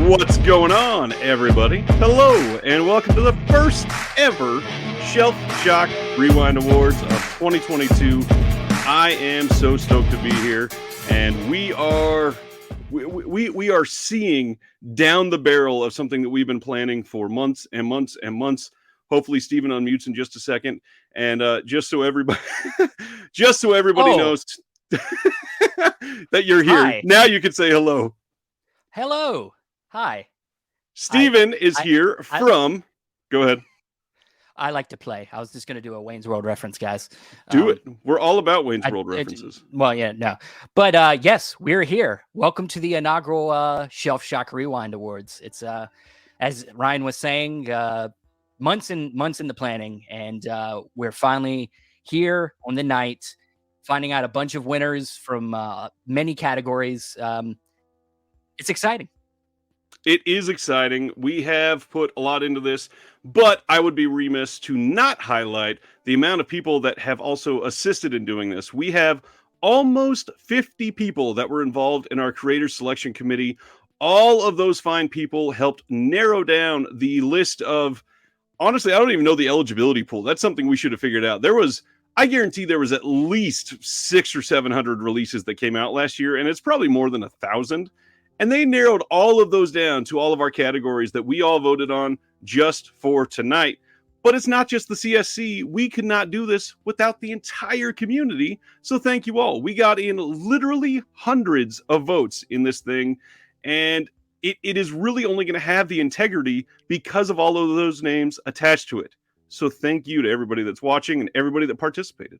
What's going on, everybody? Hello, and welcome to the first ever Shelf Shock Rewind Awards of 2022. I am so stoked to be here, and we are seeing down the barrel of something that we've been planning for months and months and months. Hopefully, Steven unmutes in just a second, and just so everybody knows that you're here. Hi. Now you can say hello. Hello. Hi. Steven is here from... Go ahead. I like to play. I was just going to do a Wayne's World reference, guys. Do it. We're all about Wayne's World references. But yes, we're here. Welcome to the inaugural Shelf Shock Rewind Awards. It's, as Ryan was saying, months in the planning, and we're finally here on the night, finding out a bunch of winners from many categories. It's exciting. It is exciting. We have put a lot into this, but I would be remiss to not highlight the amount of people that have also assisted in doing this. We have almost 50 people that were involved in our creator selection committee. All of those fine people helped narrow down the list of, honestly, I don't even know the eligibility pool. That's something we should have figured out. I guarantee there was at least 600 or 700 releases that came out last year, and it's probably more than 1,000. And they narrowed all of those down to all of our categories that we all voted on just for tonight. But it's not just the CSC. We could not do this without the entire community. So thank you all. We got in literally hundreds of votes in this thing. And it is really only going to have the integrity because of all of those names attached to it. So thank you to everybody that's watching and everybody that participated.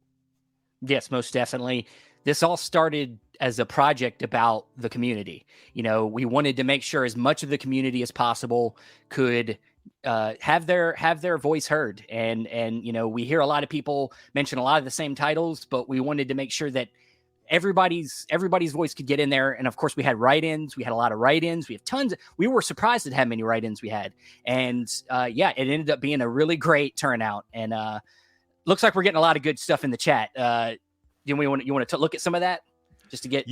Yes, most definitely. This all started as a project about the community. You know, we wanted to make sure as much of the community as possible could have their voice heard. And you know, we hear a lot of people mention a lot of the same titles, but we wanted to make sure that everybody's voice could get in there. And of course, we had write-ins. We had a lot of write-ins. We have tons. We were surprised at how many write-ins we had. And yeah, it ended up being a really great turnout. And looks like we're getting a lot of good stuff in the chat. You want to look at some of that just to get?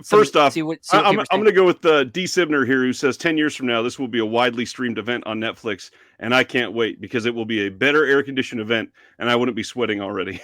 First off, I'm going to go with D. Sibner here, who says 10 years from now, this will be a widely streamed event on Netflix. And I can't wait because it will be a better air-conditioned event and I wouldn't be sweating already.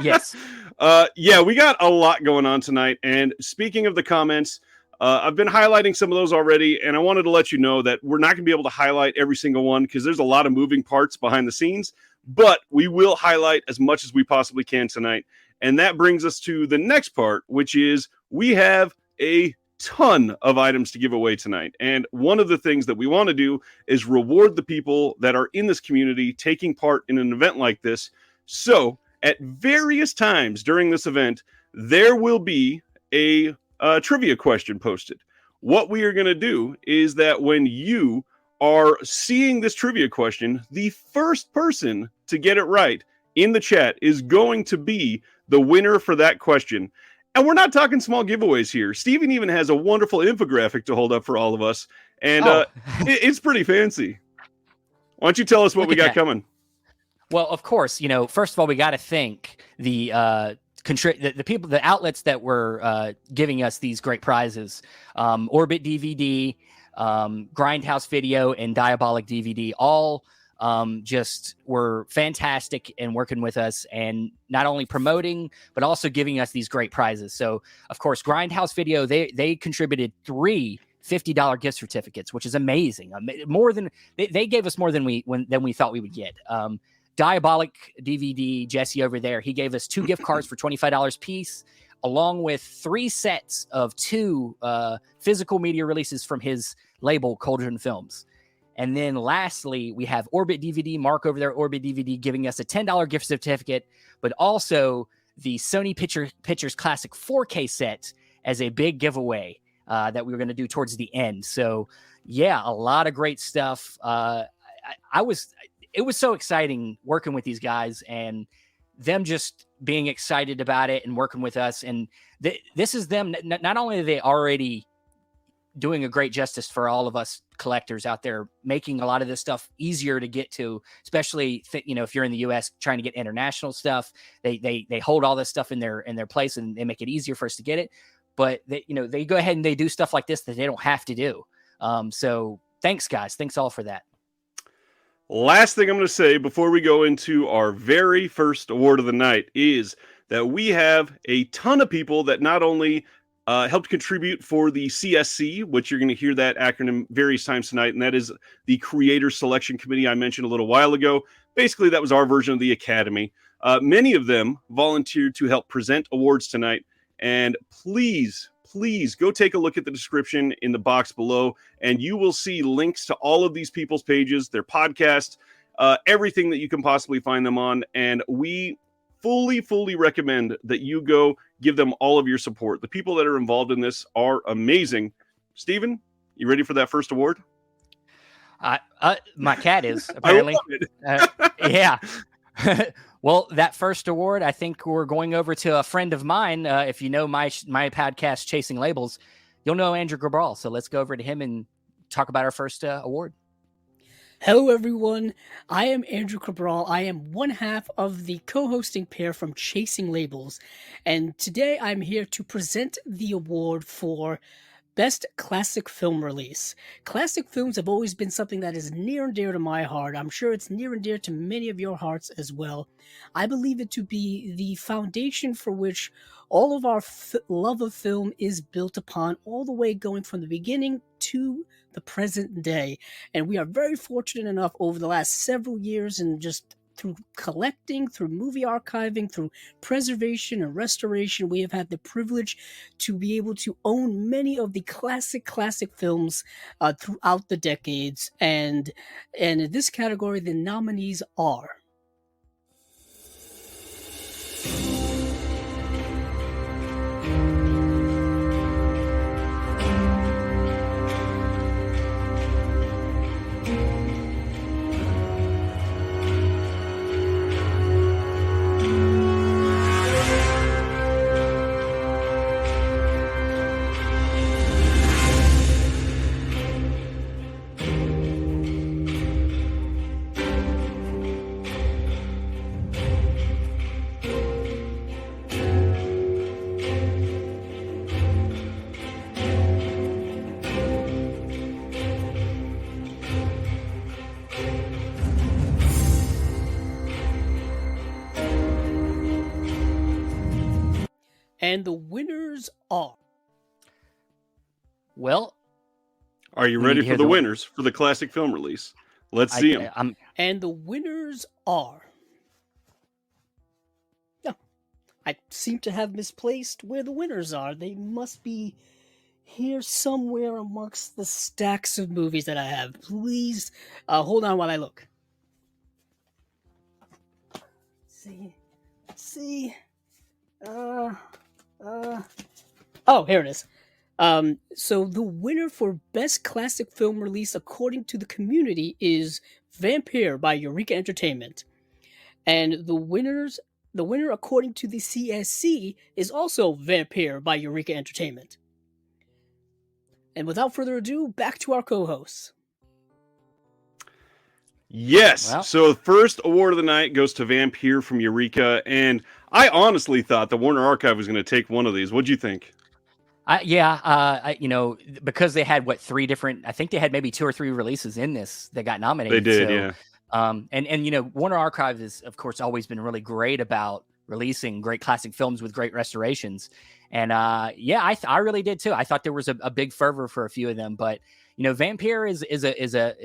Yes. We got a lot going on tonight. And speaking of the comments, I've been highlighting some of those already. And I wanted to let you know that we're not going to be able to highlight every single one because there's a lot of moving parts behind the scenes. But we will highlight as much as we possibly can tonight. And that brings us to the next part, which is we have a ton of items to give away tonight. And one of the things that we want to do is reward the people that are in this community taking part in an event like this. So at various times during this event, there will be a trivia question posted. What we are going to do is that when you are seeing this trivia question, the first person to get it right in the chat is going to be the winner for that question. And we're not talking small giveaways here. Steven even has a wonderful infographic to hold up for all of us. And it's pretty fancy. Why don't you tell us what we got coming? Well, of course, you know, first of all, we got to thank the people, the outlets that were giving us these great prizes. Orbit DVD, Grindhouse Video, and Diabolic DVD, all just were fantastic in working with us and not only promoting, but also giving us these great prizes. So, of course, Grindhouse Video, they contributed 3 $50 gift certificates, which is amazing. More than they gave us more than we thought we would get. Diabolic DVD, Jesse over there, he gave us 2 gift cards for $25 piece, along with 3 sets of 2 physical media releases from his label, Cauldron Films. And then lastly, we have Orbit DVD, Mark over there, Orbit DVD, giving us a $10 gift certificate, but also the Sony Pictures Classic 4K set as a big giveaway that we were going to do towards the end. So yeah, a lot of great stuff. It was so exciting working with these guys and them just being excited about it and working with us. And this is them. Not only are they already doing a great justice for all of us collectors out there, making a lot of this stuff easier to get to, especially if you're in the US trying to get international stuff, they hold all this stuff in their place and they make it easier for us to get it. But they go ahead and they do stuff like this that they don't have to do. So thanks, guys. Thanks all for that. Last thing I'm going to say before we go into our very first award of the night is that we have a ton of people that not only helped contribute for the CSC, which you're going to hear that acronym various times tonight, and that is the Creator Selection Committee I mentioned a little while ago. Basically, that was our version of the Academy. Many of them volunteered to help present awards tonight, and please go take a look at the description in the box below, and you will see links to all of these people's pages, their podcasts, everything that you can possibly find them on. And we fully recommend that you go give them all of your support. The people that are involved in this are amazing. Steven, you ready for that first award? My cat is, apparently. Yeah. Well, that first award, I think we're going over to a friend of mine. If you know my podcast, Chasing Labels, you'll know Andrew Cabral. So let's go over to him and talk about our first award. Hello, everyone. I am Andrew Cabral. I am one half of the co-hosting pair from Chasing Labels. And today I'm here to present the award for Best Classic Film Release. Classic films have always been something that is near and dear to my heart. I'm sure it's near and dear to many of your hearts as well. I believe it to be the foundation for which all of our love of film is built upon, all the way going from the beginning to the present day. And we are very fortunate enough over the last several years, and just through collecting, through movie archiving, through preservation and restoration, we have had the privilege to be able to own many of the classic films throughout the decades. And in this category, the nominees are and the winners are. Well, are you ready for the winners for the classic film release? Let's see them. And the winners are. No, I seem to have misplaced where the winners are. They must be here somewhere amongst the stacks of movies that I have. Please hold on while I look. Let's see. Oh, here it is. So the winner for Best Classic Film Release according to the community is Vampire by Eureka Entertainment. And the winner according to the CSC is also Vampire by Eureka Entertainment. And without further ado, back to our co-hosts. Yes. Well, so the first award of the night goes to Vampire from Eureka. And I honestly thought the Warner Archive was going to take one of these. What'd you think? Because they had three different, I think they had maybe 2 or 3 releases in this that got nominated. They did, yeah. And Warner Archive has, of course, always been really great about releasing great classic films with great restorations. And I really did too. I thought there was a big fervor for a few of them, but Vampire is a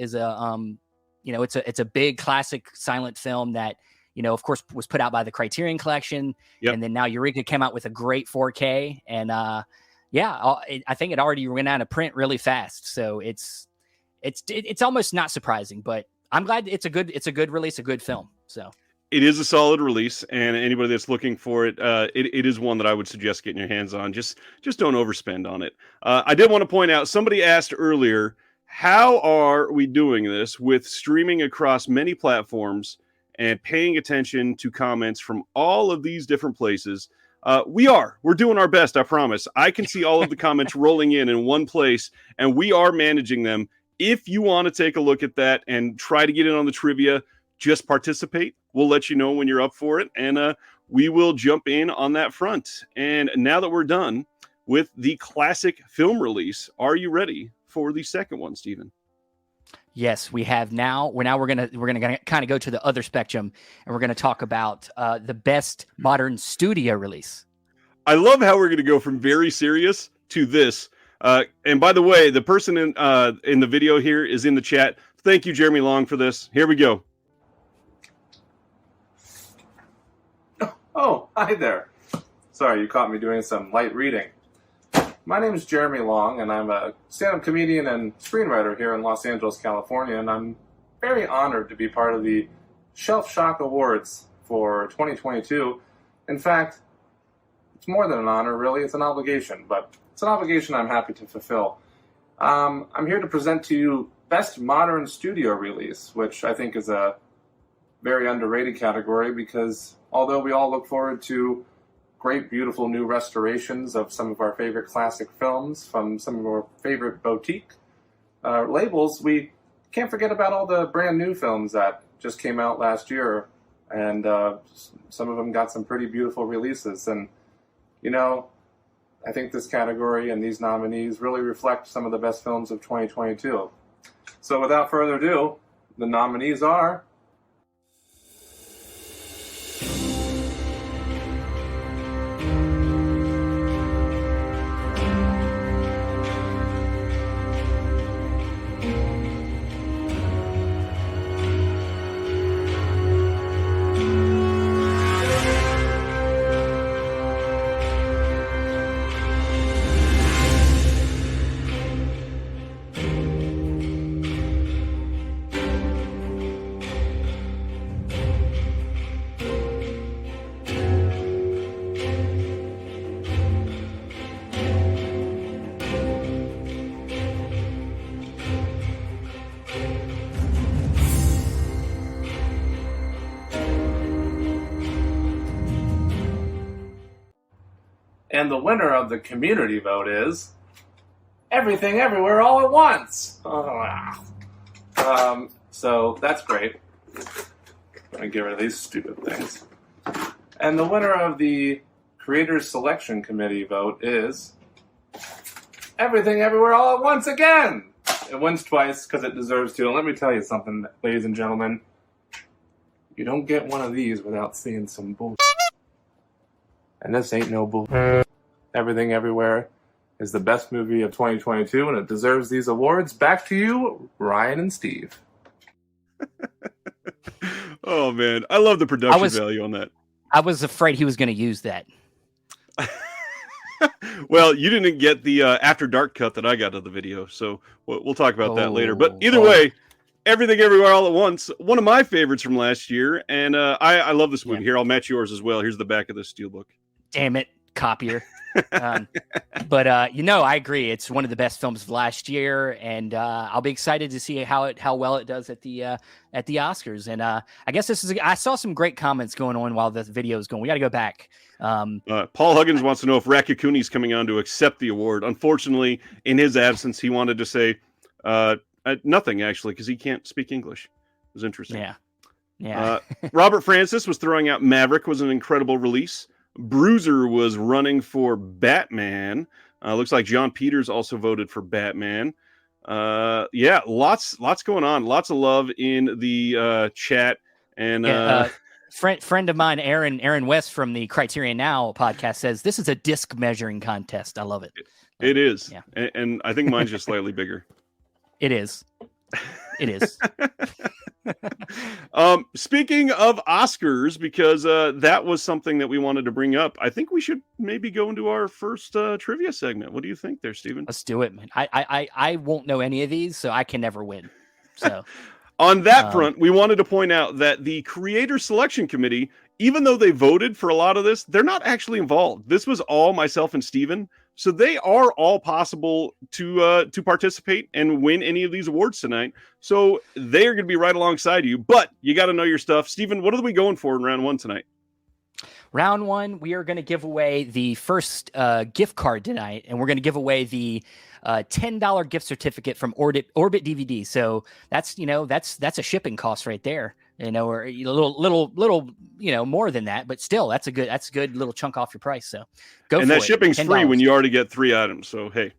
big classic silent film that, of course, was put out by the Criterion Collection. Yep. And then now Eureka came out with a great 4K. And I think it already went out of print really fast. So it's almost not surprising, but I'm glad it's a good release, a good film. So it is a solid release, and anybody that's looking for it, it is one that I would suggest getting your hands on. Just don't overspend on it. I did want to point out, somebody asked earlier, how are we doing this with streaming across many platforms and paying attention to comments from all of these different places? We're doing our best, I promise. I can see all of the comments rolling in one place, and we are managing them. If you want to take a look at that and try to get in on the trivia, just participate. We'll let you know when you're up for it, and we will jump in on that front. And now that we're done with the classic film release, are you ready for the second one, Stephen? Yes, we have now. We're gonna kind of go to the other spectrum, and we're gonna talk about the best modern studio release. I love how we're gonna go from very serious to this. And by the way, the person in the video here is in the chat. Thank you, Jeremy Long, for this. Here we go. Oh, hi there. Sorry, you caught me doing some light reading. My name is Jeremy Long, and I'm a stand-up comedian and screenwriter here in Los Angeles, California, and I'm very honored to be part of the Shelf Shock Awards for 2022. In fact, it's more than an honor, really. It's an obligation, but it's an obligation I'm happy to fulfill. I'm here to present to you Best Modern Studio Release, which I think is a very underrated category because although we all look forward to great, beautiful new restorations of some of our favorite classic films from some of our favorite boutique labels, we can't forget about all the brand new films that just came out last year, and some of them got some pretty beautiful releases. And, you know, I think this category and these nominees really reflect some of the best films of 2022. So without further ado, the nominees are... And the winner of the community vote is Everything Everywhere All at Once. So that's great. Let me get rid of these stupid things. And the winner of the Creators Selection Committee vote is Everything Everywhere All at Once again. It wins twice because it deserves to. And let me tell you something, ladies and gentlemen. You don't get one of these without seeing some bullshit. And this ain't no bullshit. Everything Everywhere is the best movie of 2022, and it deserves these awards. Back to you, Ryan and Steve. Oh, man. I love the production value on that. I was afraid he was going to use that. Well, you didn't get the After Dark cut that I got of the video, so we'll talk about that later. But either way, Everything Everywhere All at Once, one of my favorites from last year, and I love this movie. Yeah. Here, I'll match yours as well. Here's the back of the steelbook. Damn it, copier. But I agree. It's one of the best films of last year, and I'll be excited to see how well it does at the Oscars. And I guess I saw some great comments going on while the video is going. We got to go back. Paul Huggins wants to know if Rakakuni's coming on to accept the award. Unfortunately, in his absence, he wanted to say nothing actually because he can't speak English. It was interesting. Yeah. Robert Francis was throwing out Maverick was an incredible release. Bruiser was running for Batman. Looks like John Peters also voted for Batman. Lots going on. Lots of love in the chat. And friend of mine, Aaron West from the Criterion Now podcast says this is a disc measuring contest. I love it. It is. Yeah. And I think mine's just slightly bigger. It is. It is. Speaking of Oscars, because that was something that we wanted to bring up, I think we should maybe go into our first trivia segment. What do you think there, Stephen? Let's do it, man. I won't know any of these, so I can never win. So on that front, we wanted to point out that the Creator Selection Committee, even though they voted for a lot of this, they're not actually involved. This was all myself and Stephen. So they are all possible to participate and win any of these awards tonight. So they are going to be right alongside you, but you got to know your stuff. Stephen, what are we going for in round one tonight? Round one, we are going to give away the first gift card tonight, and we're going to give away the $10 gift certificate from Orbit DVD. So that's a shipping cost right there. Or a little, more than that, but still, that's a good little chunk off your price. So go. And that shipping's free when you already get 3 items. So hey,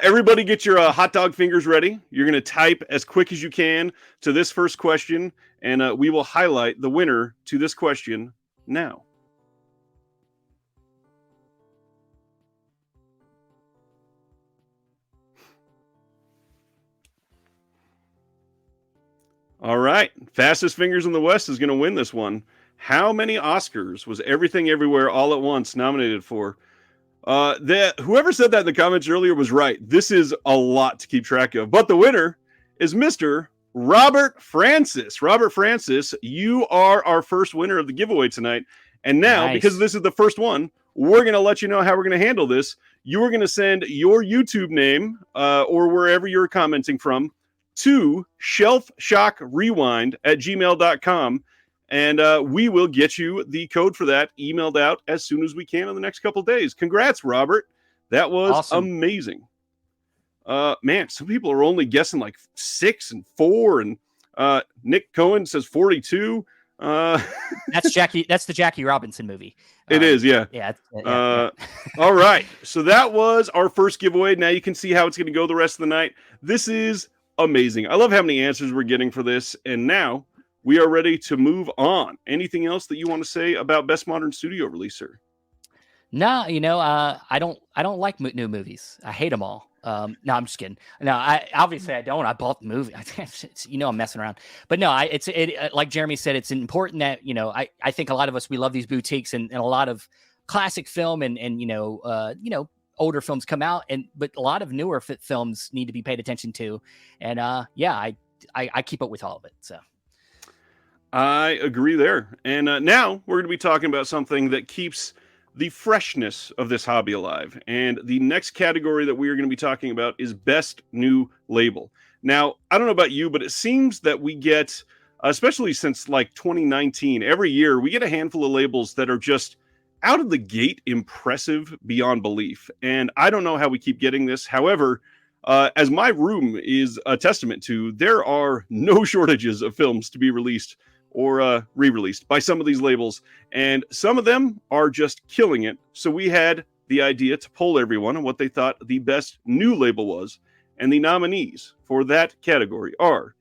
Everybody get your hot dog fingers ready. You're going to type as quick as you can to this first question, and we will highlight the winner to this question now. All right. Fastest Fingers in the West is going to win this one. How many Oscars was Everything Everywhere All at Once nominated for? Whoever said that in the comments earlier was right. This is a lot to keep track of. But the winner is Mr. Robert Francis. Robert Francis, you are our first winner of the giveaway tonight. And now, because this is the first one, we're going to let you know how we're going to handle this. You are going to send your YouTube name or wherever you're commenting from to shelfshockrewind@gmail.com. And we will get you the code for that emailed out as soon as we can in the next couple of days. Congrats, Robert. That was amazing. Man, some people are only guessing like 6 and 4. And Nick Cohen says 42. That's Jackie. That's the Jackie Robinson movie. It is, yeah. Yeah. All right. So that was our first giveaway. Now you can see how it's going to go the rest of the night. This is amazing. I love how many answers we're getting for this. And now we are ready to move on. Anything else that you want to say about Best Modern Studio Release, sir? No, I don't like new movies. I hate them all. No, I'm just kidding. No, I don't. I bought the movie. I'm messing around. But no, it's like Jeremy said, it's important that, I think a lot of us, we love these boutiques and a lot of classic film and older films come out, but a lot of newer films need to be paid attention to. And I keep up with all of it. So I agree there. And now we're going to be talking about something that keeps the freshness of this hobby alive. And the next category that we are going to be talking about is Best New Label. Now, I don't know about you, but it seems that we get, especially since like 2019, every year we get a handful of labels that are just out of the gate impressive beyond belief. And I don't know how we keep getting this. However, as my room is a testament to, there are no shortages of films to be released or re-released by some of these labels, and some of them are just killing it. So we had the idea to poll everyone on what they thought the best new label was, and the nominees for that category are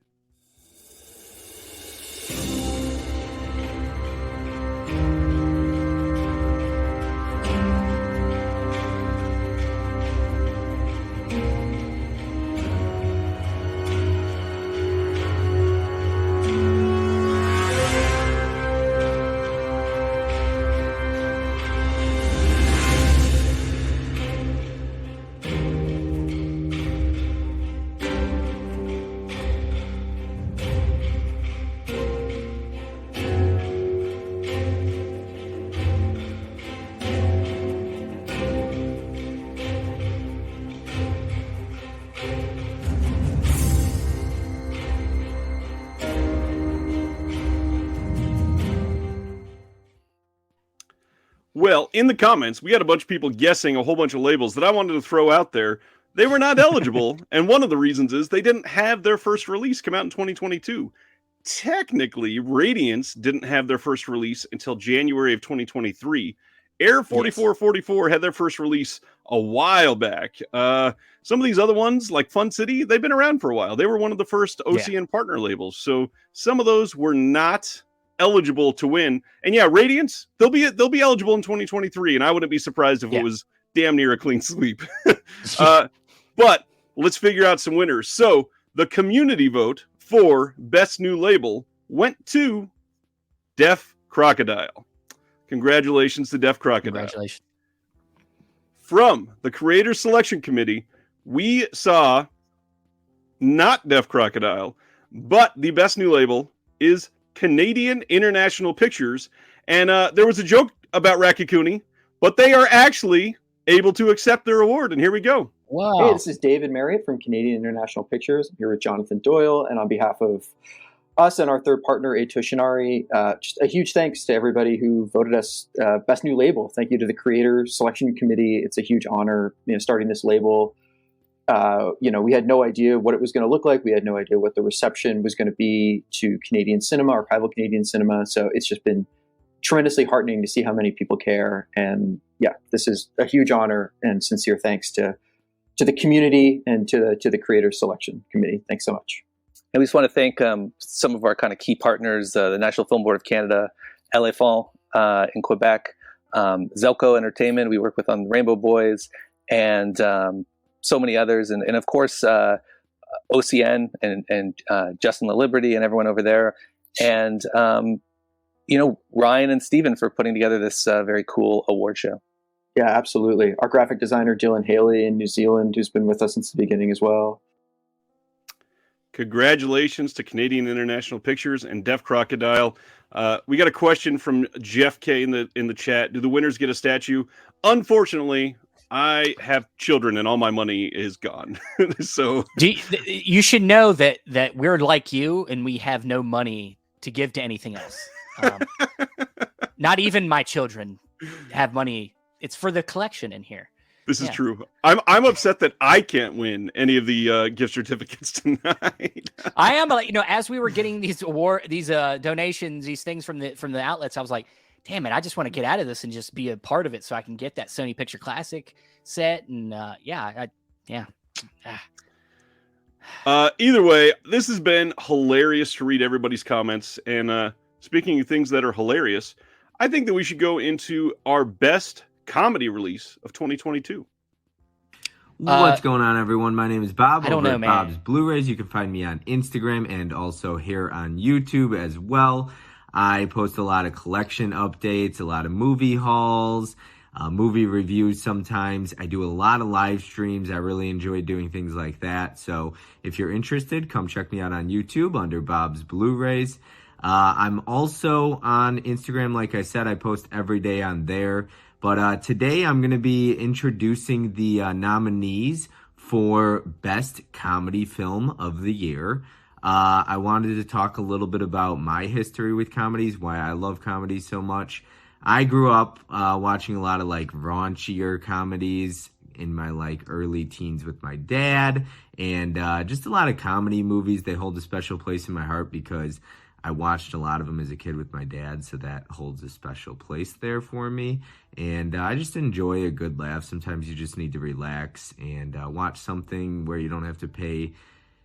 Well, in the comments, we had a bunch of people guessing a whole bunch of labels that I wanted to throw out there. They were not eligible, and one of the reasons is they didn't have their first release come out in 2022. Technically, Radiance didn't have their first release until January of 2023. Air 4444 had their first release a while back. Some of these other ones, like Fun City, they've been around for a while. They were one of the first OCN partner labels. So some of those were not eligible to win. And yeah, Radiance, they'll be eligible in 2023, and I wouldn't be surprised if it was damn near a clean sweep. But let's figure out some winners. So the community vote for Best New Label went to Deaf Crocodile. Congratulations to Deaf Crocodile. Congratulations. From the Creator Selection Committee, we saw not Deaf Crocodile, but the Best New Label is Canadian International Pictures. And there was a joke about Rakikuni, but they are actually able to accept their award. And here we go. Wow. Hey, this is David Marriott from Canadian International Pictures. I'm here with Jonathan Doyle. And on behalf of us and our third partner, Eito Shinari, just a huge thanks to everybody who voted us Best New Label. Thank you to the Creator Selection Committee. It's a huge honor, starting this label. We had no idea what it was going to look like. We had no idea what the reception was going to be to Canadian cinema, archival Canadian cinema. So it's just been tremendously heartening to see how many people care. And yeah, this is a huge honor, and sincere thanks to the community and to the creator selection committee. Thanks so much. And we just want to thank some of our kind of key partners, the National Film Board of Canada, LA Film in Quebec, Zelko Entertainment we work with on Rainbow Boys, and so many others. And of course, OCN and Justin La Liberty and everyone over there. And, Ryan and Steven for putting together this very cool award show. Yeah, absolutely. Our graphic designer, Dylan Haley in New Zealand, who's been with us since the beginning as well. Congratulations to Canadian International Pictures and Deaf Crocodile. We got a question from Jeff K in the chat. Do the winners get a statue? Unfortunately, I have children and all my money is gone. So you should know that we're like you and we have no money to give to anything else. Not even my children have money. It's for the collection in here. This is true. I'm upset that I can't win any of the gift certificates tonight. I am, as we were getting these donations, these things from the outlets, I was like, damn it, I just want to get out of this and just be a part of it so I can get that Sony Picture Classic set. And either way, this has been hilarious to read everybody's comments. And speaking of things that are hilarious, I think that we should go into our best comedy release of 2022. What's going on, everyone? My name is Bob. I don't know, man. Bob's Blu-rays. You can find me on Instagram and also here on YouTube as well. I post a lot of collection updates, a lot of movie hauls, movie reviews sometimes. I do a lot of live streams. I really enjoy doing things like that. So if you're interested, come check me out on YouTube under Bob's Blu-rays. I'm also on Instagram. Like I said, I post every day on there. But today I'm going to be introducing the nominees for Best Comedy Film of the Year. I wanted to talk a little bit about my history with comedies, why I love comedies so much. I grew up watching a lot of raunchier comedies in my early teens with my dad, and just a lot of comedy movies. They hold a special place in my heart because I watched a lot of them as a kid with my dad, so that holds a special place there for me. And I just enjoy a good laugh. Sometimes you just need to relax and watch something where you don't have to pay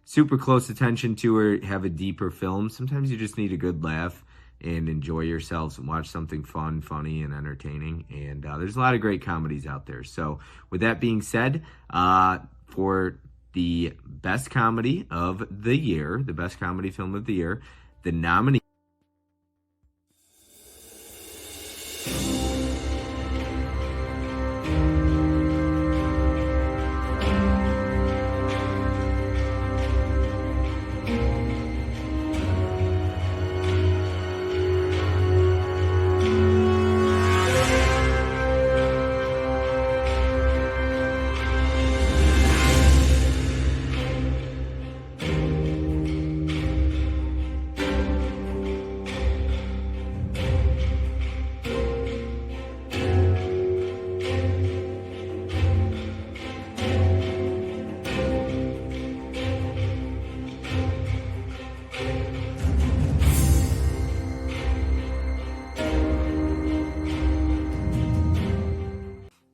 super close attention to or have a deeper film. Sometimes you just need a good laugh and enjoy yourselves and watch something fun, funny, and entertaining. And there's a lot of great comedies out there. So with that being said, for the best comedy of the year, the best comedy film of the year, the nominee.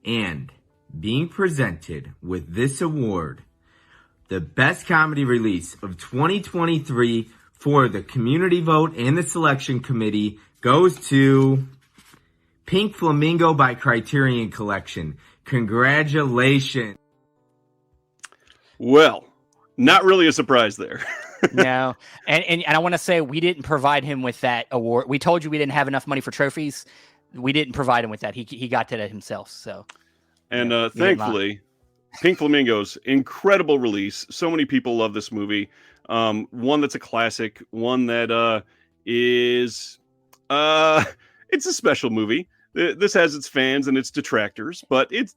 And being presented with this award, the best comedy release of 2023 for the community vote and the selection committee goes to Pink Flamingo by Criterion Collection. Congratulations. Well, not really a surprise there. No. And I want to say we didn't provide him with that award. We told you we didn't have enough money for trophies. We didn't provide him with that. He got that himself. So, and thankfully, Pink Flamingo's incredible release. So many people love this movie. One that's a classic. One that is it's a special movie. This has its fans and its detractors, but it's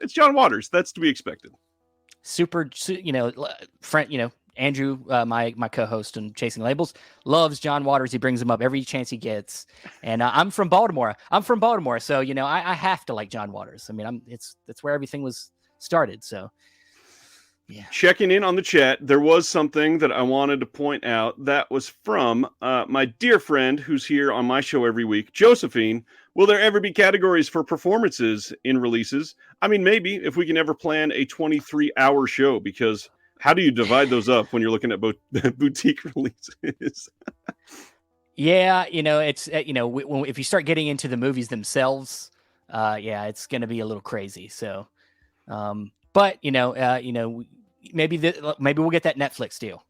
John Waters. That's to be expected. Super, friend, Andrew, my co-host on Chasing Labels, loves John Waters. He brings him up every chance he gets. And I'm from Baltimore. So I have to like John Waters. I mean, that's where everything was started. So yeah. Checking in on the chat, there was something that I wanted to point out that was from my dear friend who's here on my show every week, Josephine, Will there ever be categories for performances in releases? I mean, maybe if we can ever plan a 23-hour show, because how do you divide those up when you're looking at boutique releases? Yeah, it's if you start getting into the movies themselves, it's going to be a little crazy. So, but maybe we'll get that Netflix deal.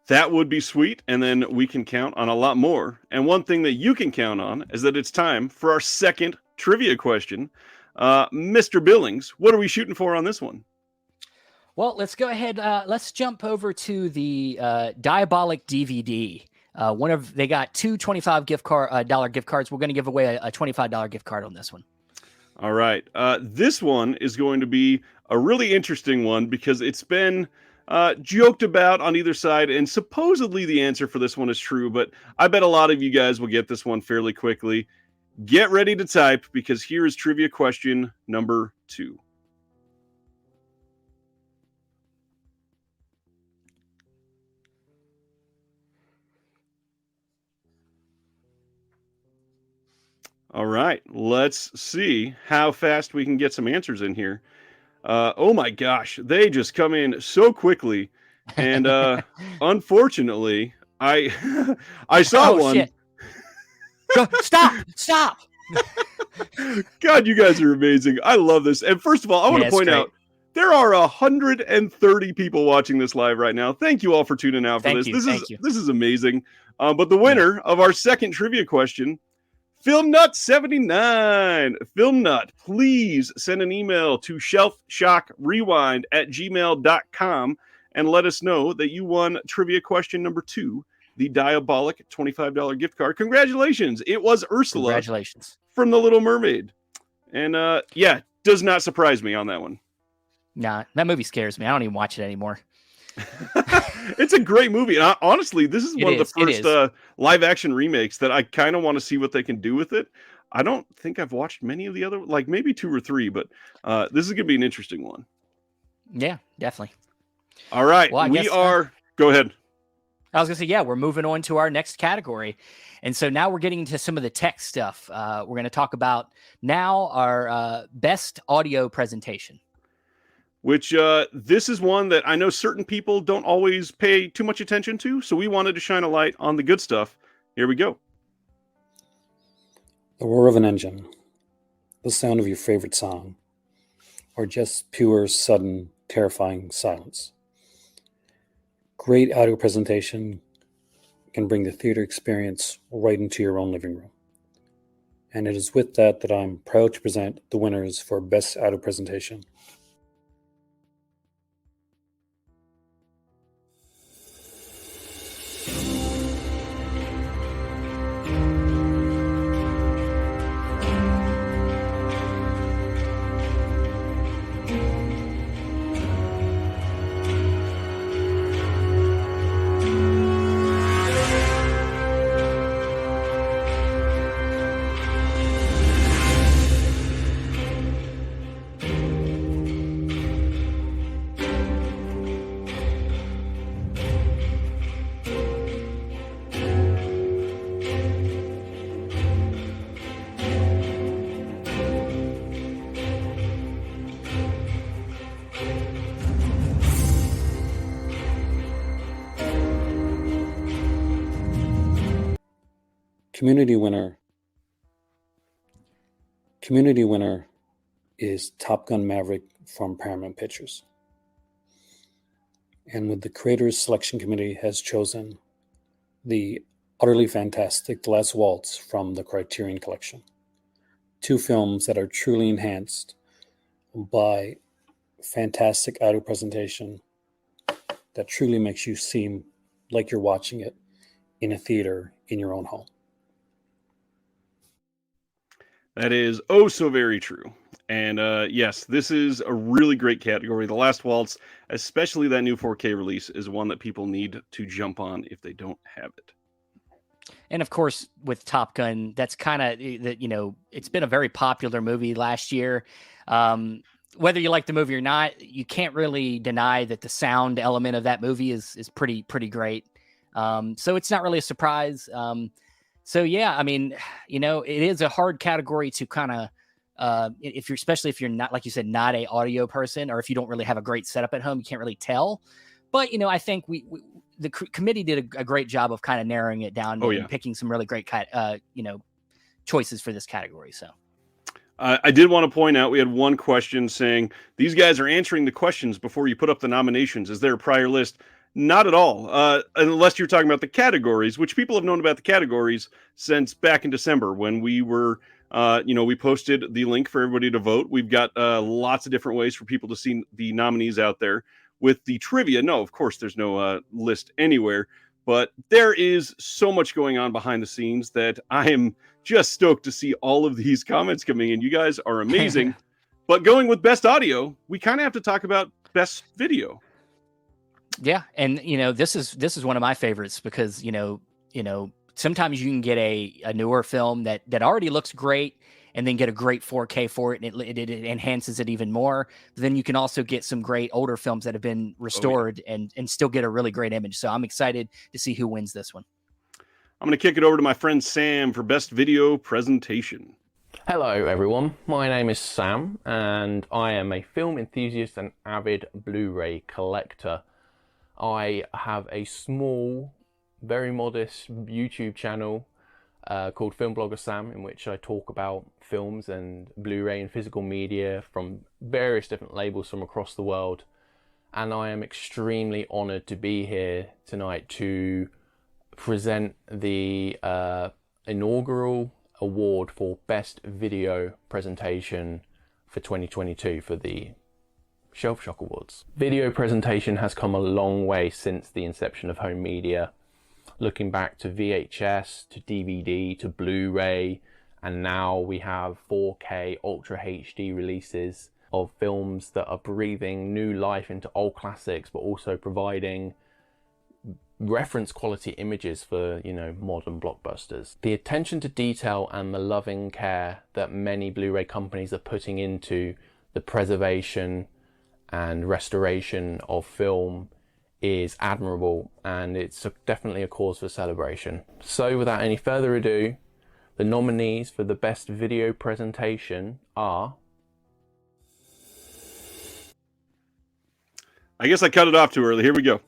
That would be sweet, and then we can count on a lot more. And one thing that you can count on is that it's time for our second trivia question. Mr. Billings, what are we shooting for on this one? Well, let's go ahead. Let's jump over to the Diabolic DVD. They got two $25 gift cards. We're going to give away a $25 gift card on this one. All right. This one is going to be a really interesting one because it's been joked about on either side, and supposedly the answer for this one is true, but I bet a lot of you guys will get this one fairly quickly. Get ready to type, because here is trivia question number 2. All right, let's see how fast we can get some answers in here. Oh my gosh, they just come in so quickly, and unfortunately, I saw one. Shit. Stop! God, you guys are amazing. I love this. And first of all, I want to point out there are 130 people watching this live right now. Thank you all for tuning out for this. This is amazing. But the winner of our second trivia question, FilmNut79. FilmNut, please send an email to shelfshockrewind@gmail.com and let us know that you won trivia question number 2, the Diabolic $25 gift card. Congratulations. It was Ursula. Congratulations. From The Little Mermaid. And does not surprise me on that one. Nah, that movie scares me. I don't even watch it anymore. It's a great movie. And honestly, this is one of the first live action remakes that I kind of want to see what they can do with it. I don't think I've watched many of the other, like maybe 2 or 3, but this is going to be an interesting one. Yeah, definitely. All right. Go ahead. I was going to say, we're moving on to our next category. And so now we're getting into some of the tech stuff. We're going to talk about now our best audio presentation. Which this is one that I know certain people don't always pay too much attention to. So we wanted to shine a light on the good stuff. Here we go. The roar of an engine, the sound of your favorite song, or just pure, sudden, terrifying silence. Great audio presentation can bring the theater experience right into your own living room. And it is with that I'm proud to present the winners for Best Audio Presentation. Community winner is Top Gun Maverick from Paramount Pictures. And with the Creators Selection Committee has chosen the utterly fantastic The Last Waltz from the Criterion Collection. 2 films that are truly enhanced by fantastic audio presentation that truly makes you seem like you're watching it in a theater in your own home. That is oh so very true. And yes, this is a really great category. The Last Waltz, especially that new 4K release, is one that people need to jump on if they don't have it. And of course, with Top Gun, that's kind of, it's been a very popular movie last year. Whether you like the movie or not, you can't really deny that the sound element of that movie is pretty great. So it's not really a surprise. So yeah, I mean, it is a hard category to kind of especially if you're not, like you said, not a audio person, or if you don't really have a great setup at home, you can't really tell. But I think the committee did a great job of kind of narrowing it down and picking some really great choices for this category. So I did want to point out we had one question saying these guys are answering the questions before you put up the nominations. Is there a prior list? Not at all, unless you're talking about the categories, which people have known about the categories since back in December when we were, we posted the link for everybody to vote. We've got lots of different ways for people to see the nominees out there. With the trivia, no, of course, there's no list anywhere, but there is so much going on behind the scenes that I am just stoked to see all of these comments coming in. You guys are amazing. But going with best audio, we kind of have to talk about best video. Yeah, and this is one of my favorites because sometimes you can get a newer film that already looks great and then get a great 4K for it, and it enhances it even more. But then you can also get some great older films that have been restored and still get a really great image. So I'm excited to see who wins this one. I'm going to kick it over to my friend Sam for best video presentation. Hello everyone, my name is Sam and I am a film enthusiast and avid Blu-ray collector. I have a small, very modest YouTube channel called Film Blogger Sam, in which I talk about films and Blu-ray and physical media from various different labels from across the world. And I am extremely honoured to be here tonight to present the inaugural award for Best Video Presentation for 2022 for the Shelf Shock Awards. Video presentation has come a long way since the inception of home media, looking back to VHS, to DVD, to Blu-ray, and now we have 4K Ultra HD releases of films that are breathing new life into old classics, but also providing reference quality images for, modern blockbusters. The attention to detail and the loving care that many Blu-ray companies are putting into the preservation and restoration of film is admirable, and it's definitely a cause for celebration. So without any further ado, the nominees for the best video presentation are... I guess I cut it off too early. Here we go.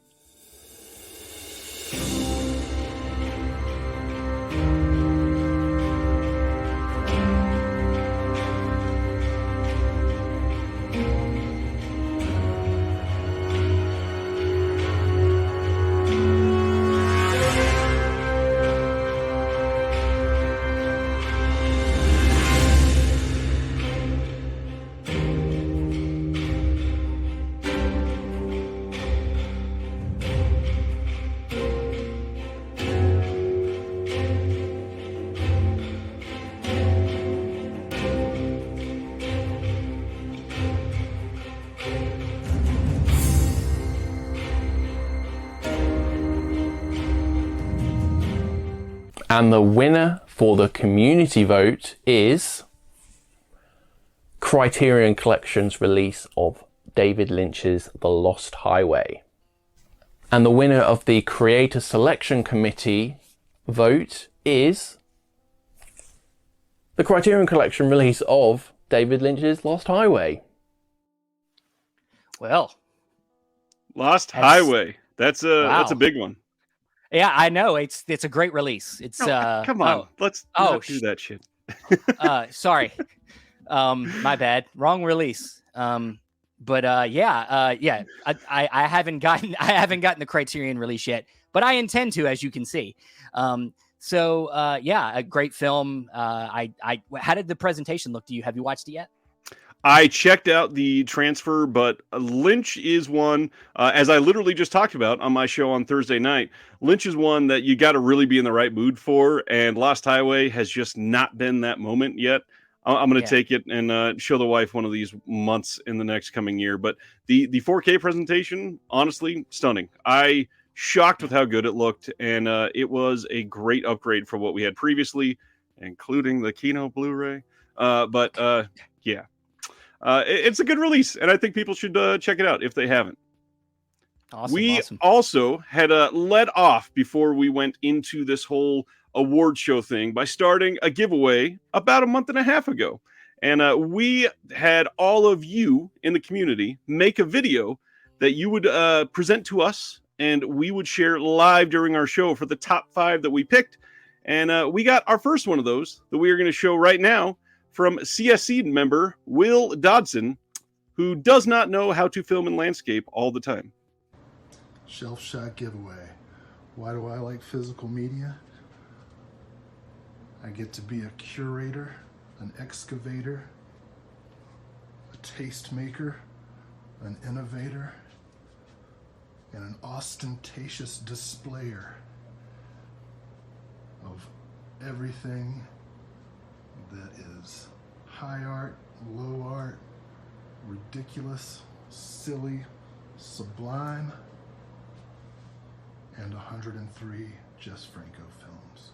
And the winner for the community vote is Criterion Collection's release of David Lynch's The Lost Highway. And the winner of the Creator Selection Committee vote is the Criterion Collection release of David Lynch's Lost Highway. Well, Lost Highway. That's a big one. Yeah, I know. It's a great release. It's come on. Let's not do that shit. Sorry. My bad. Wrong release. But I haven't gotten the Criterion release yet, but I intend to, as you can see. A great film. How did the presentation look to you? Have you watched it yet? I checked out the transfer, but Lynch is one, as I literally just talked about on my show on Thursday night, Lynch is one that you got to really be in the right mood for, and Lost Highway has just not been that moment yet. I'm going to take it and show the wife one of these months in the next coming year. But the 4K presentation, honestly, stunning. I shocked with how good it looked, and it was a great upgrade from what we had previously, including the Kino Blu-ray. Yeah. It's a good release, and I think people should check it out if they haven't. Awesome. We also had led off before we went into this whole award show thing by starting a giveaway about a month and a half ago. And we had all of you in the community make a video that you would present to us, and we would share live during our show for the top 5 that we picked. And we got our first one of those that we are going to show right now from CSC member Will Dodson, who does not know how to film in landscape all the time. Shelf shot giveaway. Why do I like physical media? I get to be a curator, an excavator, a tastemaker, an innovator, and an ostentatious displayer of everything that is high art, low art, ridiculous, silly, sublime, and 103 Jess Franco films.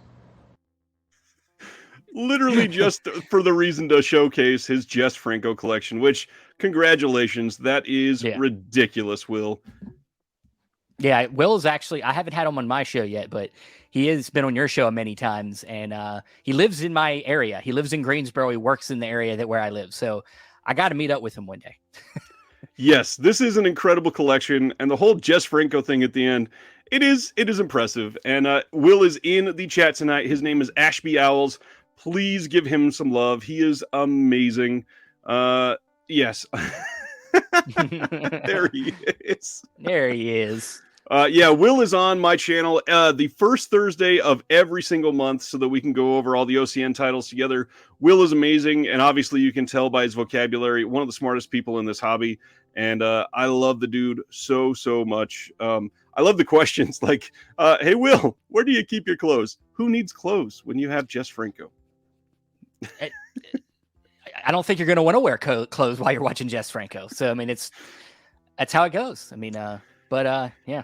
Literally just for the reason to showcase his Jess Franco collection, which, congratulations, that is ridiculous, Will. Yeah, Will is actually, I haven't had him on my show yet, but he has been on your show many times, and he lives in my area. He lives in Greensboro. He works in the area where I live. So I got to meet up with him one day. Yes, this is an incredible collection, and the whole Jess Franco thing at the end, it is impressive. And Will is in the chat tonight. His name is Ashby Owls. Please give him some love. He is amazing. Yes. There he is. There he is. Yeah, Will is on my channel the first Thursday of every single month so that we can go over all the OCN titles together. Will is amazing, and obviously you can tell by his vocabulary, one of the smartest people in this hobby, and I love the dude so much. I love the questions like, hey, Will, where do you keep your clothes? Who needs clothes when you have Jess Franco? I don't think you're going to want to wear clothes while you're watching Jess Franco. So, I mean, that's how it goes. I mean, yeah.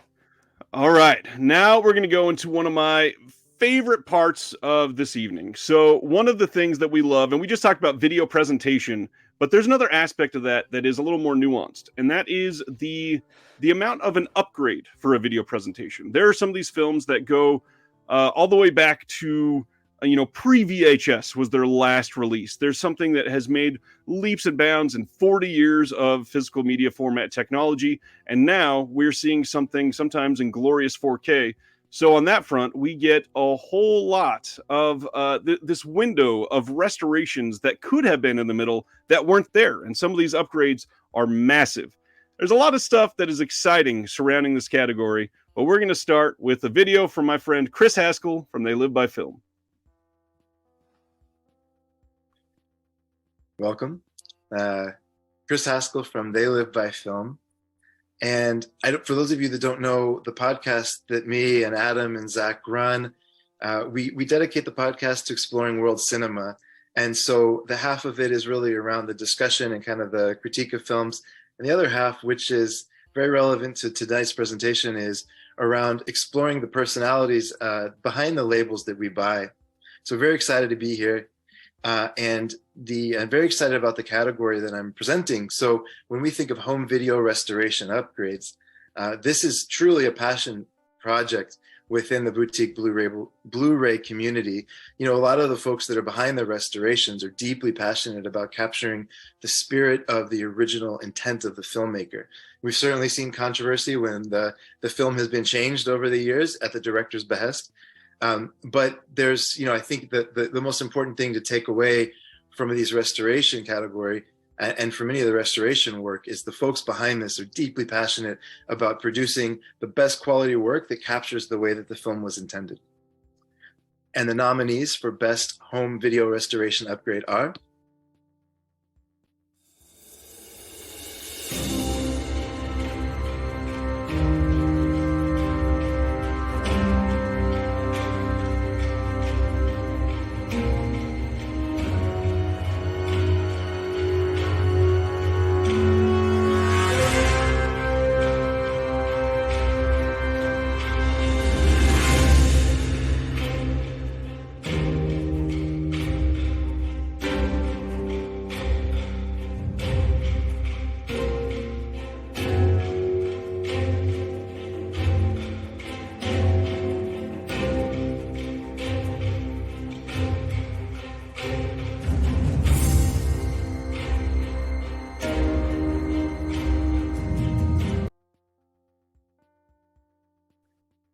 All right. Now we're going to go into one of my favorite parts of this evening. So one of the things that we love, and we just talked about video presentation, but there's another aspect of that is a little more nuanced, and that is the amount of an upgrade for a video presentation. There are some of these films that go all the way back to pre-VHS was their last release. There's something that has made leaps and bounds in 40 years of physical media format technology, and now we're seeing something sometimes in glorious 4K. So on that front, we get a whole lot of this window of restorations that could have been in the middle that weren't there, and some of these upgrades are massive. There's a lot of stuff that is exciting surrounding this category, but we're going to start with a video from my friend Chris Haskell from They Live by Film. Welcome. Chris Haskell from They Live by Film. And for those of you that don't know the podcast that me and Adam and Zach run, we dedicate the podcast to exploring world cinema. And so the half of it is really around the discussion and kind of the critique of films. And the other half, which is very relevant to tonight's presentation, is around exploring the personalities behind the labels that we buy. So very excited to be here. And I'm very excited about the category that I'm presenting. So when we think of home video restoration upgrades, this is truly a passion project within the boutique Blu-ray community. A lot of the folks that are behind the restorations are deeply passionate about capturing the spirit of the original intent of the filmmaker. We've certainly seen controversy when the film has been changed over the years at the director's behest. But there's, I think that the most important thing to take away from these restoration category and from any of the restoration work is the folks behind this are deeply passionate about producing the best quality work that captures the way that the film was intended. And the nominees for Best Home Video Restoration Upgrade are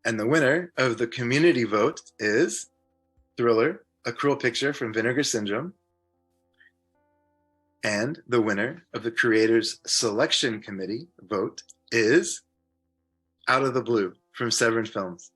And the winner of the community vote is Thriller, A Cruel Picture from Vinegar Syndrome. And the winner of the Creators Selection Committee vote is Out of the Blue from Severin Films.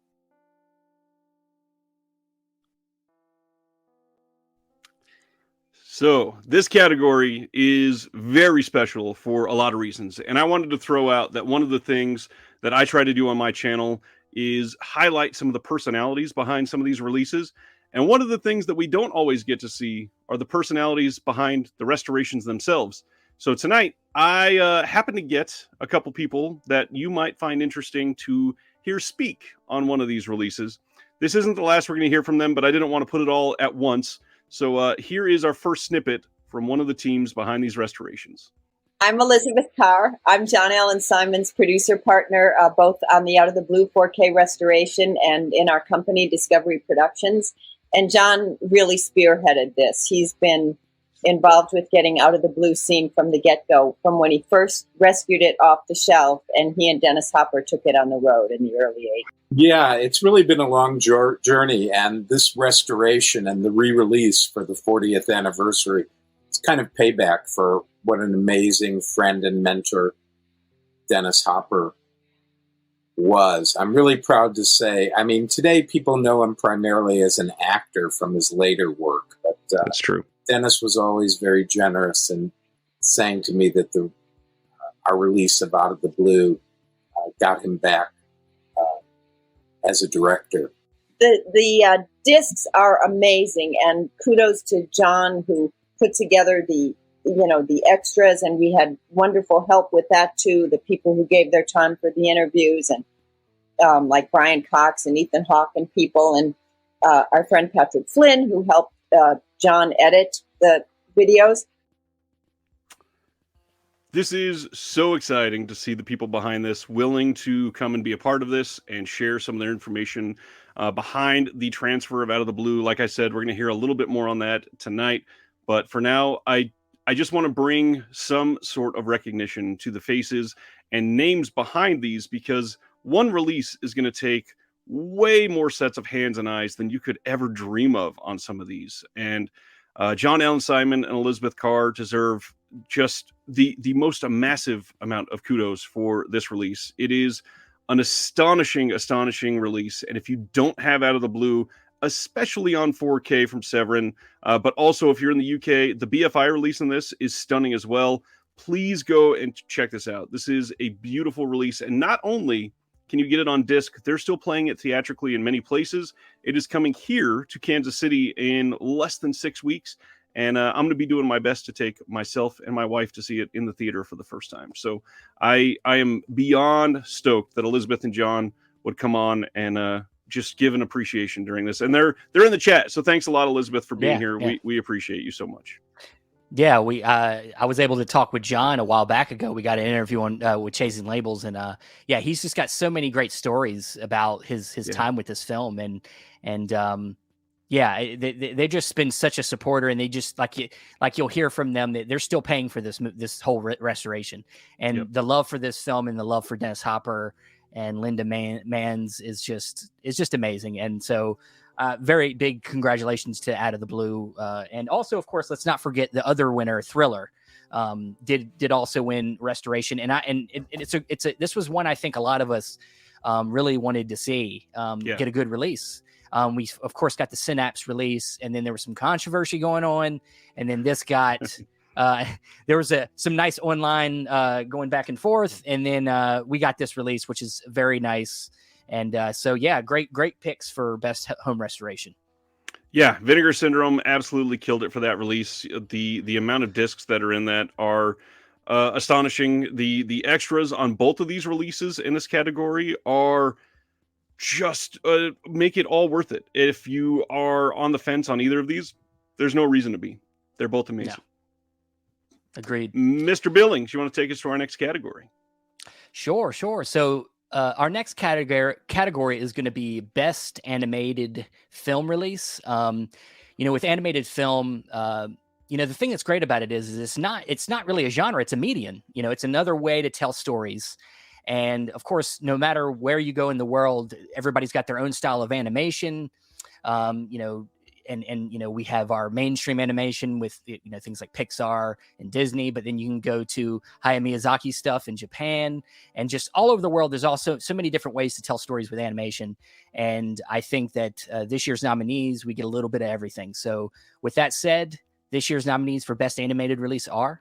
So this category is very special for a lot of reasons. And I wanted to throw out that one of the things that I try to do on my channel is highlight some of the personalities behind some of these releases. And one of the things that we don't always get to see are the personalities behind the restorations themselves. So tonight, I happen to get a couple people that you might find interesting to hear speak on one of these releases. This isn't the last we're going to hear from them, but I didn't want to put it all at once. So here is our first snippet from one of the teams behind these restorations. I'm Elizabeth Carr. I'm John Allen Simon's producer partner, both on the Out of the Blue 4K restoration and in our company, Discovery Productions. And John really spearheaded this. He's been involved with getting Out of the Blue seen from the get-go, from when he first rescued it off the shelf, and he and Dennis Hopper took it on the road in the early 80s. Yeah, it's really been a long journey, and this restoration and the re-release for the 40th anniversary, it's kind of payback for what an amazing friend and mentor Dennis Hopper was. I'm really proud to say, I mean, today people know him primarily as an actor from his later work, but that's true. Dennis was always very generous in saying to me that our release of Out of the Blue got him back as a director. The discs are amazing, and kudos to John, who put together the extras, and we had wonderful help with that too. The people who gave their time for the interviews, and like Brian Cox and Ethan Hawke and people, and our friend Patrick Flynn, who helped John edit the videos. This is so exciting to see the people behind this willing to come and be a part of this and share some of their information behind the transfer of Out of the Blue. Like I said, we're going to hear a little bit more on that tonight. But for now, I just want to bring some sort of recognition to the faces and names behind these, because one release is going to take way more sets of hands and eyes than you could ever dream of on some of these. And John Allen Simon and Elizabeth Carr deserve just the most massive amount of kudos for this release. It is an astonishing release. And if you don't have Out of the Blue, especially on 4K from Severin, but also if you're in the UK, the BFI release on this is stunning as well. Please go and check this out. This is a beautiful release. And not only can you get it on disc, they're still playing it theatrically in many places. It is coming here to Kansas City in less than 6 weeks. And I'm going to be doing my best to take myself and my wife to see it in the theater for the first time. So I am beyond stoked that Elizabeth and John would come on and just give an appreciation during this. And they're in the chat. So thanks a lot, Elizabeth, for being here. Yeah. We appreciate you so much. Yeah, I was able to talk with John a while back ago. We got an interview on with Chasing Labels, and yeah, he's just got so many great stories about his time with this film, and yeah, they've just been such a supporter, and they just like you'll hear from them that they're still paying for this whole restoration, and the love for this film and the love for Dennis Hopper and Linda Manns is just amazing, and so. Very big congratulations to Out of the Blue, and also, of course, let's not forget the other winner, Thriller, did also win restoration, and this was one I think a lot of us really wanted to see get a good release. We of course got the Synapse release, and then there was some controversy going on, and then this got there was some nice online going back and forth, and then we got this release, which is very nice. And so, yeah, great picks for best home restoration. Yeah, Vinegar Syndrome absolutely killed it for that release. The amount of discs that are in that are astonishing. The extras on both of these releases in this category are just make it all worth it. If you are on the fence on either of these, there's no reason to be. They're both amazing. Yeah. Agreed. Mr. Billings, you want to take us to our next category? Sure. So our next category is going to be best animated film release. With animated film, the thing that's great about it is it's not really a genre, it's a medium. It's another way to tell stories. And of course, no matter where you go in the world, everybody's got their own style of animation. You know, and you know, we have our mainstream animation with, you know, things like Pixar and Disney, but then you can go to Hayao Miyazaki stuff in Japan, and just all over the world. There's also so many different ways to tell stories with animation. And I think that this year's nominees, we get a little bit of everything. So with that said, this year's nominees for Best Animated Release are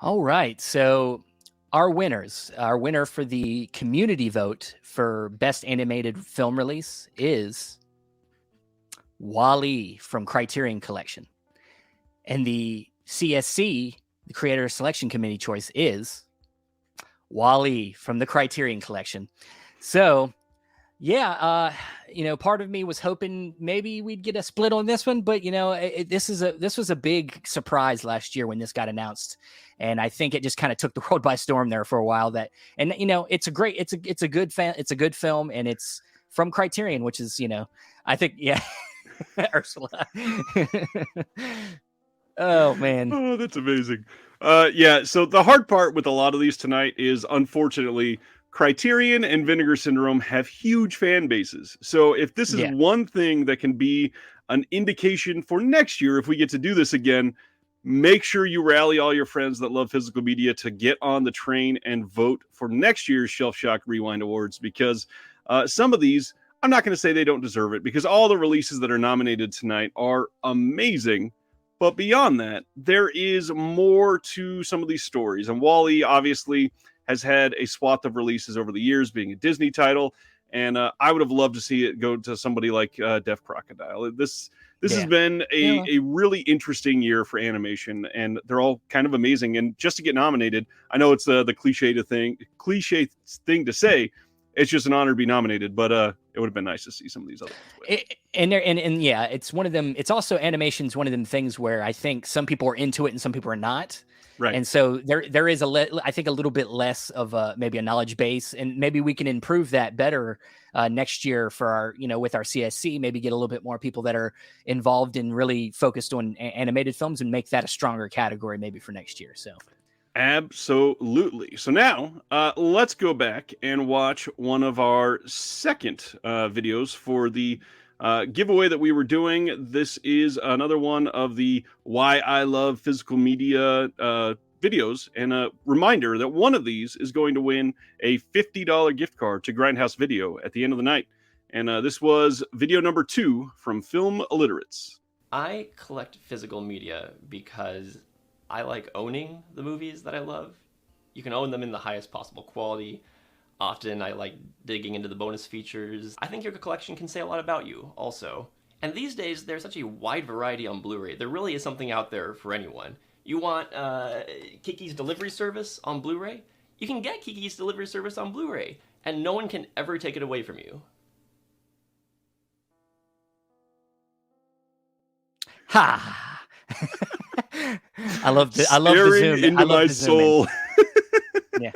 all right. So our winner for the community vote for Best Animated Film Release is WALL-E from Criterion Collection. And the CSC, the Creator Selection Committee choice, is WALL-E from the Criterion Collection. So, yeah, you know, part of me was hoping maybe we'd get a split on this one, but you know, this was a big surprise last year when this got announced, and I think it just kind of took the world by storm there for a while. And you know, it's a good film, and it's from Criterion, which is, you know, I think, yeah, Ursula. Oh man, oh, that's amazing. Yeah, so the hard part with a lot of these tonight is, unfortunately, Criterion and Vinegar Syndrome have huge fan bases. So if this is one thing that can be an indication for next year, if we get to do this again, make sure you rally all your friends that love physical media to get on the train and vote for next year's Shelf Shock Rewind Awards, because some of these, I'm not going to say they don't deserve it, because all the releases that are nominated tonight are amazing. But beyond that, there is more to some of these stories. And WALL-E obviously has had a swath of releases over the years, being a Disney title, and I would have loved to see it go to somebody like Deaf Crocodile. This has been a really interesting year for animation, and they're all kind of amazing. And just to get nominated, I know it's the cliche thing to say. It's just an honor to be nominated, but it would have been nice to see some of these other ones. And yeah, it's one of them. It's also, animation's one of them things where I think some people are into it and some people are not. Right. And so there is I think a little bit less of maybe a knowledge base, and maybe we can improve that better next year for our, you know, with our CSC, maybe get a little bit more people that are involved and really focused on animated films and make that a stronger category maybe for next year. So. Absolutely. So now let's go back and watch one of our second videos for the giveaway that we were doing. This is another one of the Why I Love Physical Media videos, and a reminder that one of these is going to win a $50 gift card to Grindhouse Video at the end of the night. And this was video number 2 from Film Illiterates. I collect physical media because I like owning the movies that I love. You can own them in the highest possible quality. Often I like digging into the bonus features. I think your collection can say a lot about you also. And these days there's such a wide variety on Blu-ray. There really is something out there for anyone. You want Kiki's Delivery Service on Blu-ray? You can get Kiki's Delivery Service on Blu-ray, and no one can ever take it away from you. Ha! I love the zoom. Into my soul. Yeah,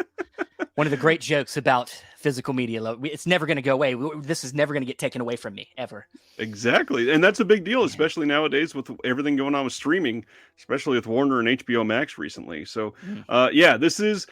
one of the great jokes about physical media. It's never going to go away. This is never going to get taken away from me ever. Exactly, and that's a big deal, especially nowadays with everything going on with streaming, especially with Warner and HBO Max recently. So, yeah, this is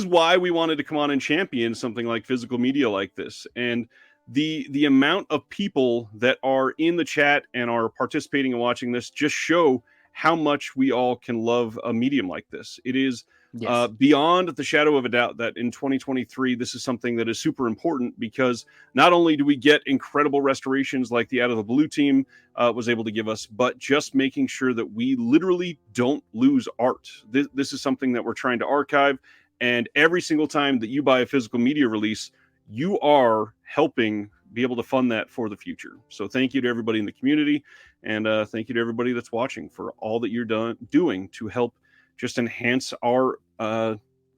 why we wanted to come on and champion something like physical media like this, and the amount of people that are in the chat and are participating and watching this just show how much we all can love a medium like this. It is Yes. beyond the shadow of a doubt that in 2023, this is something that is super important, because not only do we get incredible restorations like the Out of the Blue team was able to give us, but just making sure that we literally don't lose art. This is something that we're trying to archive. And every single time that you buy a physical media release, you are helping be able to fund that for the future. So thank you to everybody in the community. And thank you to everybody that's watching for all that you're doing to help just enhance our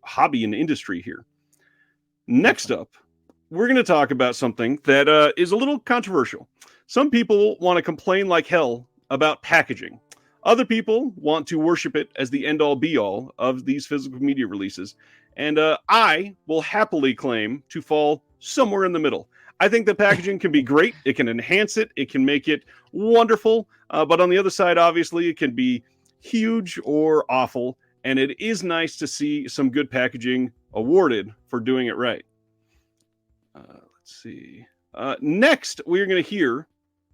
hobby and industry here. Next up, we're going to talk about something that is a little controversial. Some people want to complain like hell about packaging. Other people want to worship it as the end-all be-all of these physical media releases. And I will happily claim to fall somewhere in the middle. I think the packaging can be great. It can enhance it. It can make it wonderful. But on the other side, obviously, it can be huge or awful. And it is nice to see some good packaging awarded for doing it right. Let's see. Next, we're going to hear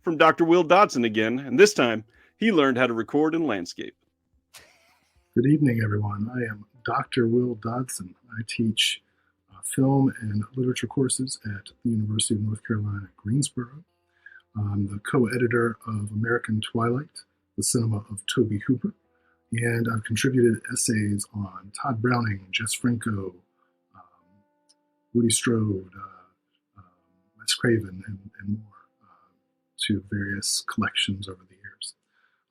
from Dr. Will Dodson again. And this time, he learned how to record in landscape. Good evening, everyone. I am Dr. Will Dodson. I teach film and literature courses at the University of North Carolina at Greensboro. I'm the co-editor of American Twilight, the cinema of Tobe Hooper, and I've contributed essays on Todd Browning, Jess Franco, Woody Strode, Wes Craven, and more to various collections over the years.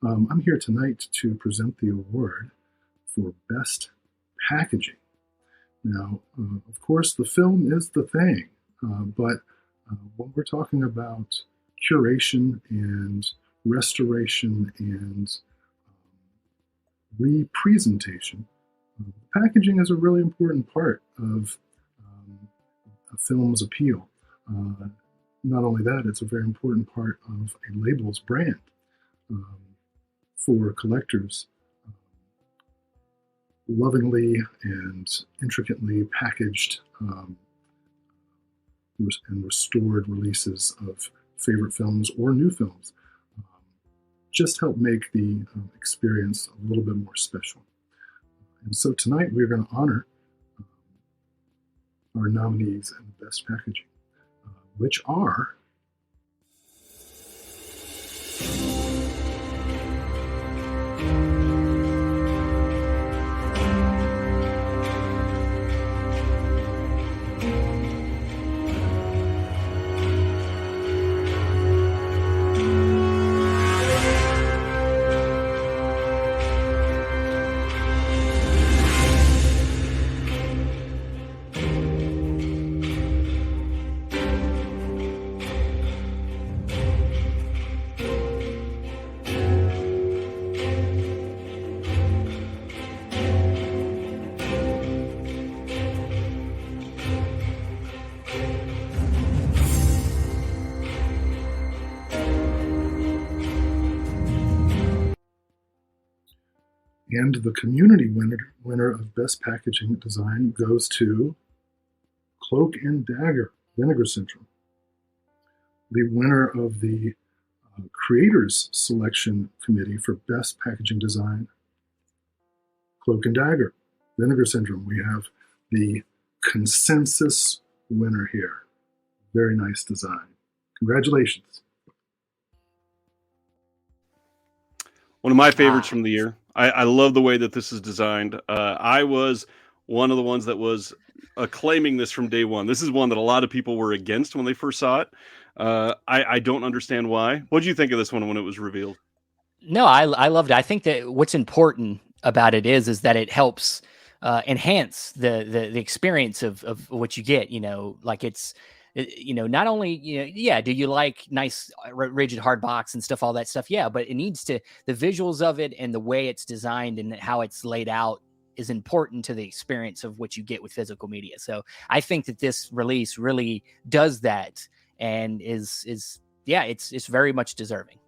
I'm here tonight to present the award for Best Packaging. Now, of course, the film is the thing, but when we're talking about curation and restoration and representation, packaging is a really important part of a film's appeal. Not only that, it's a very important part of a label's brand for collectors. Lovingly and intricately packaged and restored releases of favorite films or new films just help make the experience a little bit more special. And so tonight we're going to honor our nominees in Best Packaging, which are and the community winner of Best Packaging Design goes to Cloak and Dagger, Vinegar Syndrome. The winner of the Creators Selection Committee for Best Packaging Design, Cloak and Dagger, Vinegar Syndrome. We have the consensus winner here. Very nice design. Congratulations. One of my favorites from the year. I love the way that this is designed. I was one of the ones that was acclaiming this from day one. This is one that a lot of people were against when they first saw it. I don't understand why. What did you think of this one when it was revealed? No, I loved it. I think that what's important about it is that it helps enhance the experience of what you get. You know, like it's, you know, not only, you know, yeah, do you like nice rigid hard box and stuff, all that stuff? Yeah, but it needs to, the visuals of it and the way it's designed and how it's laid out is important to the experience of what you get with physical media. So I think that this release really does that and is yeah, it's very much deserving.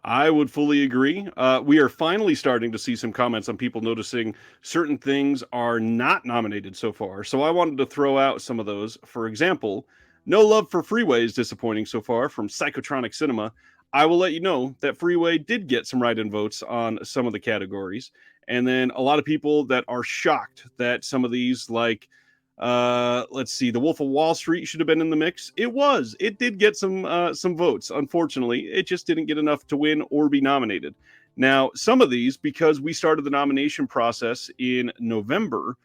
I would fully agree. We are finally starting to see some comments on people noticing certain things are not nominated so far. So I wanted to throw out some of those. For example, No Love for Freeway is disappointing so far from Psychotronic Cinema. I will let you know that Freeway did get some write-in votes on some of the categories. And then a lot of people that are shocked that some of these, like, let's see, The Wolf of Wall Street should have been in the mix. It did get some votes. Unfortunately, it just didn't get enough to win or be nominated. Now, some of these, because we started the nomination process in November,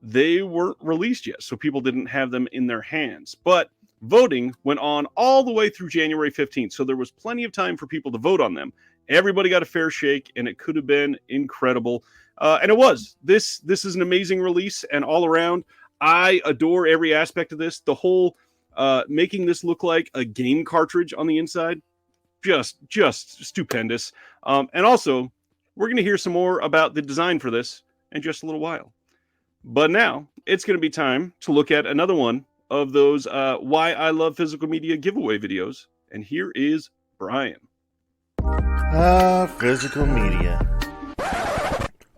they weren't released yet, so people didn't have them in their hands. But voting went on all the way through January 15th, so there was plenty of time for people to vote on them. Everybody got a fair shake, and it could have been incredible. And it was. This is an amazing release, and all around, I adore every aspect of this. The whole making this look like a game cartridge on the inside, just stupendous. And also, we're going to hear some more about the design for this in just a little while. But now, it's going to be time to look at another one of those Why I Love Physical Media giveaway videos. And here is Brian. Physical media.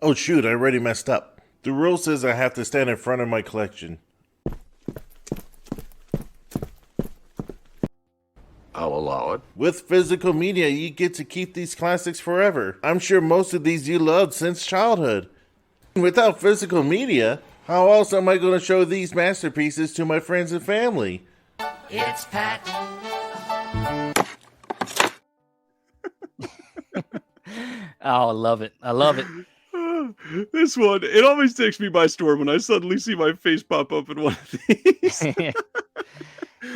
Oh shoot, I already messed up. The rule says I have to stand in front of my collection. I'll allow it. With physical media, you get to keep these classics forever. I'm sure most of these you loved since childhood. Without physical media, how else am I going to show these masterpieces to my friends and family? It's Pat. Oh, I love it. I love it. This one, it always takes me by storm when I suddenly see my face pop up in one of these.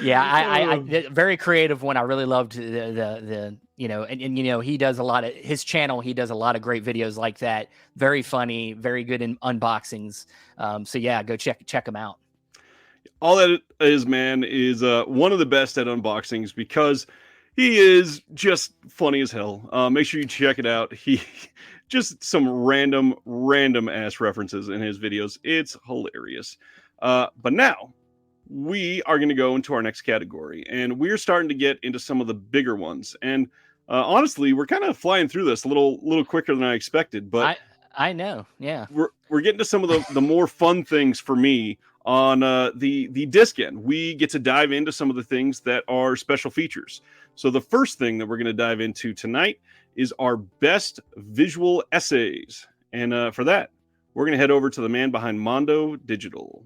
Yeah, I very creative one. I really loved the you know, and you know, he does a lot of his channel. He does a lot of great videos like that. Very funny, very good in unboxings. So yeah, go check him out. All that is, man, is one of the best at unboxings because he is just funny as hell. Make sure you check it out. He just some random ass references in his videos. It's hilarious. But now we are going to go into our next category, and we're starting to get into some of the bigger ones. And honestly, we're kind of flying through this a little quicker than I expected. But I know, yeah, we're getting to some of the more fun things for me on the disc end. We get to dive into some of the things that are special features. So the first thing that we're going to dive into tonight is our best visual essays. And for that, we're going to head over to the man behind Mondo Digital.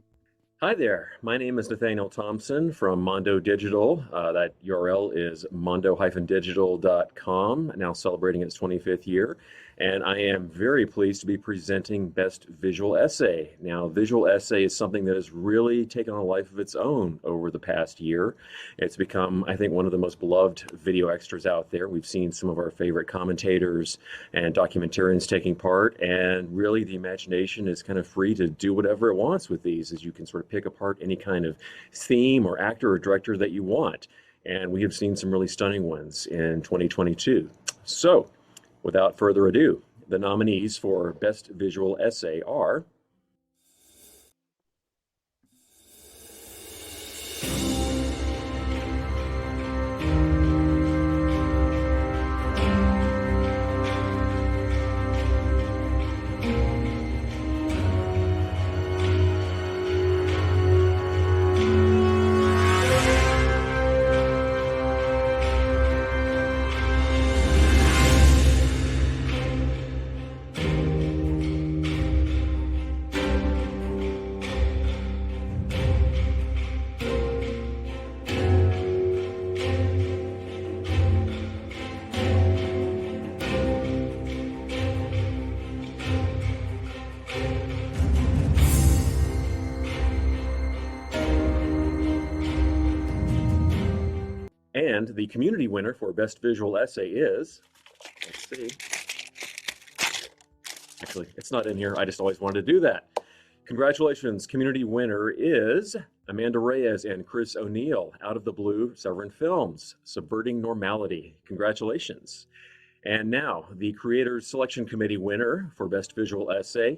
Hi there. My name is Nathaniel Thompson from Mondo Digital. That URL is mondo-digital.com, now celebrating its 25th year. And I am very pleased to be presenting Best Visual Essay. Now, visual essay is something that has really taken on a life of its own over the past year. It's become, I think, one of the most beloved video extras out there. We've seen some of our favorite commentators and documentarians taking part, and really the imagination is kind of free to do whatever it wants with these, as you can sort of pick apart any kind of theme or actor or director that you want. And we have seen some really stunning ones in 2022. So, without further ado, the nominees for Best Visual Essay are and the community winner for Best Visual Essay is, let's see. Actually, it's not in here. I just always wanted to do that. Congratulations. Community winner is Amanda Reyes and Chris O'Neill, Out of the Blue, Severin Films, Subverting Normality. Congratulations. And now, the Creators Selection Committee winner for Best Visual Essay.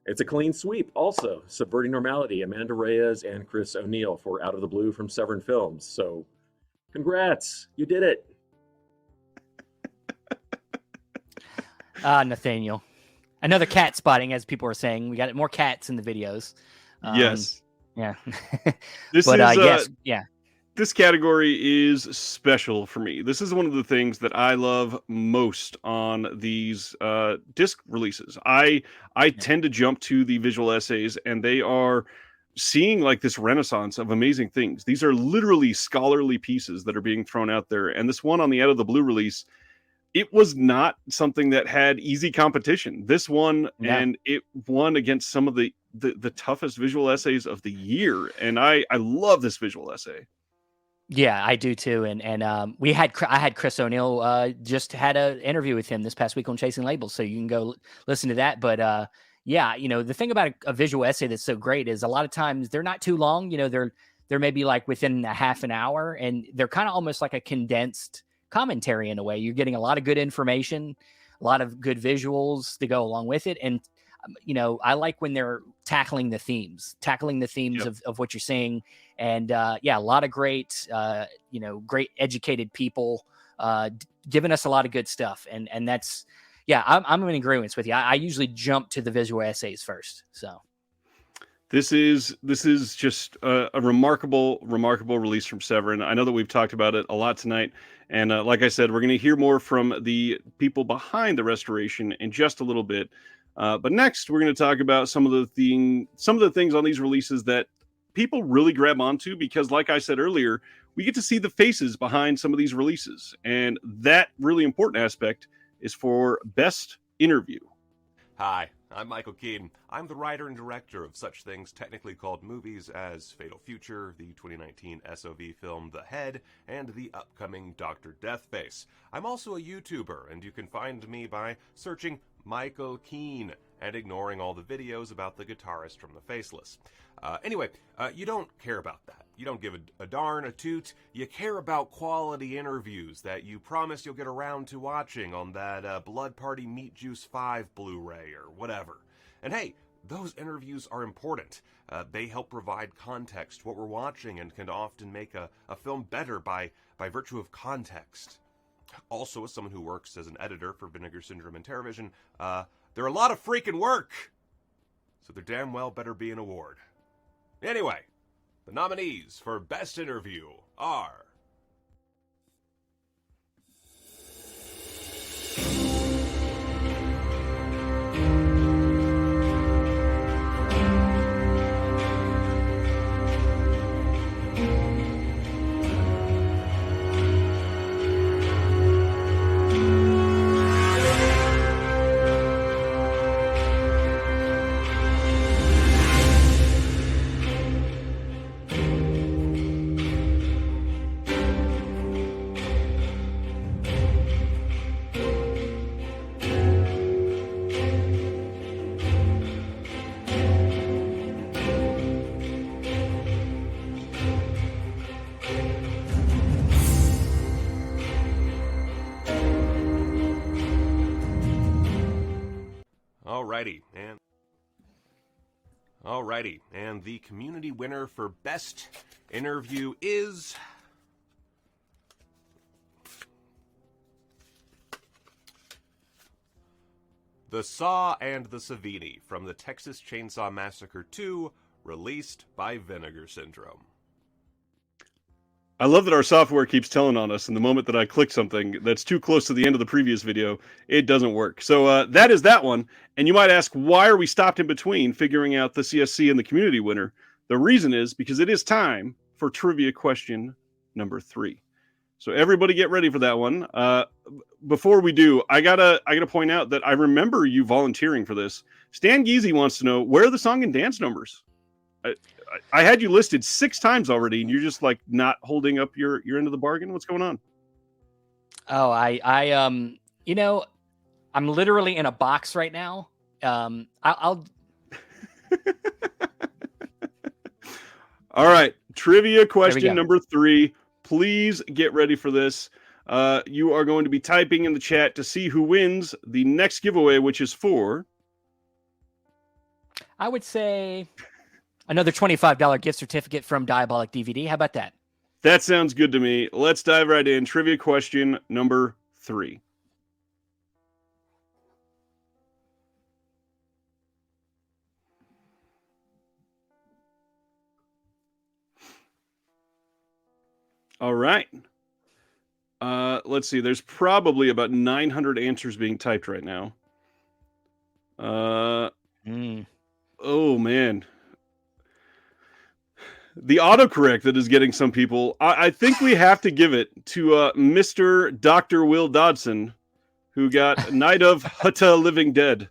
It's a clean sweep also. Subverting Normality, Amanda Reyes and Chris O'Neill for Out of the Blue from Severin Films. So, congrats, you did it. Nathaniel. Another cat spotting, as people are saying. We got more cats in the videos. Yes. Yeah. This but is, yes, yeah. this category is special for me. This is one of the things that I love most on these disc releases. I tend to jump to the visual essays, and they are seeing like this renaissance of amazing things. These are literally scholarly pieces that are being thrown out there. And this one on the Out of the Blue release, it was not something that had easy competition. This one, and it won against some of the toughest visual essays of the year. And I love this visual essay. Yeah, I do too. And I had Chris O'Neill just had an interview with him this past week on Chasing Labels, so you can go listen to that. But yeah, the thing about a visual essay that's so great is a lot of times they're not too long. They're maybe like within a half an hour, and they're kind of almost like a condensed commentary in a way. You're getting a lot of good information, a lot of good visuals to go along with it. And, I like when they're tackling the themes of what you're seeing. And a lot of great, great educated people giving us a lot of good stuff. And that's, I'm in agreement with you. I usually jump to the visual essays first. So this is just a remarkable release from Severin. I know that we've talked about it a lot tonight. And like I said, we're going to hear more from the people behind the restoration in just a little bit. But next, we're going to talk about some of the things on these releases that people really grab onto, because like I said earlier, we get to see the faces behind some of these releases. And that really important aspect is for Best Interview. Hi, I'm Michael Keaton. I'm the writer and director of such things technically called movies as Fatal Future, the 2019 SOV film The Head, and the upcoming Dr. Deathface. I'm also a YouTuber, and you can find me by searching Michael Keane and ignoring all the videos about the guitarist from The Faceless. Anyway, you don't care about that. You don't give a darn a toot. You care about quality interviews that you promise you'll get around to watching on that Blood Party Meat Juice 5 Blu-ray or whatever. And hey, those interviews are important. They help provide context to what we're watching and can often make a film better by virtue of context. Also, as someone who works as an editor for Vinegar Syndrome and TerraVision, they're a lot of freaking work. So there damn well better be an award. Anyway, the nominees for Best Interview are... Alrighty, and the community winner for Best Interview is... The Saw and the Savini from the Texas Chainsaw Massacre 2, released by Vinegar Syndrome. I love that our software keeps telling on us, and the moment that I click something that's too close to the end of the previous video, it doesn't work. So that is that one. And you might ask, why are we stopped in between figuring out the CSC and the community winner? The reason is because it is time for trivia question number 3. So everybody get ready for that one. Before we do, I gotta point out that I remember you volunteering for this. Stan Geezy wants to know, where are the song and dance numbers? I had you listed 6 times already, and you're just like not holding up your end of the bargain. What's going on? Oh, I'm literally in a box right now. I'll. All right, trivia question number 3. Please get ready for this. You are going to be typing in the chat to see who wins the next giveaway, which is for... I would say another $25 gift certificate from Diabolic DVD. How about that? That sounds good to me. Let's dive right in. Trivia question number 3. All right. Let's see. There's probably about 900 answers being typed right now. Oh man. The autocorrect that is getting some people. I think we have to give it to Mr. Dr. Will Dodson, who got Night of Hutta Living Dead.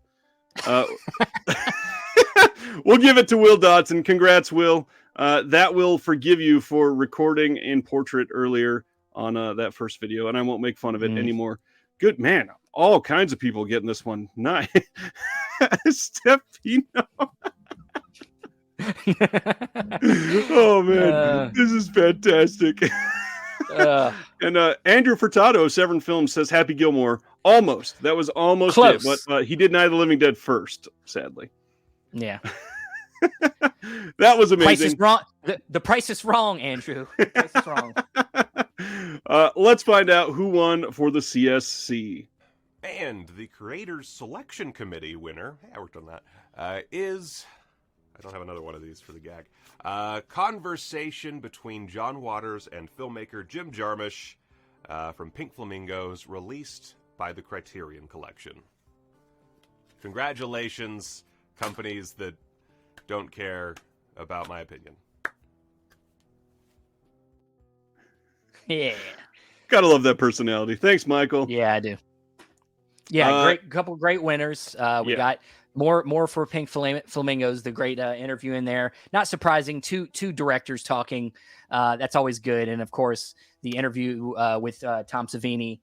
We'll give it to Will Dodson. Congrats, Will. That will forgive you for recording in portrait earlier on that first video, and I won't make fun of it anymore. Good man. All kinds of people getting this one. Nice. Stefino. Oh man, this is fantastic. And Andrew Furtado, Severn Films, says Happy Gilmore. Almost. That was almost close. It, but he did Night of the Living Dead first, sadly. Yeah. That was amazing. Price is wrong. The price is wrong, Andrew. The price is wrong. Let's find out who won for the CSC. And the Creators Selection Committee winner, I worked on that, is... I don't have another one of these for the gag. Conversation between John Waters and filmmaker Jim Jarmusch from Pink Flamingos, released by the Criterion Collection. Congratulations, companies that don't care about my opinion. Yeah. Gotta love that personality. Thanks, Michael. Yeah, I do. Yeah, couple great winners. We got more for Pink Flamingos, the great interview in there. Not surprising, two directors talking. That's always good. And of course, the interview with Tom Savini,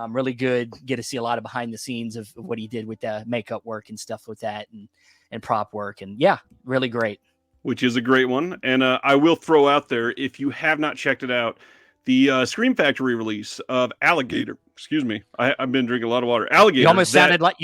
really good. Get to see a lot of behind the scenes of what he did with the makeup work and stuff with that, and prop work. And yeah, really great. Which is a great one. And I will throw out there, if you have not checked it out, the Scream Factory release of Alligator. Excuse me, I've been drinking a lot of water. Alligator. You almost sounded like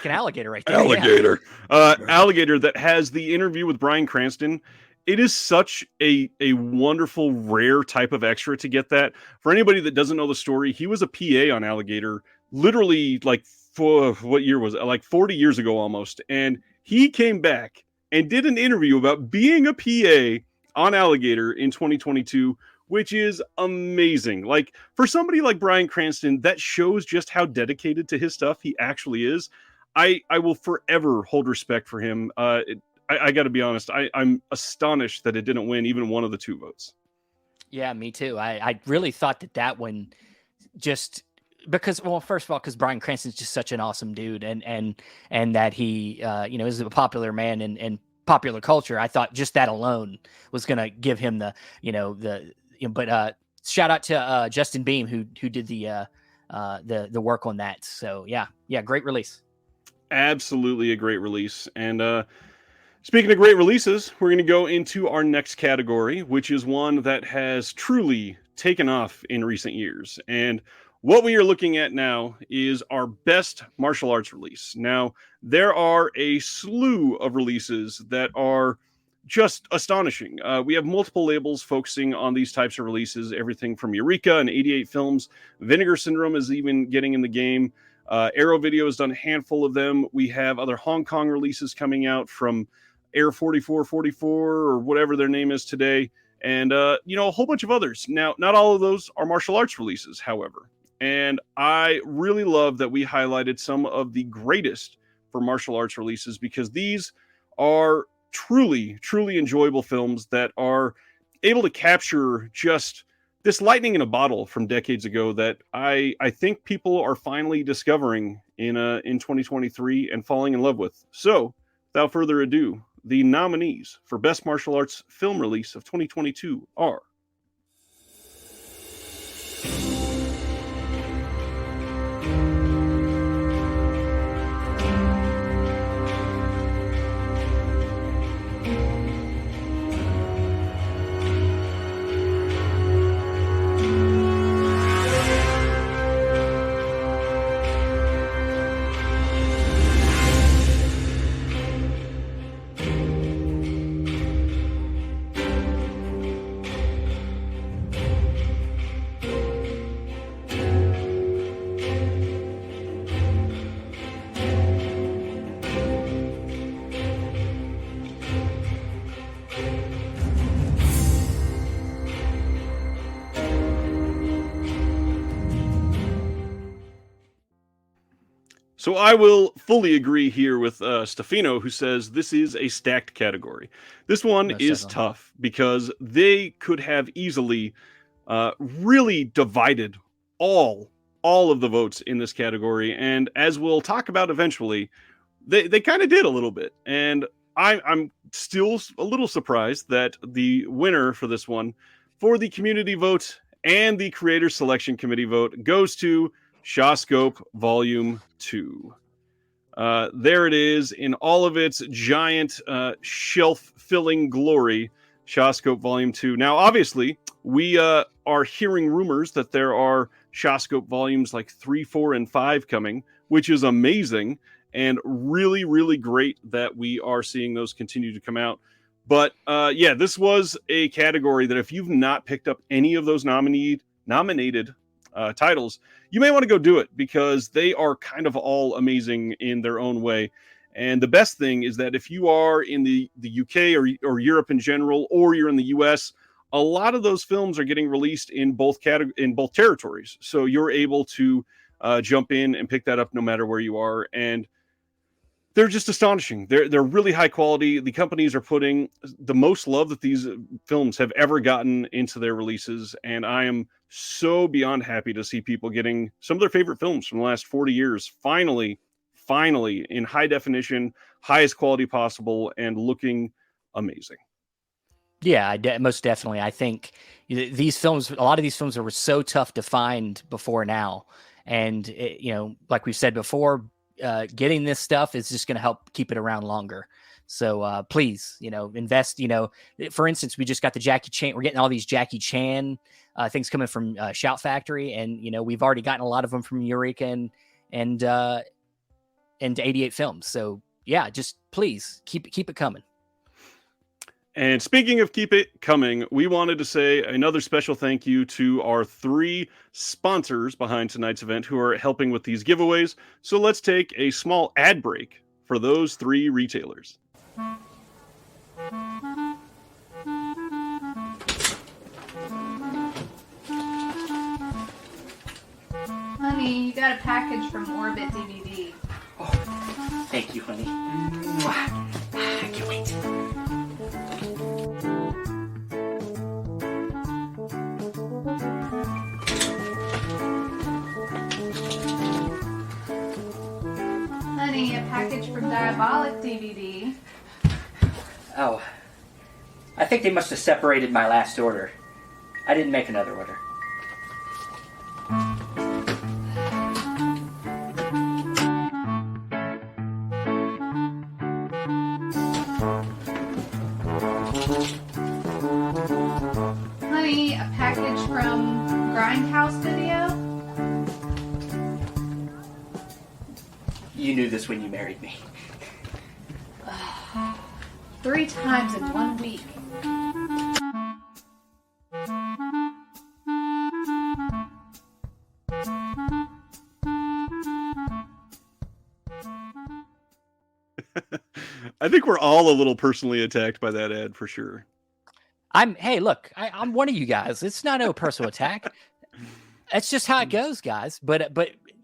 an alligator right there. Alligator. Yeah. Alligator that has the interview with Bryan Cranston. It is such a wonderful, rare type of extra to get that. For anybody that doesn't know the story, he was a PA on Alligator, literally like for what year was it? Like 40 years ago almost. And he came back and did an interview about being a PA on Alligator in 2022, which is amazing. Like, for somebody like Bryan Cranston, that shows just how dedicated to his stuff he actually is. I will forever hold respect for him. I got to be honest. I'm astonished that it didn't win even one of the two votes. Yeah, me too. I really thought that one just because, well, first of all, because Bryan Cranston's just such an awesome dude, and that he is a popular man in popular culture. I thought just that alone was going to give him but shout out to Justin Beam who did the work on that. So yeah, great release. Absolutely a great release. And speaking of great releases, we're going to go into our next category, which is one that has truly taken off in recent years. And what we are looking at now is our best martial arts release. Now, there are a slew of releases that are just astonishing. We have multiple labels focusing on these types of releases, everything from Eureka and 88 Films. Vinegar Syndrome is even getting in the game. Arrow Video has done a handful of them. We have other Hong Kong releases coming out from Air 4444 or whatever their name is today. And, a whole bunch of others. Now, not all of those are martial arts releases, however. And I really love that we highlighted some of the greatest for martial arts releases, because these are truly, truly enjoyable films that are able to capture just this lightning in a bottle from decades ago that I think people are finally discovering in 2023 and falling in love with. So, without further ado, the nominees for Best Martial Arts Film Release of 2022 are... So I will fully agree here with Stefano, who says this is a stacked category. This one Most is definitely. tough because they could have easily really divided all of the votes in this category. And as we'll talk about eventually, they kind of did a little bit. And I'm still a little surprised that the winner for this one, for the community vote and the creator selection committee vote, goes to Shawscope Volume 2. There it is in all of its giant shelf-filling glory, Shawscope Volume 2. Now, obviously, we are hearing rumors that there are Shawscope Volumes like 3, 4, and 5 coming, which is amazing and really, really great that we are seeing those continue to come out. But yeah, this was a category that if you've not picked up any of those nominated titles, you may want to go do it because they are kind of all amazing in their own way. And the best thing is that if you are in the UK or Europe in general, or you're in the US, a lot of those films are getting released in both territories. So you're able to jump in and pick that up no matter where you are. And they're just astonishing. They're really high quality. The companies are putting the most love that these films have ever gotten into their releases. And I am so beyond happy to see people getting some of their favorite films from the last 40 years finally in high definition, highest quality possible, and looking amazing. Yeah, most definitely. I think these films, a lot of these films were so tough to find before now. And, like we've said before, getting this stuff is just going to help keep it around longer. So please, invest. For instance, we just got the Jackie Chan. We're getting all these Jackie Chan things coming from Shout Factory, and we've already gotten a lot of them from Eureka and 88 Films. So yeah, just please keep it coming. And speaking of keep it coming, we wanted to say another special thank you to our 3 sponsors behind tonight's event who are helping with these giveaways. So let's take a small ad break for those 3 retailers. Honey, you got a package from Orbit DVD. Oh, thank you, honey. I can't wait. Honey, a package from Diabolic DVD. Oh, I think they must have separated my last order. I didn't make another order. Honey, a package from Grindhouse Video. You knew this when you married me. 3 times in 1 week. I think we're all a little personally attacked by that ad for sure. Hey, look, I'm one of you guys. It's not no personal attack. That's just how it goes, guys. But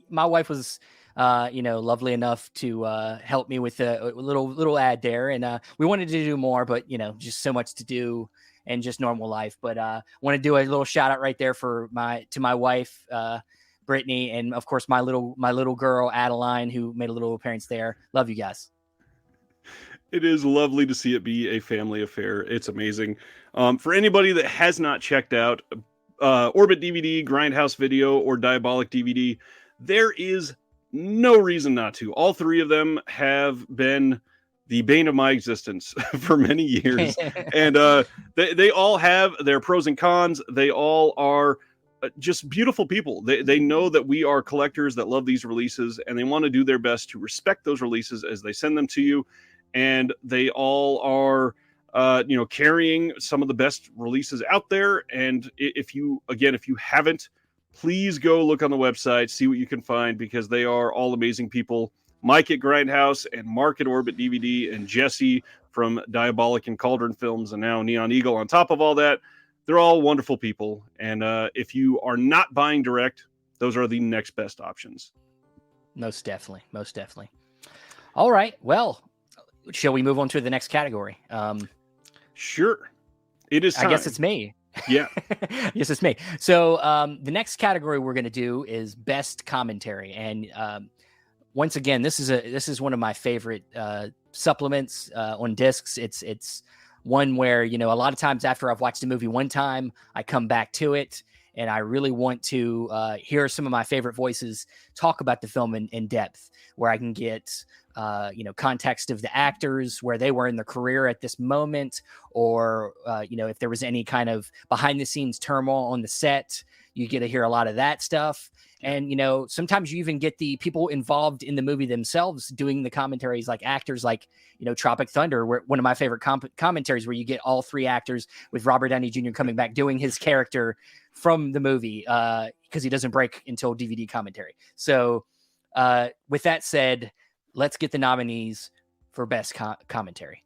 my wife was, lovely enough to help me with a little ad there, and we wanted to do more, but just so much to do and just normal life. But want to do a little shout out right there to my wife, Brittany, and of course my little girl Adeline, who made a little appearance there. Love you guys. It is lovely to see it be a family affair. It's amazing. For anybody that has not checked out Orbit DVD, Grindhouse Video, or Diabolic DVD, there is no reason not to. All 3 of them have been the bane of my existence for many years. And they all have their pros and cons. They all are just beautiful people. They know that we are collectors that love these releases, and they want to do their best to respect those releases as they send them to you. And they all are, carrying some of the best releases out there. And if you haven't, please go look on the website, see what you can find, because they are all amazing people. Mike at Grindhouse and Mark at Orbit DVD and Jesse from Diabolic and Cauldron Films and now Neon Eagle on top of all that. They're all wonderful people. And if you are not buying direct, those are the next best options. Most definitely. Most definitely. All right. Well, shall we move on to the next category? Sure. It is time. I guess it's me. Yeah. Yes, it's me. So the next category we're going to do is best commentary. And once again, this is one of my favorite supplements on discs. It's one where, you know, a lot of times after I've watched a movie one time, I come back to it and I really want to hear some of my favorite voices talk about the film in depth, where I can get you know, context of the actors, where they were in their career at this moment, or you know, if there was any kind of behind the scenes turmoil on the set. You get to hear a lot of that stuff. And, you know, sometimes you even get the people involved in the movie themselves doing the commentaries, like actors like, you know, Tropic Thunder, where one of my favorite commentaries, where you get all three actors with Robert Downey Jr. coming back doing his character from the movie, because he doesn't break until DVD commentary. So with that said, let's get the nominees for best commentary.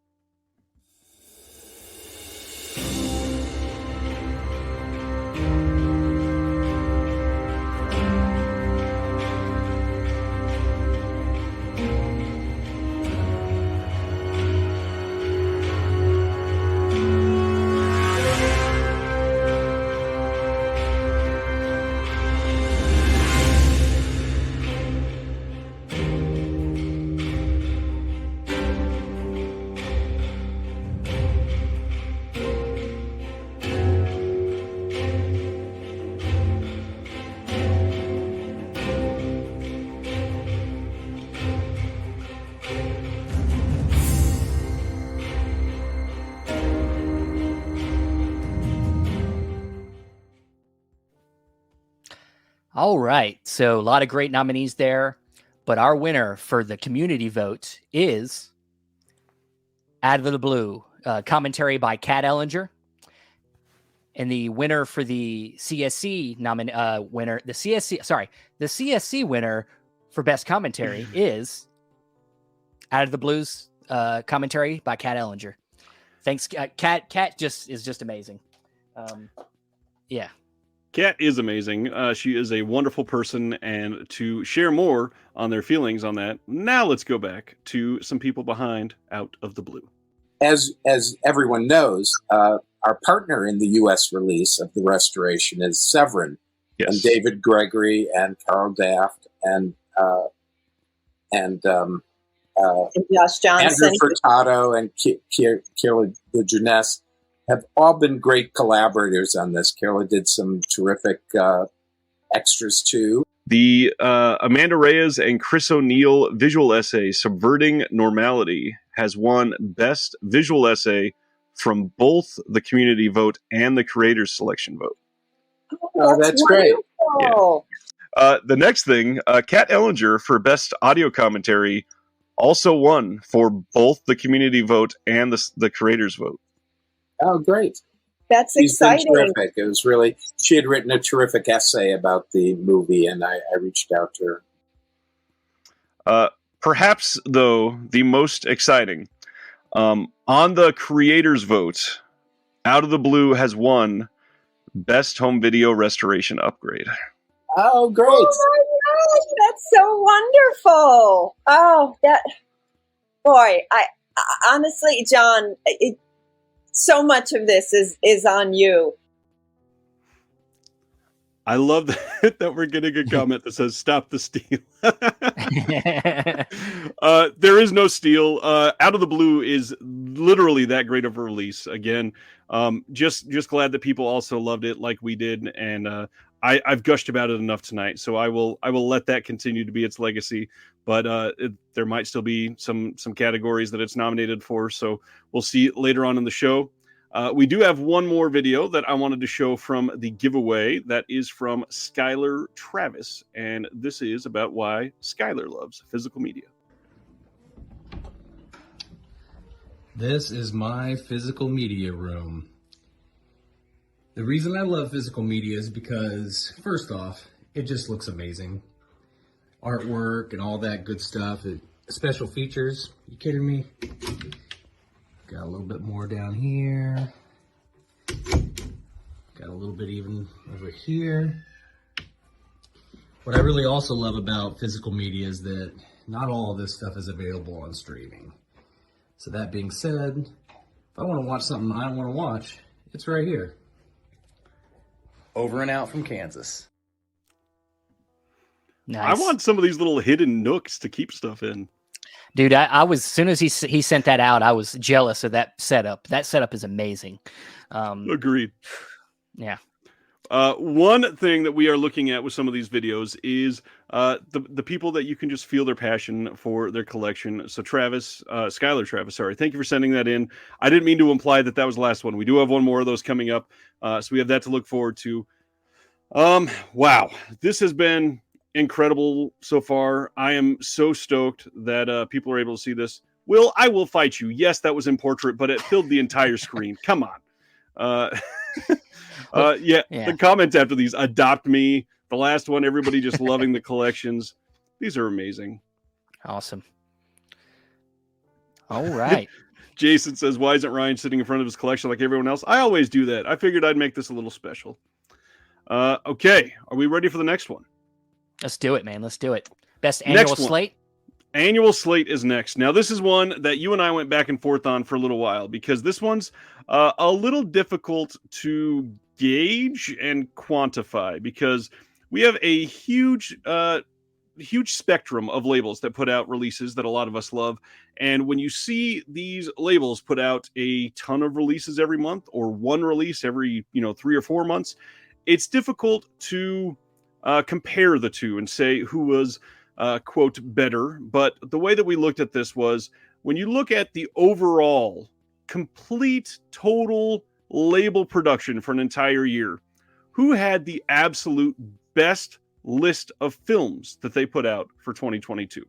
All right. So a lot of great nominees there, but our winner for the community vote is Out of the Blue, commentary by Kat Ellinger. And the winner for the CSC winner, the CSC winner for best commentary is Out of the Blues, commentary by Kat Ellinger. Thanks, Kat. Kat is just amazing. Yeah. Kat is amazing. She is a wonderful person, and to share more on their feelings on that, now let's go back to some people behind Out of the Blue. As everyone knows, our partner in the U.S. release of the restoration is Severin, yes, and David Gregory and Carl Daft and Josh Johnson, Andrew Furtado, and Kira Jeunesse have all been great collaborators on this. Carla did some terrific extras too. The Amanda Reyes and Chris O'Neill visual essay, Subverting Normality, has won Best Visual Essay from both the community vote and the creators selection vote. Oh, that's great. Yeah. The next thing, Kat Ellinger for Best Audio Commentary also won for both the community vote and the creators vote. Oh, great. That's She's been exciting. terrific. It was really, she had written a terrific essay about the movie, and I reached out to her. Perhaps, though, the most exciting, on the creators vote, Out of the Blue has won Best Home Video Restoration Upgrade. Oh, great. Oh my gosh, that's so wonderful. Oh, I honestly, John, so much of this is on you. I love that we're getting a comment that says "Stop the steal." There is no steal. Out of the Blue is literally that great of a release. Again, just glad that people also loved it like we did, and I've gushed about it enough tonight, so I will let that continue to be its legacy. But there might still be some categories that it's nominated for, so we'll see later on in the show. We do have one more video that I wanted to show from the giveaway. That is from Skylar Travis, and this is about why Skylar loves physical media. This is my physical media room. The reason I love physical media is because, first off, it just looks amazing. Artwork and all that good stuff. Special features. You kidding me? Got a little bit more down here. Got a little bit even over here. What I really also love about physical media is that not all of this stuff is available on streaming. So that being said, if I want to watch something I want to watch, it's right here. Over and out from Kansas. Nice. I want some of these little hidden nooks to keep stuff in. Dude, I was, as soon as he sent that out, I was jealous of that setup. That setup is amazing. Agreed. Yeah. One thing that we are looking at with some of these videos is the people that you can just feel their passion for their collection. So Skylar Travis, sorry. Thank you for sending that in. I didn't mean to imply that was the last one. We do have one more of those coming up. So we have that to look forward to. Wow. This has been incredible so far. I am so stoked that people are able to see this. Will, I will fight you. Yes, that was in portrait, but it filled the entire screen. Come on. Yeah, the comments after these, adopt me. The last one, everybody just loving the collections. These are amazing. Awesome. All right. Jason says, why isn't Ryan sitting in front of his collection like everyone else? I always do that. I figured I'd make this a little special. Okay. Are we ready for the next one? Let's do it, man. Let's do it. Best annual slate? Annual slate is next. Now, this is one that you and I went back and forth on for a little while because this one's a little difficult to gauge and quantify because we have a huge spectrum of labels that put out releases that a lot of us love. And when you see these labels put out a ton of releases every month or one release every 3 or 4 months, it's difficult to compare the two and say who was quote better. But the way that we looked at this was when you look at the overall complete total label production for an entire year, who had the absolute best list of films that they put out for 2022.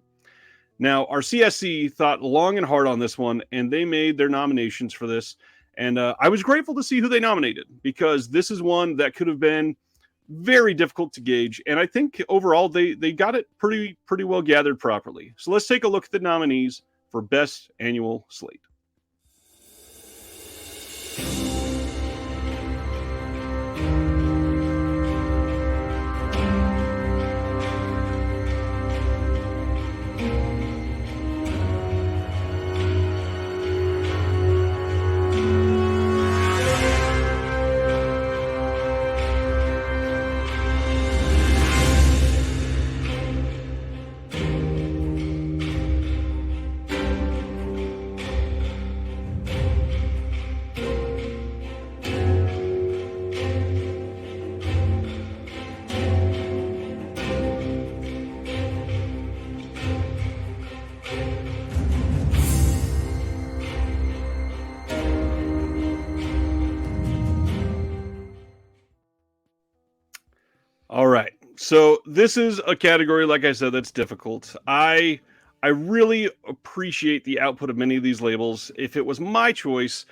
Now, our CSC thought long and hard on this one, and they made their nominations for this. And I was grateful to see who they nominated because this is one that could have been very difficult to gauge. And I think overall they got it pretty well gathered properly. So let's take a look at the nominees for Best Annual Slate. All right. So this is a category, like I said, that's difficult. I really appreciate the output of many of these labels. If it was my choice,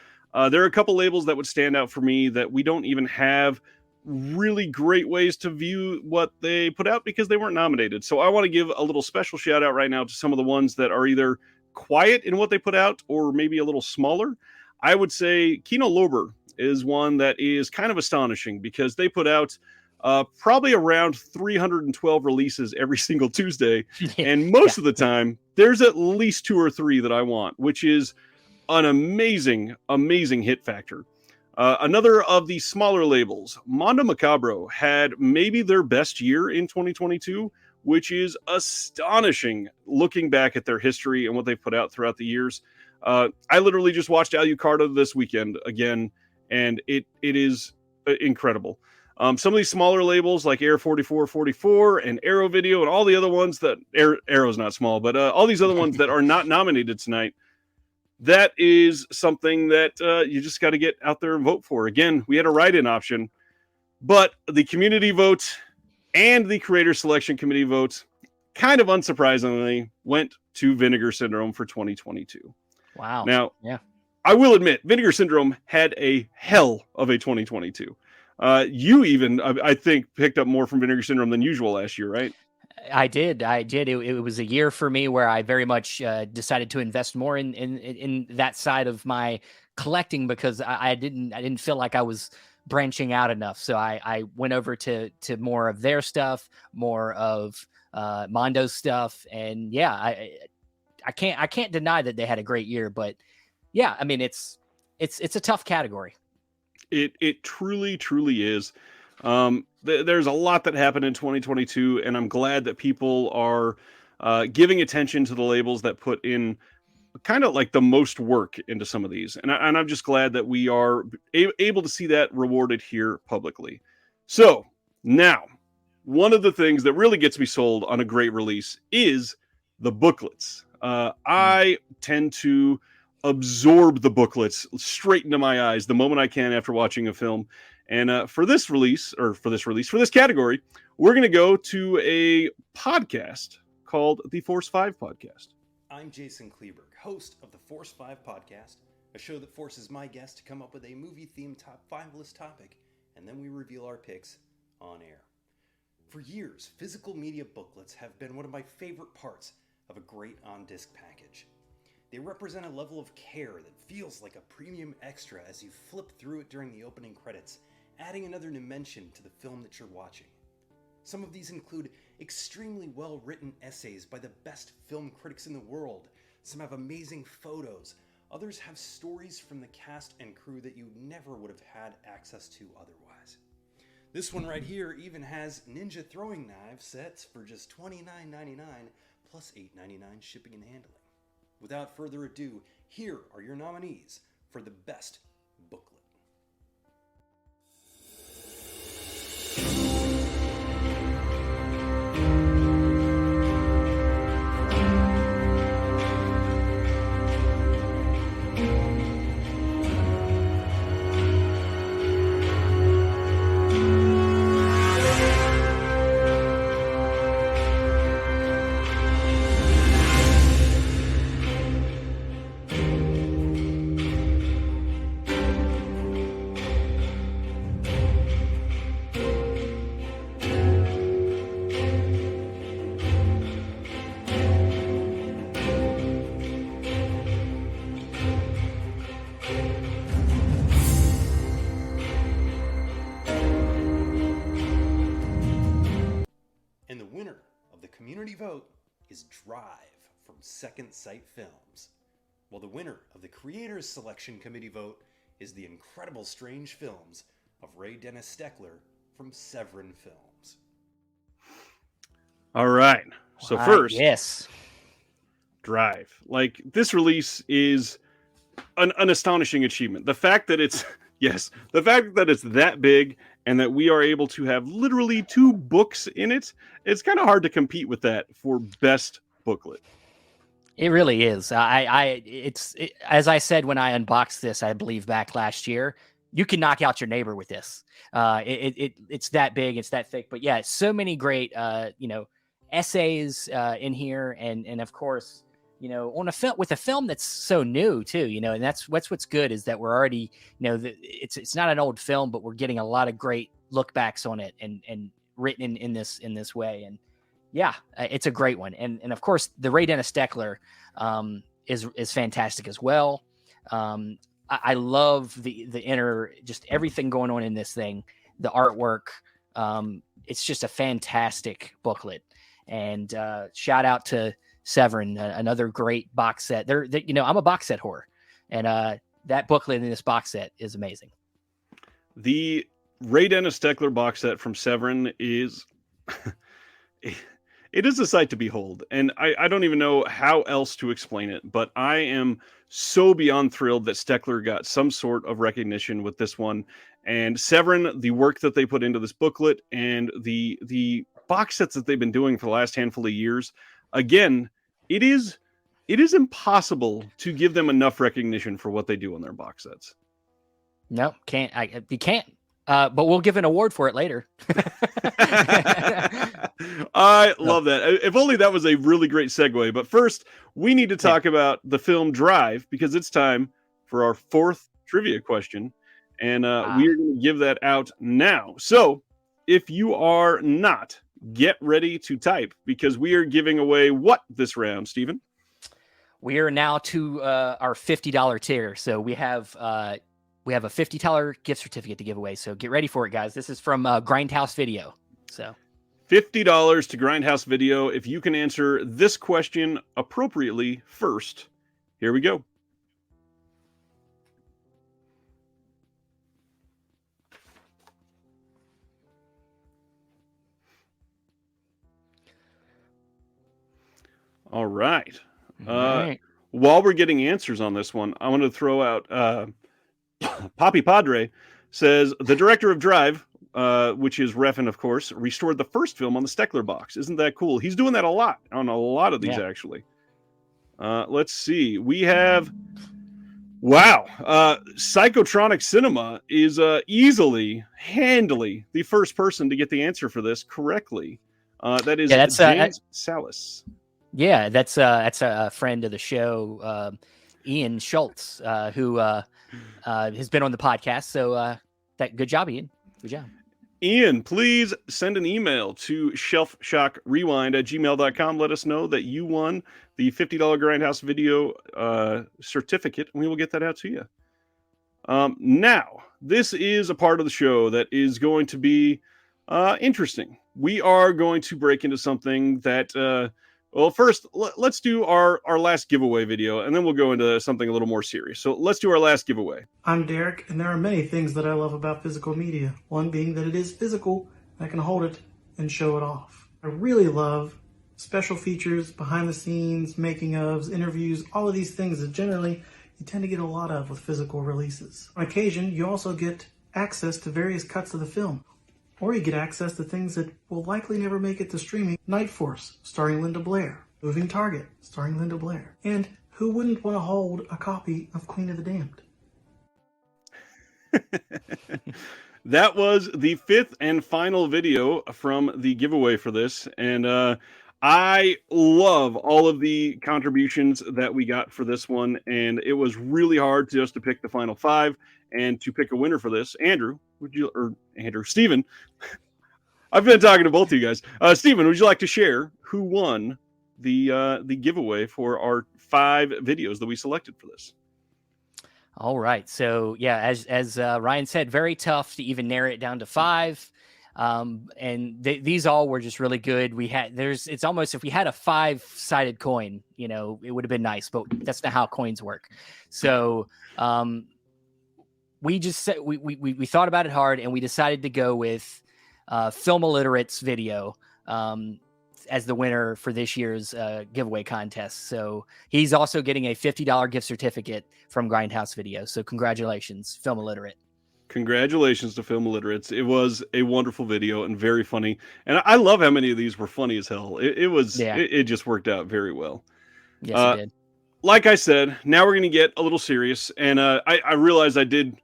there are a couple labels that would stand out for me that we don't even have really great ways to view what they put out because they weren't nominated. So I want to give a little special shout out right now to some of the ones that are either quiet in what they put out or maybe a little smaller. I would say Kino Lorber is one that is kind of astonishing because they put out probably around 312 releases every single Tuesday. And most of the time, there's at least 2 or 3 that I want, which is an amazing, amazing hit factor. Another of the smaller labels, Mondo Macabro, had maybe their best year in 2022, which is astonishing looking back at their history and what they've put out throughout the years. I literally just watched Alucarda this weekend again, and it is incredible. Some of these smaller labels like Air 4444 and Arrow Video and all the other ones that Arrow's not small, but all these other ones that are not nominated tonight, that is something that you just got to get out there and vote for. Again, we had a write-in option, but the community vote and the creator selection committee votes, kind of unsurprisingly, went to Vinegar Syndrome for 2022. Wow. Now, yeah, I will admit, Vinegar Syndrome had a hell of a 2022. You even, I think, picked up more from Vinegar Syndrome than usual last year, right? I did. It was a year for me where I very much decided to invest more in that side of my collecting because I didn't feel like I was branching out enough. So I went over to more of their stuff, more of Mondo's stuff, and yeah, I can't deny that they had a great year. But yeah, I mean it's a tough category. It truly is. There's a lot that happened in 2022, and I'm glad that people are giving attention to the labels that put in kind of like the most work into some of these. And I'm just glad that we are able to see that rewarded here publicly. So now, one of the things that really gets me sold on a great release is the booklets. I tend to absorb the booklets straight into my eyes the moment I can after watching a film. And for this category, we're going to go to a podcast called the Force 5 Podcast. I'm Jason Kleberg, host of the Force 5 Podcast, a show that forces my guests to come up with a movie-themed top 5 list topic, and then we reveal our picks on air. For years, physical media booklets have been one of my favorite parts of a great on-disc package. They represent a level of care that feels like a premium extra as you flip through it during the opening credits, adding another dimension to the film that you're watching. Some of these include extremely well-written essays by the best film critics in the world. Some have amazing photos. Others have stories from the cast and crew that you never would have had access to otherwise. This one right here even has ninja throwing knife sets for just $29.99 plus $8.99 shipping and handling. Without further ado, here are your nominees for the best booklet. And the winner of the community vote is Drive from Second Sight Films, while the winner of the Creators Selection Committee vote is The Incredible Strange Films of Ray Dennis Steckler from Severin Films. All right. So first, yes, Drive. Like, this release is an astonishing achievement. The fact that it's that big and that we are able to have literally 2 books in it, it's kind of hard to compete with that for best booklet. It really is. As I said when I unboxed this, I believe back last year, you can knock out your neighbor with this. It's that big, it's that thick. But yeah, so many great essays in here, and of course, on with a film that's so new too, and that's what's good is that we're already, it's not an old film, but we're getting a lot of great look backs on it and written in this way. And yeah, it's a great one. And of course the Ray Dennis Steckler is fantastic as well. I love the inner, just everything going on in this thing, the artwork. It's just a fantastic booklet, and shout out to Severin, another great box set. I'm a box set whore, and that booklet in this box set is amazing. The Ray Dennis Steckler box set from Severin is it is a sight to behold, and I don't even know how else to explain it, but I am so beyond thrilled that Steckler got some sort of recognition with this one. And Severin, the work that they put into this booklet and the box sets that they've been doing for the last handful of years, again, it is impossible to give them enough recognition for what they do on their box sets. No, you can't. But we'll give an award for it later. I love that. If only that was a really great segue. But first, we need to talk about the film Drive, because it's time for our 4th trivia question. And we are going to give that out now. So if you are not, get ready to type, because we are giving away what this round, Stephen? We are now to our $50 tier. So we have we have a $50 gift certificate to give away. So get ready for it, guys. This is from Grindhouse Video. So $50 to Grindhouse Video. If you can answer this question appropriately first, here we go. All right. While we're getting answers on this one, I want to throw out Poppy Padre says the director of Drive, which is Refn, of course, restored the first film on the Steckler box. Isn't that cool? He's doing that a lot on a lot of these, actually. Let's see. We have, Psychotronic Cinema is handily the first person to get the answer for this correctly. That is James Salas. Yeah, that's a friend of the show, Ian Schultz, who has been on the podcast. So good job, Ian. Good job. Ian, please send an email to shelfshockrewind@gmail.com. Let us know that you won the $50 Grindhouse Video certificate, and we will get that out to you. Now, this is a part of the show that is going to be interesting. We are going to break into something that... well, first, let's do our last giveaway video, and then we'll go into something a little more serious. So let's do our last giveaway. I'm Derek, and there are many things that I love about physical media. One being that it is physical, and I can hold it and show it off. I really love special features, behind the scenes, making ofs, interviews, all of these things that generally you tend to get a lot of with physical releases. On occasion, you also get access to various cuts of the film. Or you get access to things that will likely never make it to streaming. Night Force, starring Linda Blair. Moving Target, starring Linda Blair. And who wouldn't want to hold a copy of Queen of the Damned? That was the fifth and final video from the giveaway for this. And I love all of the contributions that we got for this one. And it was really hard just to pick the final five and to pick a winner for this. Steven, I've been talking to both of you guys. Steven, would you like to share who won the giveaway for our 5 videos that we selected for this? All right. So yeah, as Ryan said, very tough to even narrow it down to 5. And these all were just really good. It's almost, if we had a 5-sided coin, it would have been nice, but that's not how coins work. So, we just said we thought about it hard, and we decided to go with Film Illiterate's video as the winner for this year's giveaway contest. So he's also getting a $50 gift certificate from Grindhouse Video. So congratulations, Film Illiterate. Congratulations to Film Illiterates. It was a wonderful video and very funny. And I love how many of these were funny as hell. It just worked out very well. Yes, it did. Like I said, now we're going to get a little serious. And I realized I did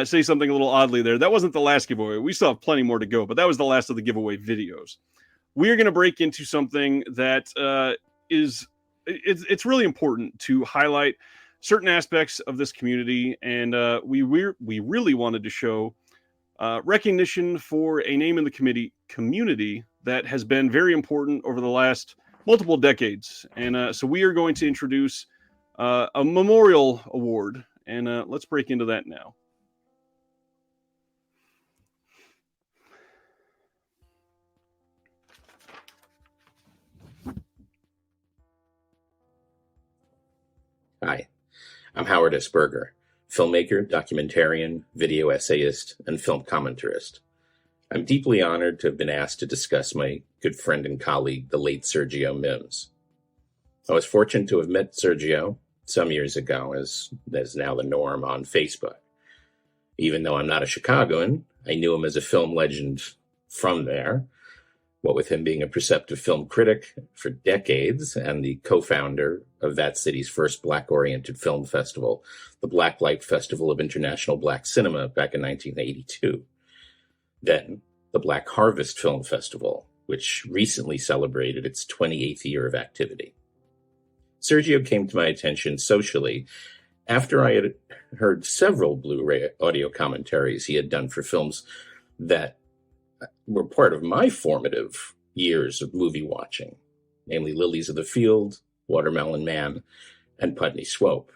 say something a little oddly there. That wasn't the last giveaway. We still have plenty more to go, but that was the last of the giveaway videos. We are going to break into something that it's really important to highlight certain aspects of this community, and we really wanted to show recognition for a name in the community that has been very important over the last multiple decades. And so we are going to introduce a memorial award, and let's break into that now. Hi, I'm Howard S. Berger, filmmaker, documentarian, video essayist, and film commentarist. I'm deeply honored to have been asked to discuss my good friend and colleague, the late Sergio Mims. I was fortunate to have met Sergio some years ago, as now the norm, on Facebook. Even though I'm not a Chicagoan, I knew him as a film legend from there, what with him being a perceptive film critic for decades and the co-founder of that city's first Black-oriented film festival, the Blacklight Festival of International Black Cinema, back in 1982. Then, the Black Harvest Film Festival, which recently celebrated its 28th year of activity. Sergio came to my attention socially after I had heard several Blu-ray audio commentaries he had done for films that were part of my formative years of movie watching, namely Lilies of the Field, Watermelon Man, and Putney Swope.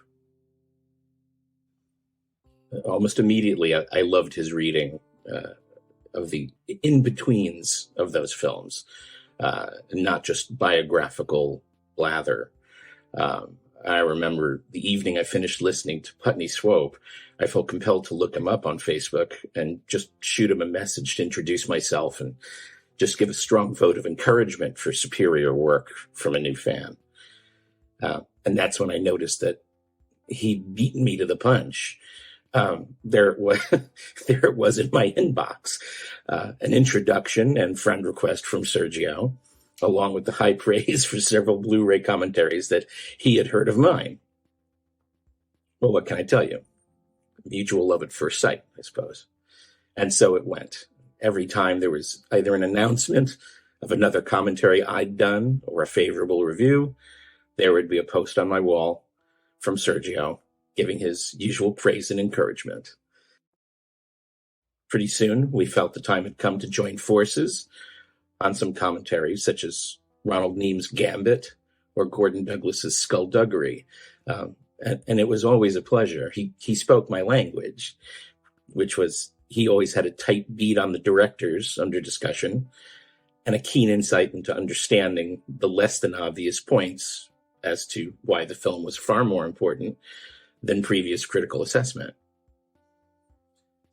almost immediately, I loved his reading of the in-betweens of those films, not just biographical blather. I remember the evening I finished listening to Putney Swope, I felt compelled to look him up on Facebook and just shoot him a message to introduce myself and just give a strong vote of encouragement for superior work from a new fan. And that's when I noticed that he'd beaten me to the punch. There it was in my inbox, an introduction and friend request from Sergio, along with the high praise for several Blu-ray commentaries that he had heard of mine. Well, what can I tell you? Mutual love at first sight, I suppose. And so it went. Every time there was either an announcement of another commentary I'd done or a favorable review, there would be a post on my wall from Sergio giving his usual praise and encouragement. Pretty soon, we felt the time had come to join forces on some commentaries, such as Ronald Neam's Gambit or Gordon Douglas's Skullduggery. And it was always a pleasure. He spoke my language, which was he always had a tight beat on the directors under discussion and a keen insight into understanding the less than obvious points as to why the film was far more important than previous critical assessment.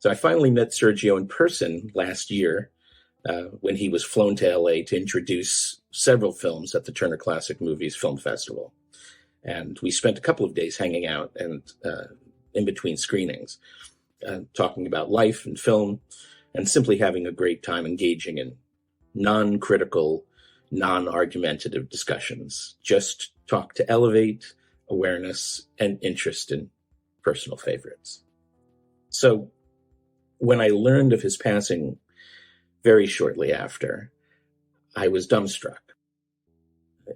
So I finally met Sergio in person last year when he was flown to LA to introduce several films at the Turner Classic Movies Film Festival. And we spent a couple of days hanging out and in between screenings, talking about life and film, and simply having a great time engaging in non-critical, non-argumentative discussions. Just talk to elevate awareness and interest in personal favorites. So when I learned of his passing very shortly after, I was dumbstruck.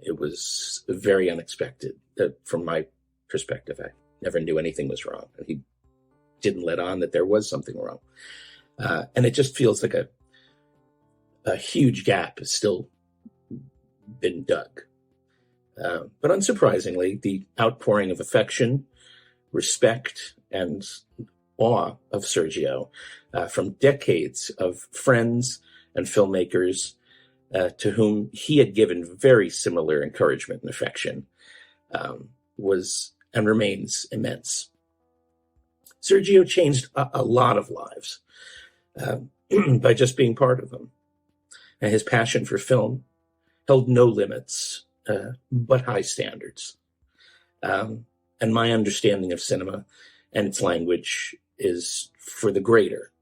It was very unexpected. From my perspective, I never knew anything was wrong. And he didn't let on that there was something wrong. And it just feels like a huge gap has still been dug. But unsurprisingly, the outpouring of affection, respect, and awe of Sergio from decades of friends and filmmakers to whom he had given very similar encouragement and affection was and remains immense. Sergio changed a lot of lives by just being part of them. And his passion for film held no limits, but high standards. And my understanding of cinema and its language is for the greater,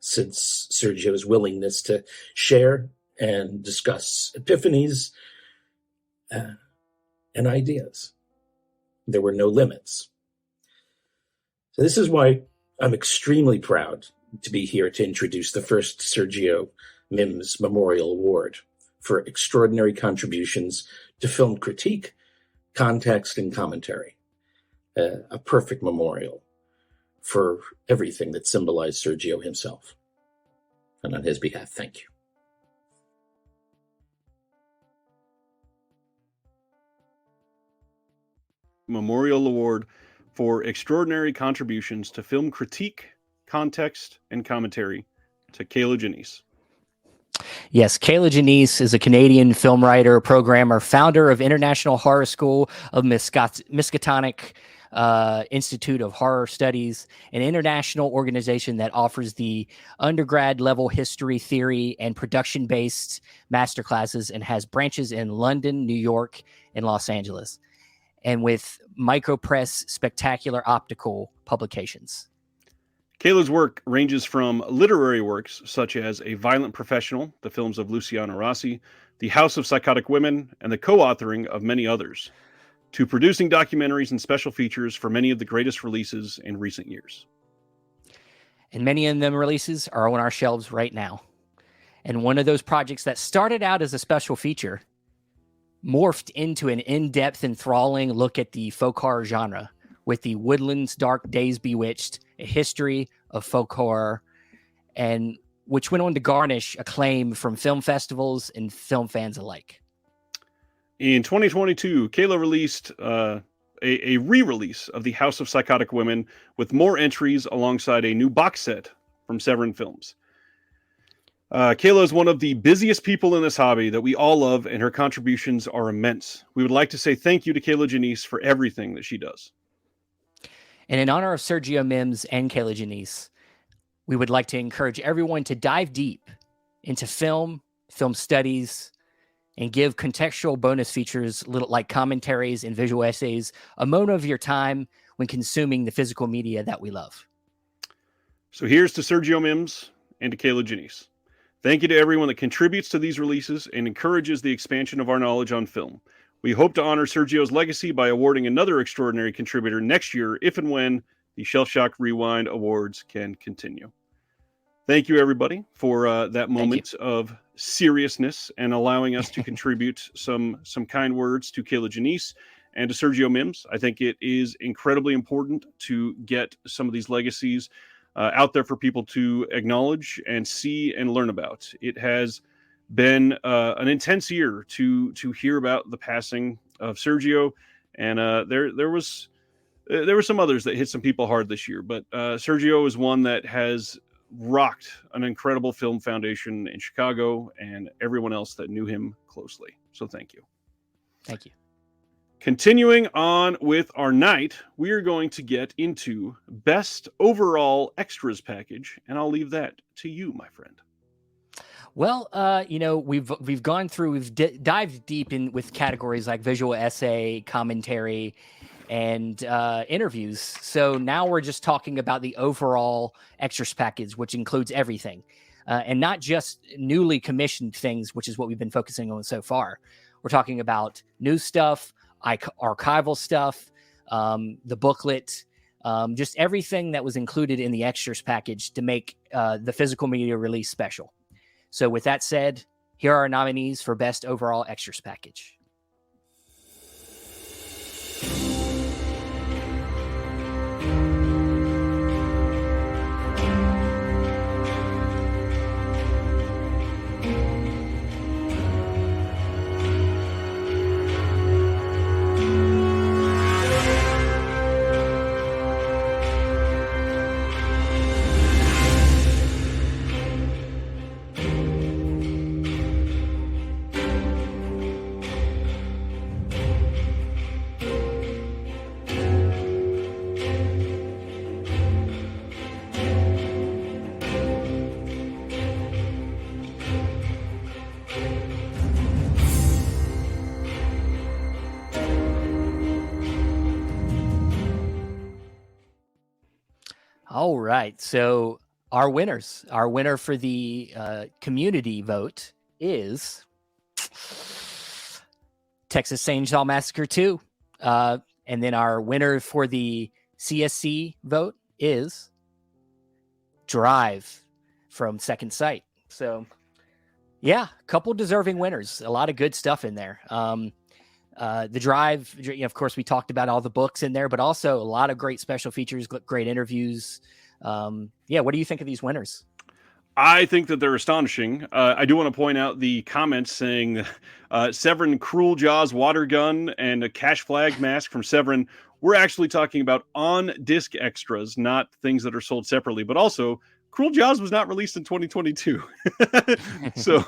since Sergio's willingness to share and discuss epiphanies and ideas. There were no limits. So this is why I'm extremely proud to be here to introduce the first Sergio Mims Memorial Award for extraordinary contributions to film critique, context, and commentary. A perfect memorial for everything that symbolized Sergio himself. And on his behalf, thank you. Memorial Award for extraordinary contributions to film critique, context, and commentary to Kayla Janice. Yes, Kayla Janice is a Canadian film writer, programmer, founder of International Horror School of Miskatonic Institute of Horror Studies, an international organization that offers the undergrad level history, theory, and production-based masterclasses and has branches in London, New York, and Los Angeles, and with Micropress Spectacular Optical Publications. Kayla's work ranges from literary works such as A Violent Professional, the films of Luciano Rossi, The House of Psychotic Women, and the co-authoring of many others, to producing documentaries and special features for many of the greatest releases in recent years. And many of them releases are on our shelves right now. And one of those projects that started out as a special feature morphed into an in-depth, enthralling look at the folk horror genre with The Woodlands Dark Days Bewitched, a history of folk horror, and which went on to garnish acclaim from film festivals and film fans alike. In 2022, Kayla released a re-release of the House of Psychotic Women with more entries alongside a new box set from Severin Films. Kayla is one of the busiest people in this hobby that we all love, and her contributions are immense. We would like to say thank you to Kayla Janice for everything that she does. And in honor of Sergio Mims and Kayla Janice, we would like to encourage everyone to dive deep into film studies, and give contextual bonus features like commentaries and visual essays a moment of your time when consuming the physical media that we love. So here's to Sergio Mims and to Kayla Janice. Thank you to everyone that contributes to these releases and encourages the expansion of our knowledge on film. We hope to honor Sergio's legacy by awarding another extraordinary contributor next year if and when the Shelf Shock Rewind Awards can continue. Thank you, everybody, for that moment of seriousness and allowing us to contribute some kind words to Kayla Janice and to Sergio Mims. I think it is incredibly important to get some of these legacies out there for people to acknowledge and see and learn about. It has been an intense year to hear about the passing of Sergio, and there were some others that hit some people hard this year, but Sergio is one that has rocked an incredible film foundation in Chicago and everyone else that knew him closely. So thank you. Thank you. Continuing on with our night, we are going to get into best overall extras package, and I'll leave that to you, my friend. Well, we've gone through, we've dived deep in with categories like visual essay, commentary, and interviews. So now we're just talking about the overall extras package, which includes everything, and not just newly commissioned things, which is what we've been focusing on so far. We're talking about new stuff, archival stuff, the booklet, just everything that was included in the extras package to make the physical media release special. So with that said, here are our nominees for best overall extras package. All right. So our winner for the community vote is Texas Chainsaw Massacre 2. And then our winner for the CSC vote is Drive from Second Sight. So, yeah, a couple deserving winners. A lot of good stuff in there. The Drive, of course, we talked about all the books in there, but also a lot of great special features, great interviews. What do you think of these winners? I think that they're astonishing. I do want to point out the comments saying Severin Cruel Jaws water gun and a cash flag mask from Severin. We're actually talking about on-disc extras, not things that are sold separately, but also Cruel Jaws was not released in 2022. So,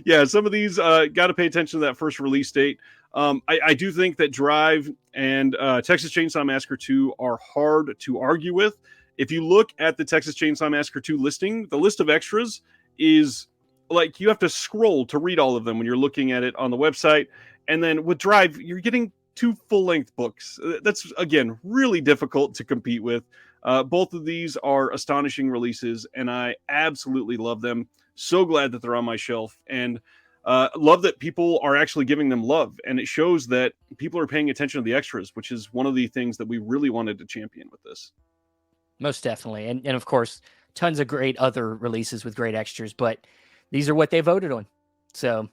yeah, some of these got to pay attention to that first release date. I do think that Drive and Texas Chainsaw Massacre 2 are hard to argue with. If you look at the Texas Chainsaw Massacre 2 listing, the list of extras is like you have to scroll to read all of them when you're looking at it on the website. And then with Drive, you're getting 2 full-length books. That's, again, really difficult to compete with. Both of these are astonishing releases, and I absolutely love them. So glad that they're on my shelf, and love that people are actually giving them love. And it shows that people are paying attention to the extras, which is one of the things that we really wanted to champion with this. Most definitely. And of course, tons of great other releases with great extras, but these are what they voted on. So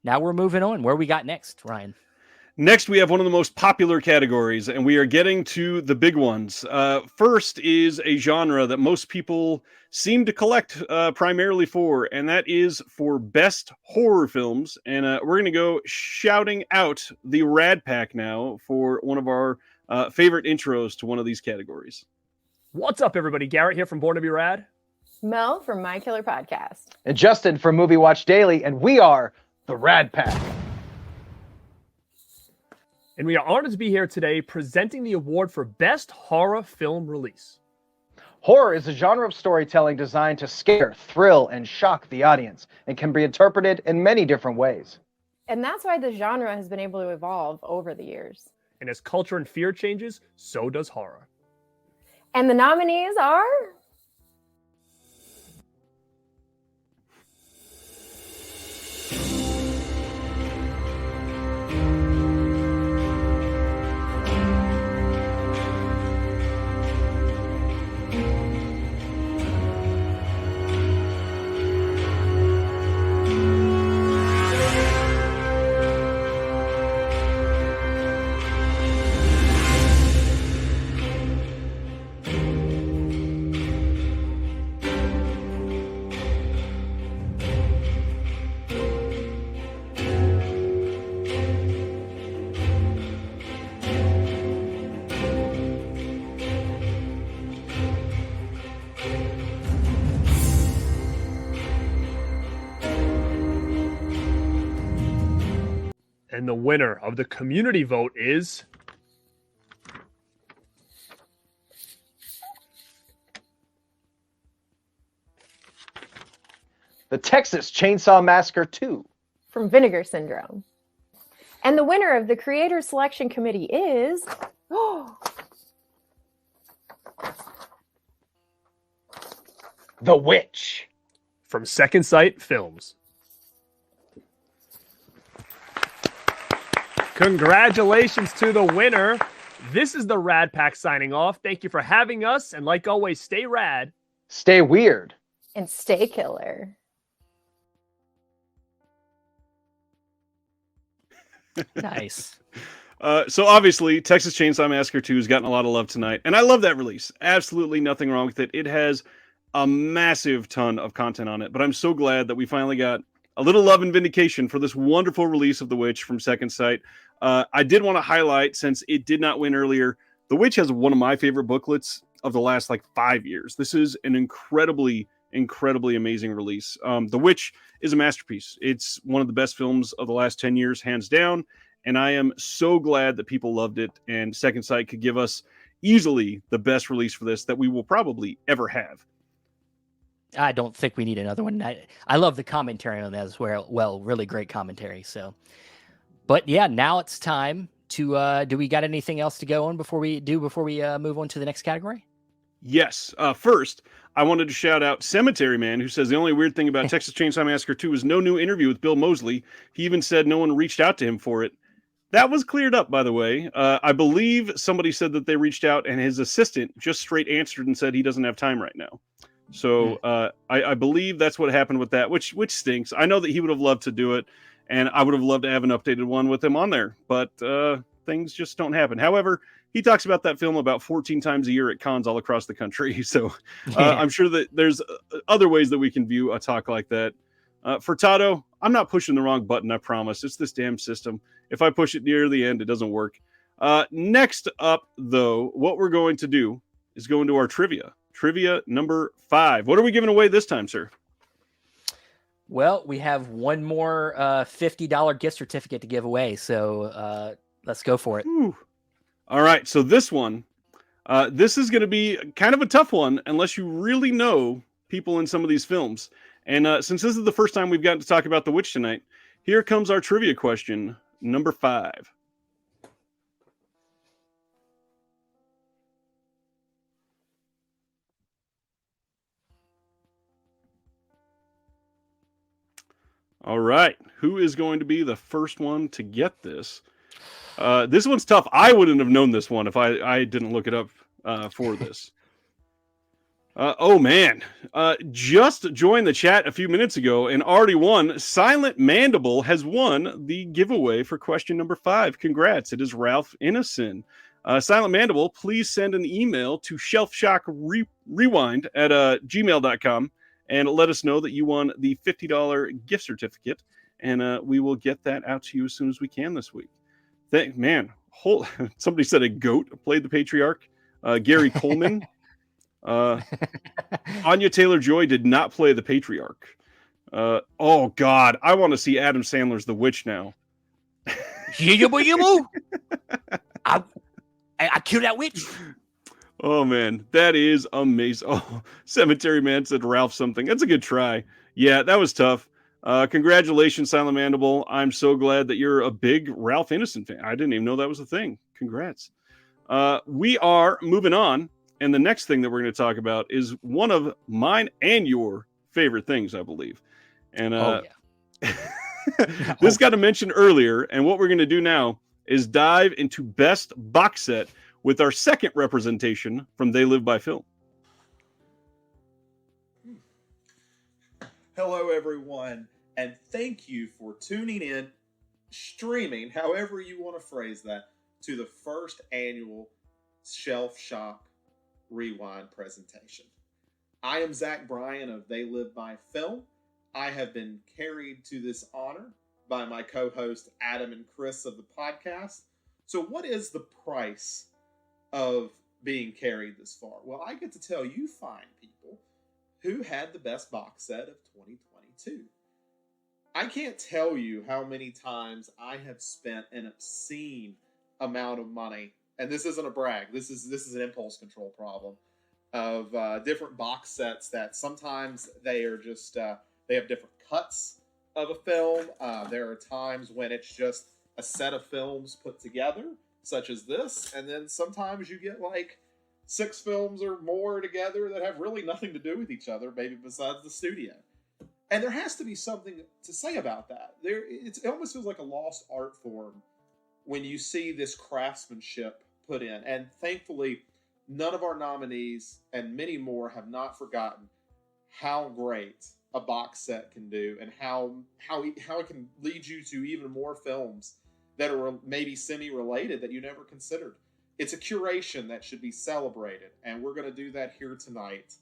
now we're moving on. Where we got next, Ryan? Next, we have one of the most popular categories, and we are getting to the big ones. First is a genre that most people seem to collect primarily for, and that is for best horror films. And we're going to go shouting out the Rad Pack now for one of our favorite intros to one of these categories. What's up, everybody? Garrett here from Born to Be Rad. Mel from My Killer Podcast. And Justin from Movie Watch Daily, and we are the Rad Pack. And we are honored to be here today presenting the award for Best Horror Film Release. Horror is a genre of storytelling designed to scare, thrill, and shock the audience, and can be interpreted in many different ways. And that's why the genre has been able to evolve over the years. And as culture and fear changes, so does horror. And the nominees are... And the winner of the community vote is... The Texas Chainsaw Massacre 2. From Vinegar Syndrome. And the winner of the Creator Selection Committee is... The Witch. From Second Sight Films. Congratulations to the winner. This is the Rad Pack signing off. Thank you for having us. And like always, stay rad. Stay weird. And stay killer. Nice. So obviously, Texas Chainsaw Massacre 2 has gotten a lot of love tonight. And I love that release. Absolutely nothing wrong with it. It has a massive ton of content on it. But I'm so glad that we finally got a little love and vindication for this wonderful release of The Witch from Second Sight. I did want to highlight, since it did not win earlier, The Witch has one of my favorite booklets of the last 5 years. This is an incredibly amazing release. The Witch is a masterpiece. It's one of the best films of the last 10 years, hands down. And I am so glad that people loved it. And Second Sight could give us easily the best release for this that we will probably ever have. I don't think we need another one. I love the commentary on that as well. Well, really great commentary. So, but yeah, now it's time to. Do we got anything else to go on before we move on to the next category? Yes. First, I wanted to shout out Cemetery Man, who says the only weird thing about Texas Chainsaw Massacre 2 is no new interview with Bill Moseley. He even said no one reached out to him for it. That was cleared up, by the way. I believe somebody said that they reached out, and his assistant just straight answered and said he doesn't have time right now. So I believe that's what happened with that, which stinks. I know that he would have loved to do it, and I would have loved to have an updated one with him on there, but things just don't happen. However, he talks about that film about 14 times a year at cons all across the country. So I'm sure that there's other ways that we can view a talk like that. Furtado, I'm not pushing the wrong button, I promise. It's this damn system. If I push it near the end, it doesn't work. Next up, though, what we're going to do is go into our trivia. Trivia number 5. What are we giving away this time, sir? Well, we have one more $50 gift certificate to give away. So let's go for it. Ooh. All right. So this one, this is going to be kind of a tough one unless you really know people in some of these films. And since this is the first time we've gotten to talk about The Witch tonight, here comes our trivia question, number 5. All right. Who is going to be the first one to get this? This one's tough. I wouldn't have known this one if I didn't look it up for this. Oh man, just joined the chat a few minutes ago and already won. Silent Mandible has won the giveaway for question number 5. Congrats. It is Ralph Ineson. Silent Mandible, please send an email to shelfshockrewind at gmail.com and let us know that you won the $50 gift certificate. And we will get that out to you as soon as we can this week. Somebody said a goat played the patriarch. Gary Coleman. Anya Taylor-Joy did not play the patriarch. Oh God, I want to see Adam Sandler's The Witch now. I killed that witch. Oh man, that is amazing. Oh, Cemetery Man said Ralph something. That's a good try. Yeah, that was tough. Congratulations, Silent Mandible. I'm so glad that you're a big Ralph Ineson fan. I didn't even know that was a thing. Congrats. We are moving on. And the next thing that we're going to talk about is one of mine and your favorite things, I believe. And this got mentioned earlier. And what we're going to do now is dive into best box set with our second representation from They Live by Film. Hello, everyone. And thank you for tuning in, streaming, however you want to phrase that, to the first annual Shelf Shock Rewind presentation. I am Zach Bryan of They Live by Film. I have been carried to this honor by my co-host Adam and Chris of the podcast. So what is the price of being carried this far? Well, I get to tell you fine people who had the best box set of 2022. I can't tell you how many times I have spent an obscene amount of money, and this isn't a brag, this is an impulse control problem, of different box sets that sometimes they are just, they have different cuts of a film. There are times when it's just a set of films put together, such as this, and then sometimes you get like 6 films or more together that have really nothing to do with each other, maybe besides the studio. And there has to be something to say about that. It almost feels like a lost art form when you see this craftsmanship put in. And thankfully, none of our nominees and many more have not forgotten how great a box set can do and how it can lead you to even more films that are maybe semi-related that you never considered. It's a curation that should be celebrated, and we're going to do that here tonight.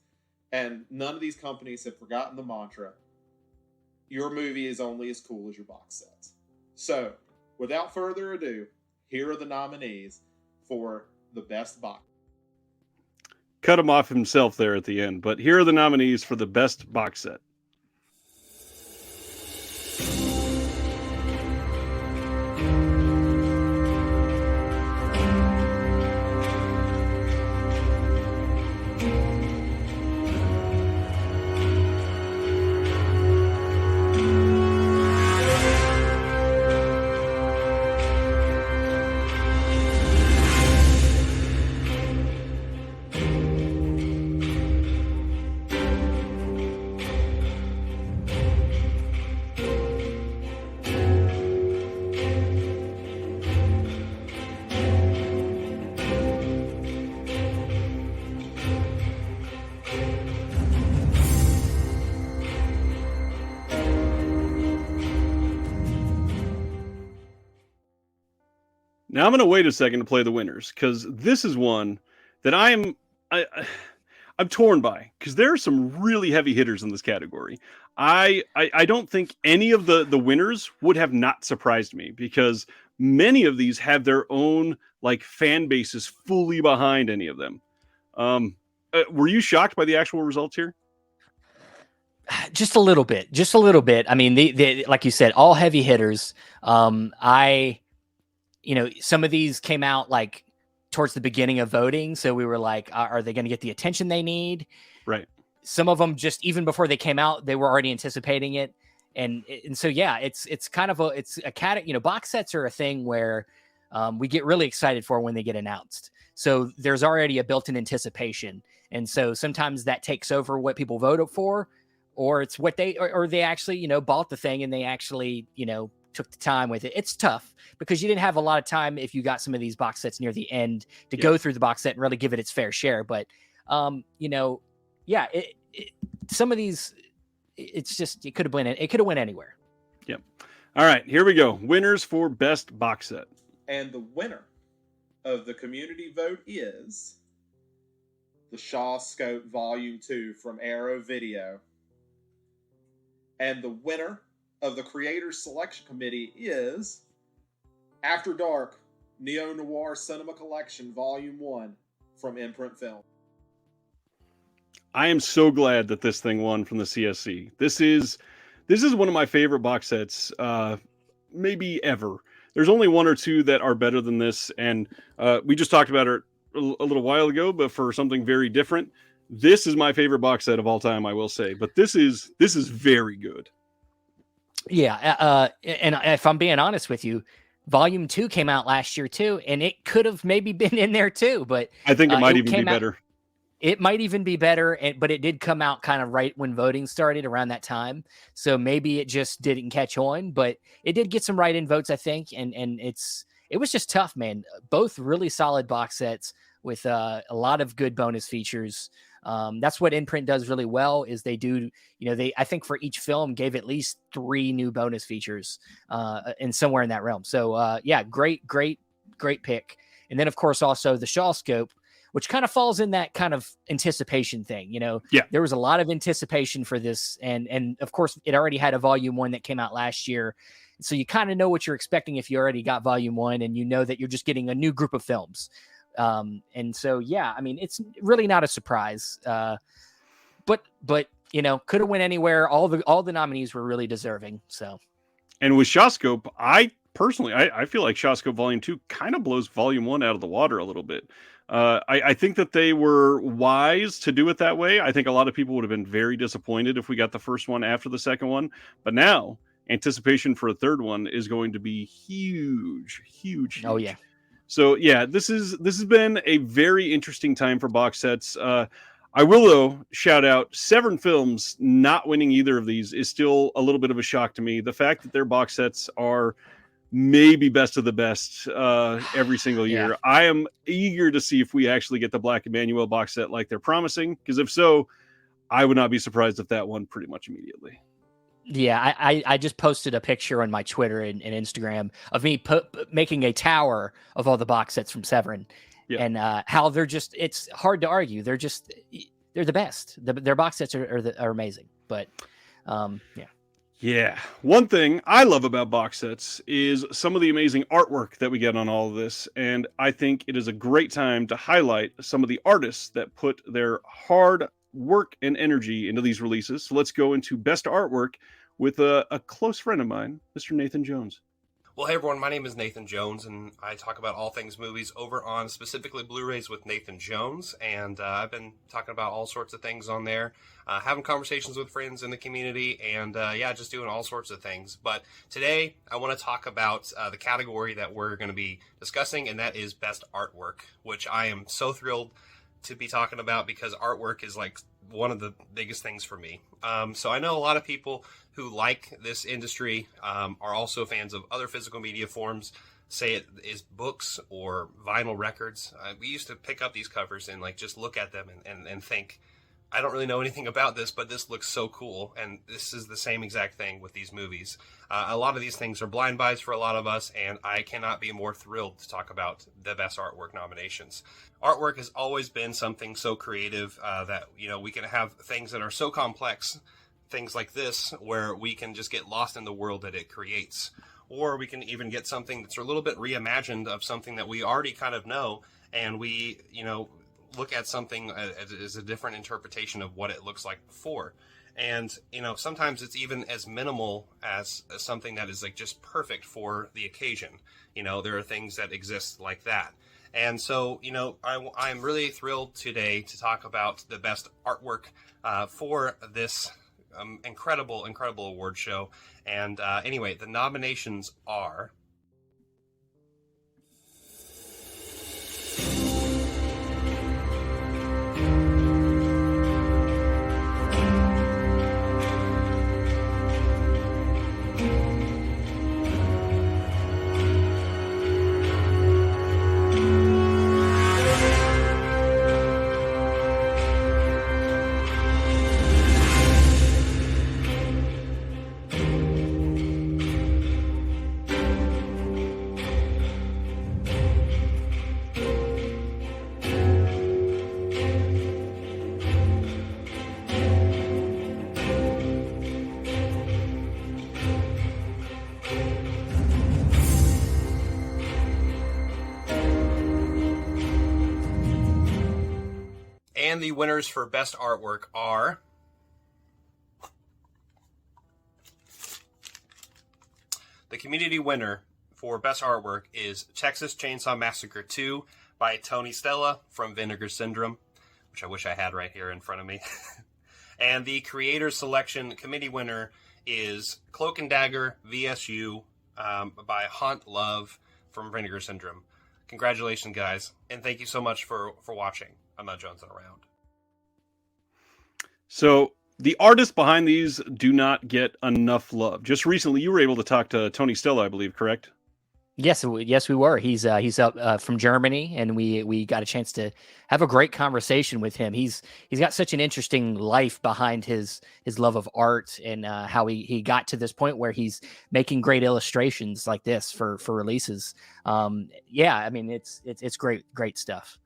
And none of these companies have forgotten the mantra, your movie is only as cool as your box set. So, without further ado, here are the nominees for the best box. Cut him off himself there at the end, but here are the nominees for the best box set. Now I'm going to wait a second to play the winners, because this is one that I'm torn by, because there are some really heavy hitters in this category. I don't think any of the winners would have not surprised me, because many of these have their own like fan bases fully behind any of them. Were you shocked by the actual results here? Just a little bit. I mean, they like you said, all heavy hitters. Some of these came out like towards the beginning of voting. So we were like, are they going to get the attention they need? Right. Some of them just even before they came out, they were already anticipating it. And so, yeah, it's kind of box sets are a thing where we get really excited for when they get announced. So there's already a built-in anticipation. And so sometimes that takes over what people voted for, or it's what they actually, bought the thing and they actually, took the time with it. It's tough because you didn't have a lot of time if you got some of these box sets near the end to go through the box set and really give it its fair share. But, yeah, some of these, it's just it could have went anywhere. Yep. All right, here we go. Winners for best box set. And the winner of the community vote is the Shaw Scope Volume 2 from Arrow Video. And the winner of the Creators Selection Committee is After Dark Neo Noir Cinema Collection Volume 1 from Imprint Film. I am so glad that this thing won from the CSC. This is one of my favorite box sets, maybe ever. There's only one or two that are better than this, and we just talked about it a little while ago, but for something very different. This is my favorite box set of all time, I will say. But this is very good. Yeah, and if I'm being honest with you, Volume 2 came out last year too, and it could have maybe been in there too. But I think it might even be better. It might even be better, but it did come out kind of right when voting started around that time. So maybe it just didn't catch on, but it did get some write-in votes, I think. And it was just tough, man. Both really solid box sets with a lot of good bonus features. That's what Imprint does really well is they do, I think for each film gave at least 3 new bonus features and somewhere in that realm. So yeah, great pick. And then of course also the Shaw Scope, which kind of falls in that kind of anticipation thing. Yeah. There was a lot of anticipation for this. And of course it already had a Volume 1 that came out last year. So you kind of know what you're expecting if you already got Volume 1 and you know that you're just getting a new group of films. And so, yeah, I mean, it's really not a surprise, but could have went anywhere. All the nominees were really deserving. So, and with Shaw Scope, I feel like Shaw Scope Volume 2 kind of blows Volume 1 out of the water a little bit. I think that they were wise to do it that way. I think a lot of people would have been very disappointed if we got the first one after the second one, but now anticipation for a third one is going to be huge. Oh yeah. So yeah, this has been a very interesting time for box sets. I will though shout out Severin Films not winning either of these is still a little bit of a shock to me. The fact that their box sets are maybe best of the best every single year. Yeah. I am eager to see if we actually get the Black Emmanuel box set like they're promising, because if so, I would not be surprised if that won pretty much immediately. Yeah, I just posted a picture on my Twitter and Instagram of me making a tower of all the box sets from Severin, and how they're just, it's hard to argue. They're the best. Their box sets are amazing. But yeah. Yeah. One thing I love about box sets is some of the amazing artwork that we get on all of this. And I think it is a great time to highlight some of the artists that put their hard work and energy into these releases. So let's go into best artwork with a close friend of mine, Mr. Nathan Jones. Well, hey everyone, my name is Nathan Jones, and I talk about all things movies over on specifically Blu-rays with Nathan Jones, and I've been talking about all sorts of things on there, having conversations with friends in the community, and just doing all sorts of things. But today, I want to talk about the category that we're going to be discussing, and that is Best Artwork, which I am so thrilled to be talking about because artwork is like one of the biggest things for me. So I know a lot of people who like this industry are also fans of other physical media forms, say it is books or vinyl records. We used to pick up these covers and like just look at them and think, I don't really know anything about this, but this looks so cool. And this is the same exact thing with these movies. A lot of these things are blind buys for a lot of us, and I cannot be more thrilled to talk about the Best Artwork nominations. Artwork has always been something so creative that, we can have things that are so complex, things like this, where we can just get lost in the world that it creates. Or we can even get something that's a little bit reimagined of something that we already kind of know, and we, look at something as a different interpretation of what it looks like before. And, sometimes it's even as minimal as something that is like just perfect for the occasion. There are things that exist like that. And so, I'm really thrilled today to talk about the best artwork for this incredible award show. And anyway, the nominations are... And the winners for best artwork are the community winner for best artwork is Texas Chainsaw Massacre 2 by Tony Stella from Vinegar Syndrome, which I wish I had right here in front of me. And the creator selection committee winner is Cloak and Dagger VSU by Haunt Love from Vinegar Syndrome. Congratulations, guys, and thank you so much for watching. I'm not Jonesing around. So the artists behind these do not get enough love. Just recently, you were able to talk to Tony Stella, I believe, correct? Yes, we were. He's up from Germany, and we got a chance to have a great conversation with him. He's got such an interesting life behind his love of art and how he got to this point where he's making great illustrations like this for releases. Yeah, I mean it's great stuff.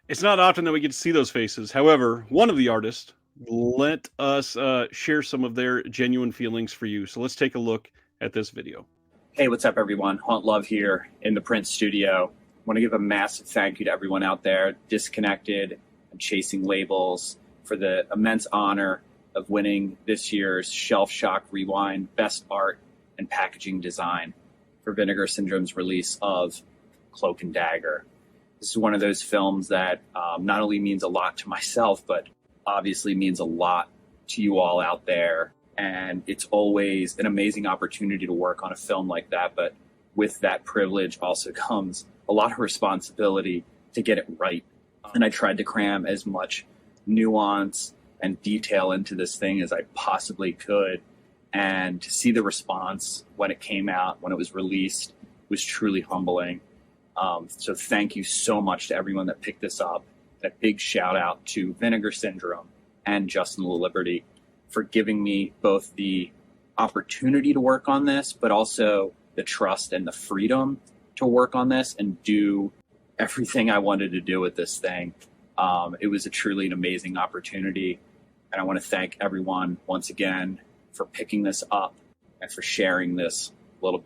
It's not often that we get to see those faces. However, one of the artists let us share some of their genuine feelings for you. So let's take a look at this video. Hey, what's up, everyone? Haunt Love here in the Prince studio. I want to give a massive thank you to everyone out there, disconnected and chasing labels, for the immense honor of winning this year's Shelf Shock Rewind Best Art and Packaging Design for Vinegar Syndrome's release of Cloak and Dagger. This is one of those films that not only means a lot to myself, but obviously means a lot to you all out there. And it's always an amazing opportunity to work on a film like that. But with that privilege also comes a lot of responsibility to get it right. And I tried to cram as much nuance and detail into this thing as I possibly could. And to see the response when it came out, when it was released, was truly humbling. So thank you so much to everyone that picked this up. And a big shout out to Vinegar Syndrome and Justin Liberty for giving me both the opportunity to work on this, but also the trust and the freedom to work on this and do everything I wanted to do with this thing. It was truly an amazing opportunity. And I want to thank everyone once again for picking this up and for sharing this little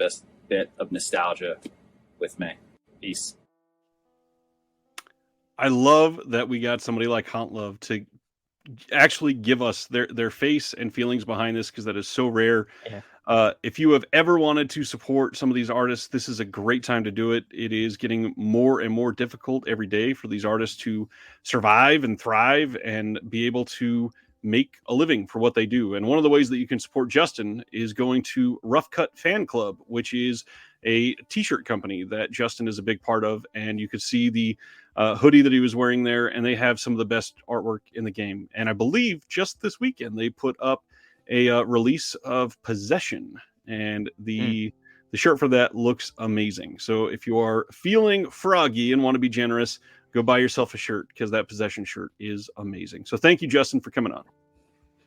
bit of nostalgia with me. Peace. I love that we got somebody like Haunt Love to actually give us their face and feelings behind this, because that is so rare. Yeah. If you have ever wanted to support some of these artists, this is a great time to do it. It is getting more and more difficult every day for these artists to survive and thrive and be able to make a living for what they do. And one of the ways that you can support Justin is going to Rough Cut Fan Club, which is a t-shirt company that Justin is a big part of. And you could see the hoodie that he was wearing there, and they have some of the best artwork in the game. And I believe just this weekend they put up a release of Possession, and the shirt for that looks amazing. So if you are feeling froggy and want to be generous, go buy yourself a shirt, because that Possession shirt is amazing. So thank you, Justin, for coming on.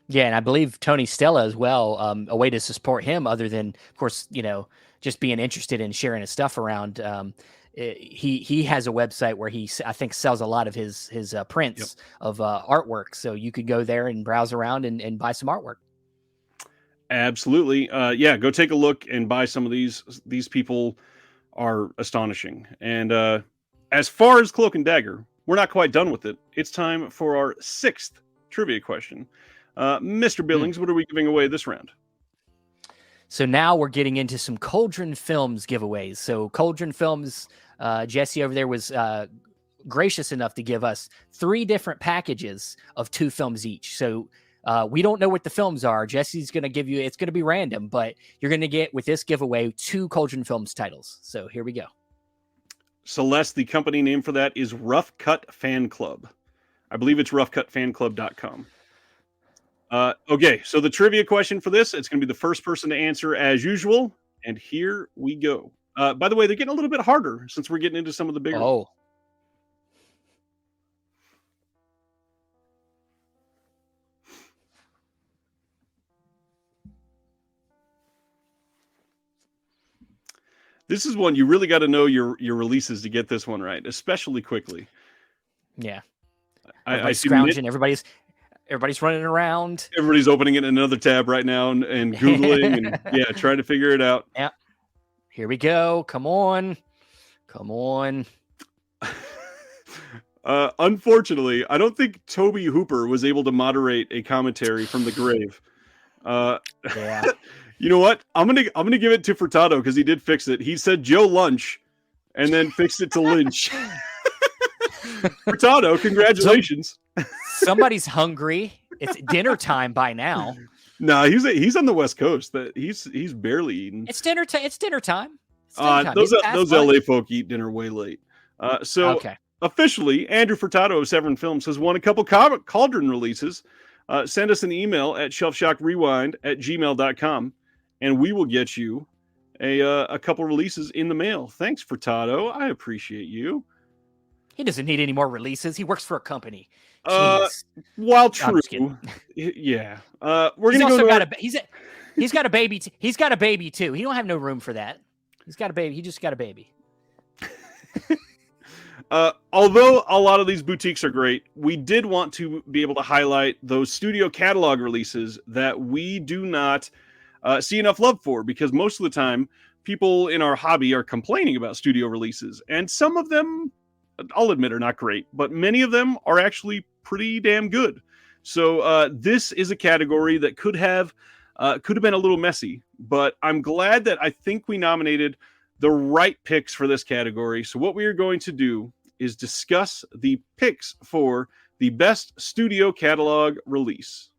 Yeah, and I believe Tony Stella as well. A way to support him, other than, of course, just being interested in sharing his stuff around. He has a website where I think sells a lot of his prints of artwork. So you could go there and browse around and buy some artwork. Absolutely. Yeah, go take a look and buy some of these. These people are astonishing. And as far as Cloak and Dagger, we're not quite done with it. It's time for our 6th trivia question. Mr. Billings, what are we giving away this round? So now we're getting into some Cauldron Films giveaways. So Cauldron Films, Jesse over there was gracious enough to give us 3 different packages of 2 films each. So we don't know what the films are. Jesse's going to give you, it's going to be random, but you're going to get, with this giveaway, 2 Cauldron Films titles. So here we go. Celeste, the company name for that is Rough Cut Fan Club. I believe it's roughcutfanclub.com. Okay, so the trivia question for this, it's going to be the first person to answer as usual. And here we go. By the way, they're getting a little bit harder since we're getting into some of the bigger. Oh. This is one you really got to know your releases to get this one right, especially quickly. Yeah. I see scrounging. Everybody's running around. Everybody's opening it in another tab right now and Googling and trying to figure it out. Yeah. Here we go. Come on. Unfortunately, I don't think Toby Hooper was able to moderate a commentary from the grave. Yeah. You know what? I'm gonna give it to Furtado because he did fix it. He said Joe Lunch, and then fixed it to Lynch. Furtado, congratulations. Somebody's hungry. It's dinner time by now. No, he's on the West Coast. That he's barely eating. It's dinner time. It's dinner time. It's dinner time. Those It's past those lunch. LA folk eat dinner way late. So Okay. officially, Andrew Furtado of Severn Films has won a couple Cauldron releases. Send us an email at shelfshockrewind@gmail.com, and we will get you a couple releases in the mail. Thanks, Furtado. I appreciate you. He doesn't need any more releases. He works for a company. While I'm true, just kidding. yeah. We're He's gonna also go. got he's got a baby. He's got a baby too. He don't have no room for that. He's got a baby. He just got a baby. Although a lot of these boutiques are great, we did want to be able to highlight those studio catalog releases that we do not see enough love for, because most of the time people in our hobby are complaining about studio releases, and some of them, I'll admit, are not great, but many of them are actually pretty damn good. So this is a category that could have been a little messy, but I'm glad that I think we nominated the right picks for this category. So what we are going to do is discuss the picks for the best studio catalog release.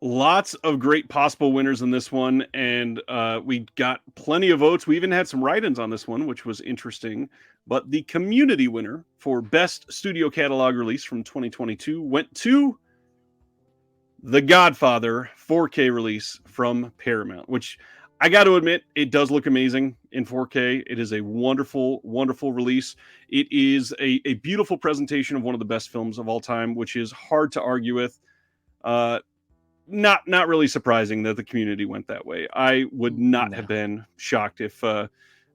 Lots of great possible winners in this one, and we got plenty of votes. We even had some write-ins on this one, which was interesting. But the community winner for Best Studio Catalog Release from 2022 went to The Godfather 4K release from Paramount, which I got to admit, it does look amazing in 4K. It is a wonderful, wonderful release. It is a beautiful presentation of one of the best films of all time, which is hard to argue with. Not really surprising that the community went that way. I would not have been shocked if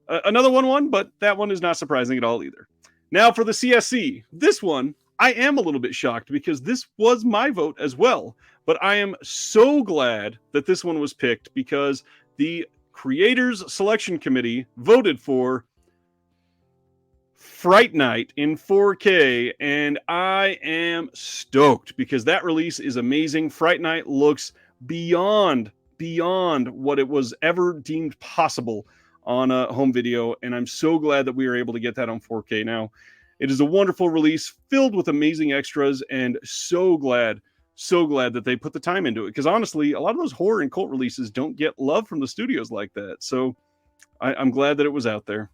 another one won, but that one is not surprising at all either. Now for the CSC, this one I am a little bit shocked because this was my vote as well, but I am so glad that this one was picked because the Creators Selection Committee voted for Fright Night in 4K, and I am stoked because that release is amazing. Fright Night looks beyond what it was ever deemed possible on a home video, and I'm so glad that we were able to get that on 4K now. It is a wonderful release filled with amazing extras, and so glad that they put the time into it, because honestly, a lot of those horror and cult releases don't get love from the studios like that. So I'm glad that it was out there.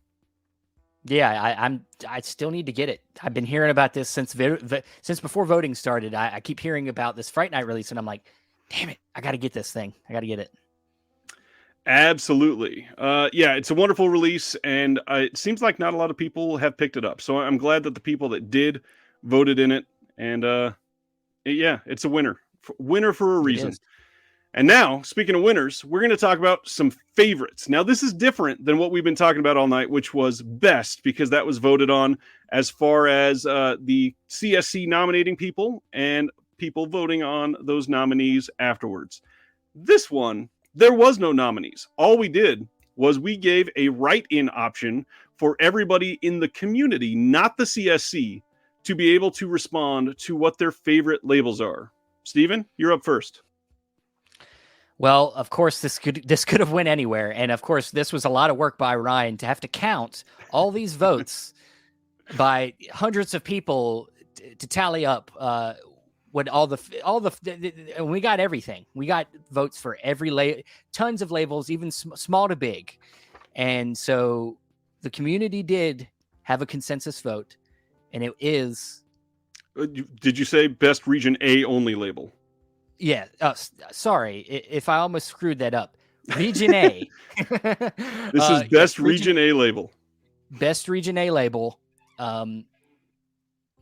Yeah, I still need to get it. I've been hearing about this since before voting started. I keep hearing about this Fright Night release, and I'm like, damn it, I got to get this thing. I got to get it. Absolutely. Yeah, it's a wonderful release, and it seems like not a lot of people have picked it up. So I'm glad that the people that did voted in it, and yeah, it's a winner. Winner for a reason. And now, speaking of winners, we're going to talk about some favorites. Now, this is different than what we've been talking about all night, which was best, because that was voted on as far as the CSC nominating people and people voting on those nominees afterwards. This one, there was no nominees. All we did was we gave a write-in option for everybody in the community, not the CSC, to be able to respond to what their favorite labels are. Steven, you're up first. Well, of course, this could have went anywhere, and of course, this was a lot of work by Ryan to have to count all these votes by hundreds of people to tally up what and we got everything. We got votes for every tons of labels, even small to big, And so the community did have a consensus vote, and it is. Did you say best region A only label? Yeah. Sorry if I almost screwed that up. Region A. This is best region A label. Best region A label. And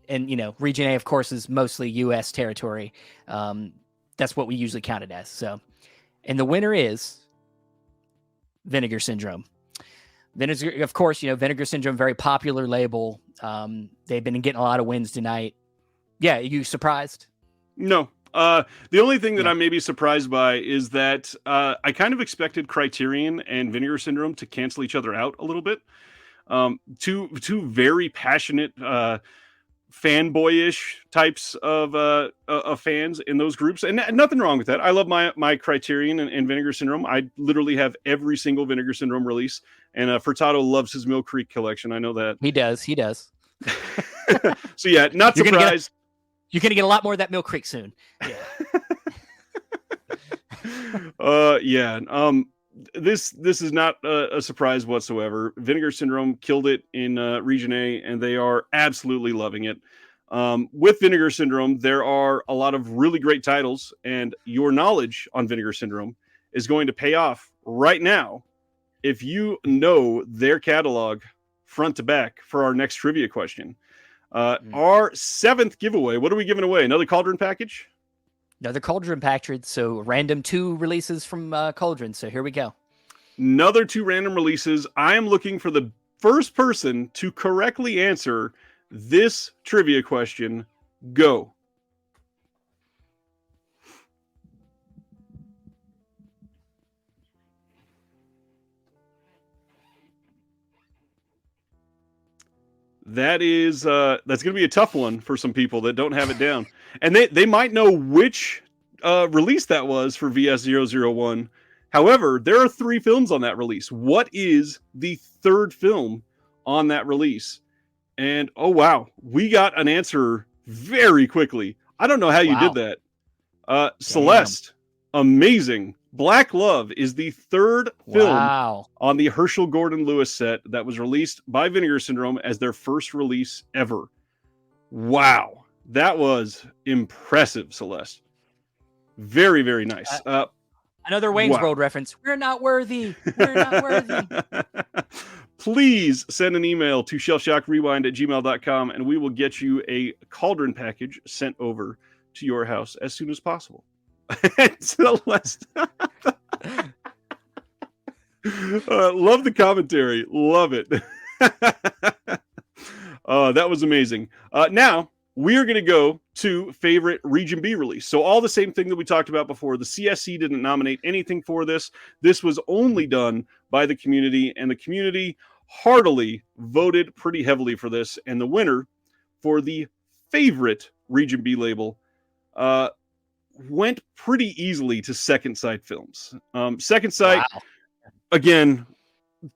region A, of course, is mostly U.S. territory. That's what we usually count it as. So, and the winner is Vinegar Syndrome. Vinegar, of course, Vinegar Syndrome, very popular label. They've been getting a lot of wins tonight. Yeah, you surprised? No. The only thing that I'm maybe surprised by is that I kind of expected Criterion and Vinegar Syndrome to cancel each other out a little bit. Two very passionate, fanboyish types of fans in those groups, and nothing wrong with that. I love my Criterion and Vinegar Syndrome. I literally have every single Vinegar Syndrome release, and Furtado loves his Mill Creek collection. I know that he does. So yeah, not surprised. You're going to get a lot more of that Mill Creek soon. Yeah. This is not a surprise whatsoever. Vinegar Syndrome killed it in Region A, and they are absolutely loving it. With Vinegar Syndrome, there are a lot of really great titles, and your knowledge on Vinegar Syndrome is going to pay off right now if you know their catalog front to back for our next trivia question. Our seventh giveaway. What are we giving away? Another Cauldron package? Another Cauldron package. So random 2 releases from Cauldron. So here we go. Another 2 random releases. I am looking for the first person to correctly answer this trivia question. Go. That's going to be a tough one for some people that don't have it down. And they might know which release that was for VS001. However, there are 3 films on that release. What is the 3rd film on that release? And oh wow, we got an answer very quickly. I don't know how you did that. Celeste, amazing. Black Love is the 3rd film on the Herschel Gordon Lewis set that was released by Vinegar Syndrome as their first release ever. Wow. That was impressive, Celeste. Very, very nice. Another Wayne's World reference. We're not worthy. We're not worthy. Please send an email to shelfshockrewind@gmail.com and we will get you a Cauldron package sent over to your house as soon as possible. Celeste. Love the commentary. Love it. That was amazing. Now we are going to go to favorite Region B release. So all the same thing that we talked about before. The CSC didn't nominate anything for this. This was only done by the community, and the community heartily voted pretty heavily for this. And the winner for the favorite Region B label went pretty easily to Second Sight Films. Second Sight, again,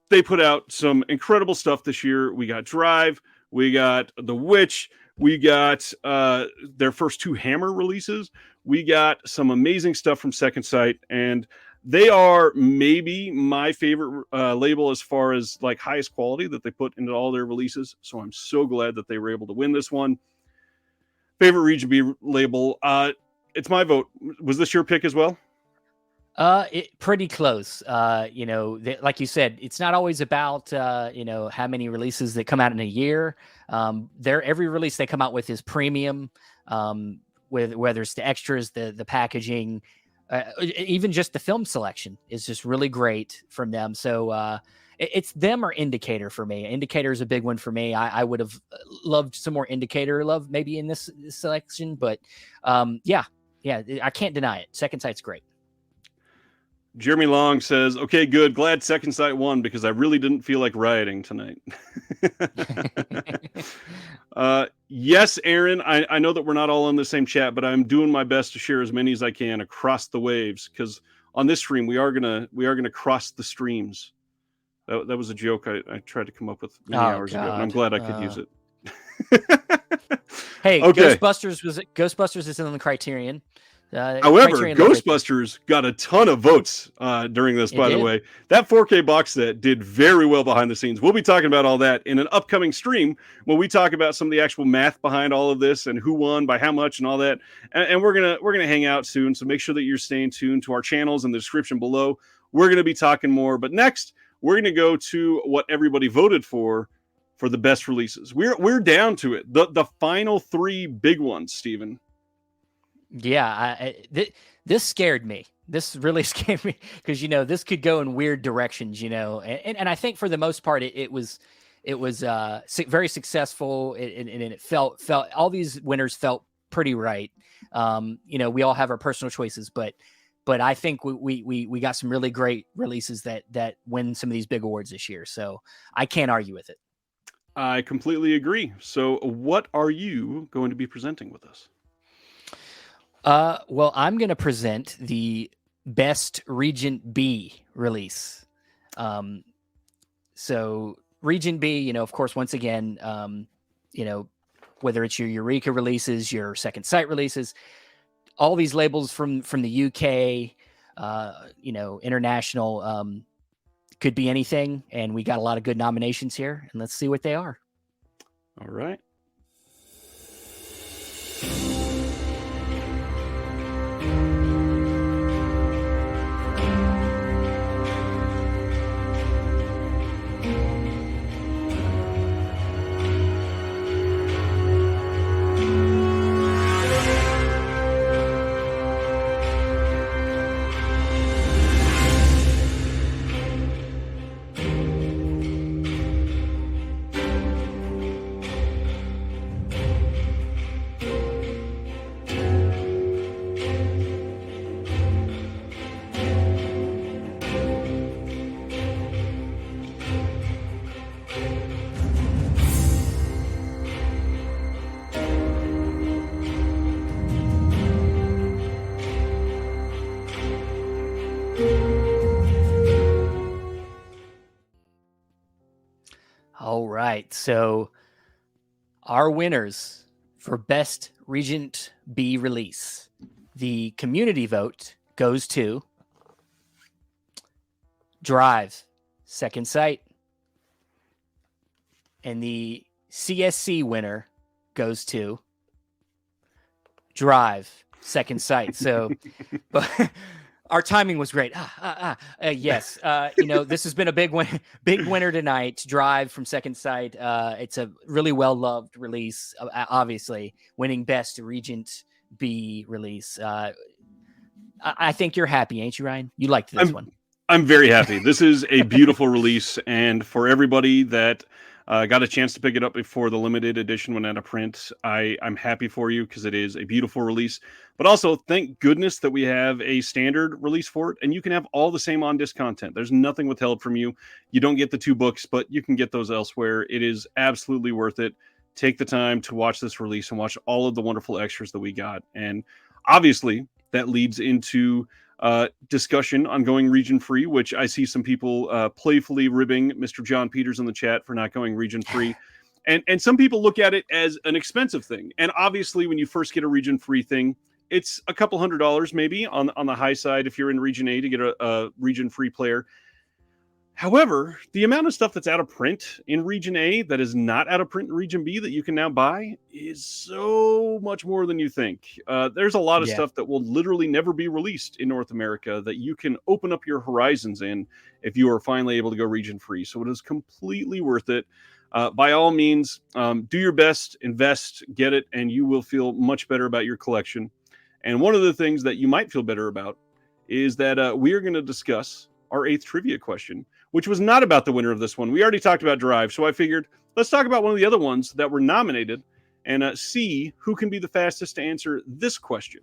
they put out some incredible stuff this year. We got Drive, we got The Witch, we got their first 2 Hammer releases. We got some amazing stuff from Second Sight, and they are maybe my favorite label as far as like highest quality that they put into all their releases. So I'm so glad that they were able to win this one. Favorite Region B label. It's my vote. Was this your pick as well? Pretty close. Like you said, it's not always about how many releases that come out in a year. Every release they come out with is premium. With whether it's the extras, the packaging, even just the film selection is just really great from them. So it's them or Indicator for me. Indicator is a big one for me. I would have loved some more Indicator love maybe in this selection, but yeah, I can't deny it. Second Sight's great. Jeremy Long says, okay, good. Glad Second Sight won because I really didn't feel like rioting tonight. Yes, Aaron, I know that we're not all in the same chat, but I'm doing my best to share as many as I can across the waves because on this stream, we are gonna cross the streams. That was a joke I tried to come up with many hours ago, and I'm glad I could use it. Hey, okay. Ghostbusters is in the Criterion. However, Criterion loved it. Ghostbusters got a ton of votes during this, It by the did. way. That 4K box set did very well behind the scenes. We'll be talking about all that in an upcoming stream when we talk about some of the actual math behind all of this and who won by how much and all that. And we're gonna hang out soon, so make sure that you're staying tuned to our channels in the description below. We're gonna be talking more, but next we're gonna go to what everybody voted for the best releases. We're down to it. The final 3 big ones, Steven. Yeah, this scared me. This really scared me because this could go in weird directions. And I think for the most part it was very successful, and it felt all these winners felt pretty right. We all have our personal choices, but I think we got some really great releases that win some of these big awards this year. So I can't argue with it. I completely agree. So what are you going to be presenting with us? Well, I'm going to present the best Region B release. So Region B, of course, once again, whether it's your Eureka releases, your Second Sight releases, all these labels from the UK, international, could be anything. And we got a lot of good nominations here, and let's see what they are. All right. All right. So our winners for best Region B release, the community vote goes to Drive, Second Sight, and the CSC winner goes to Drive, Second Sight. So but our timing was great. Yes. This has been a big winner tonight. Drive from Second Sight. It's a really well-loved release, obviously winning best Regent B release. I think you're happy, ain't you, Ryan? You liked this one. I'm very happy. This is a beautiful release. And for everybody that got a chance to pick it up before the limited edition went out of print, I'm happy for you because it is a beautiful release. But also, thank goodness that we have a standard release for it, and you can have all the same on-disc content. There's nothing withheld from you. You don't get the 2 books, but you can get those elsewhere. It is absolutely worth it. Take the time to watch this release and watch all of the wonderful extras that we got. And obviously, that leads into discussion on going region free, which I see some people playfully ribbing Mr. John Peters in the chat for not going region free. And some people look at it as an expensive thing. And obviously, when you first get a region free thing, it's a couple $100 maybe on the high side if you're in region A to get a region free player. However, the amount of stuff that's out of print in region A that is not out of print in region B that you can now buy is so much more than you think. There's a lot of stuff that will literally never be released in North America that you can open up your horizons in if you are finally able to go region free. So it is completely worth it. By all means, do your best, invest, get it, and you will feel much better about your collection. And one of the things that you might feel better about is that we are going to discuss our 8th trivia question, which was not about the winner of this one. We already talked about Drive, so I figured let's talk about one of the other ones that were nominated and see who can be the fastest to answer this question.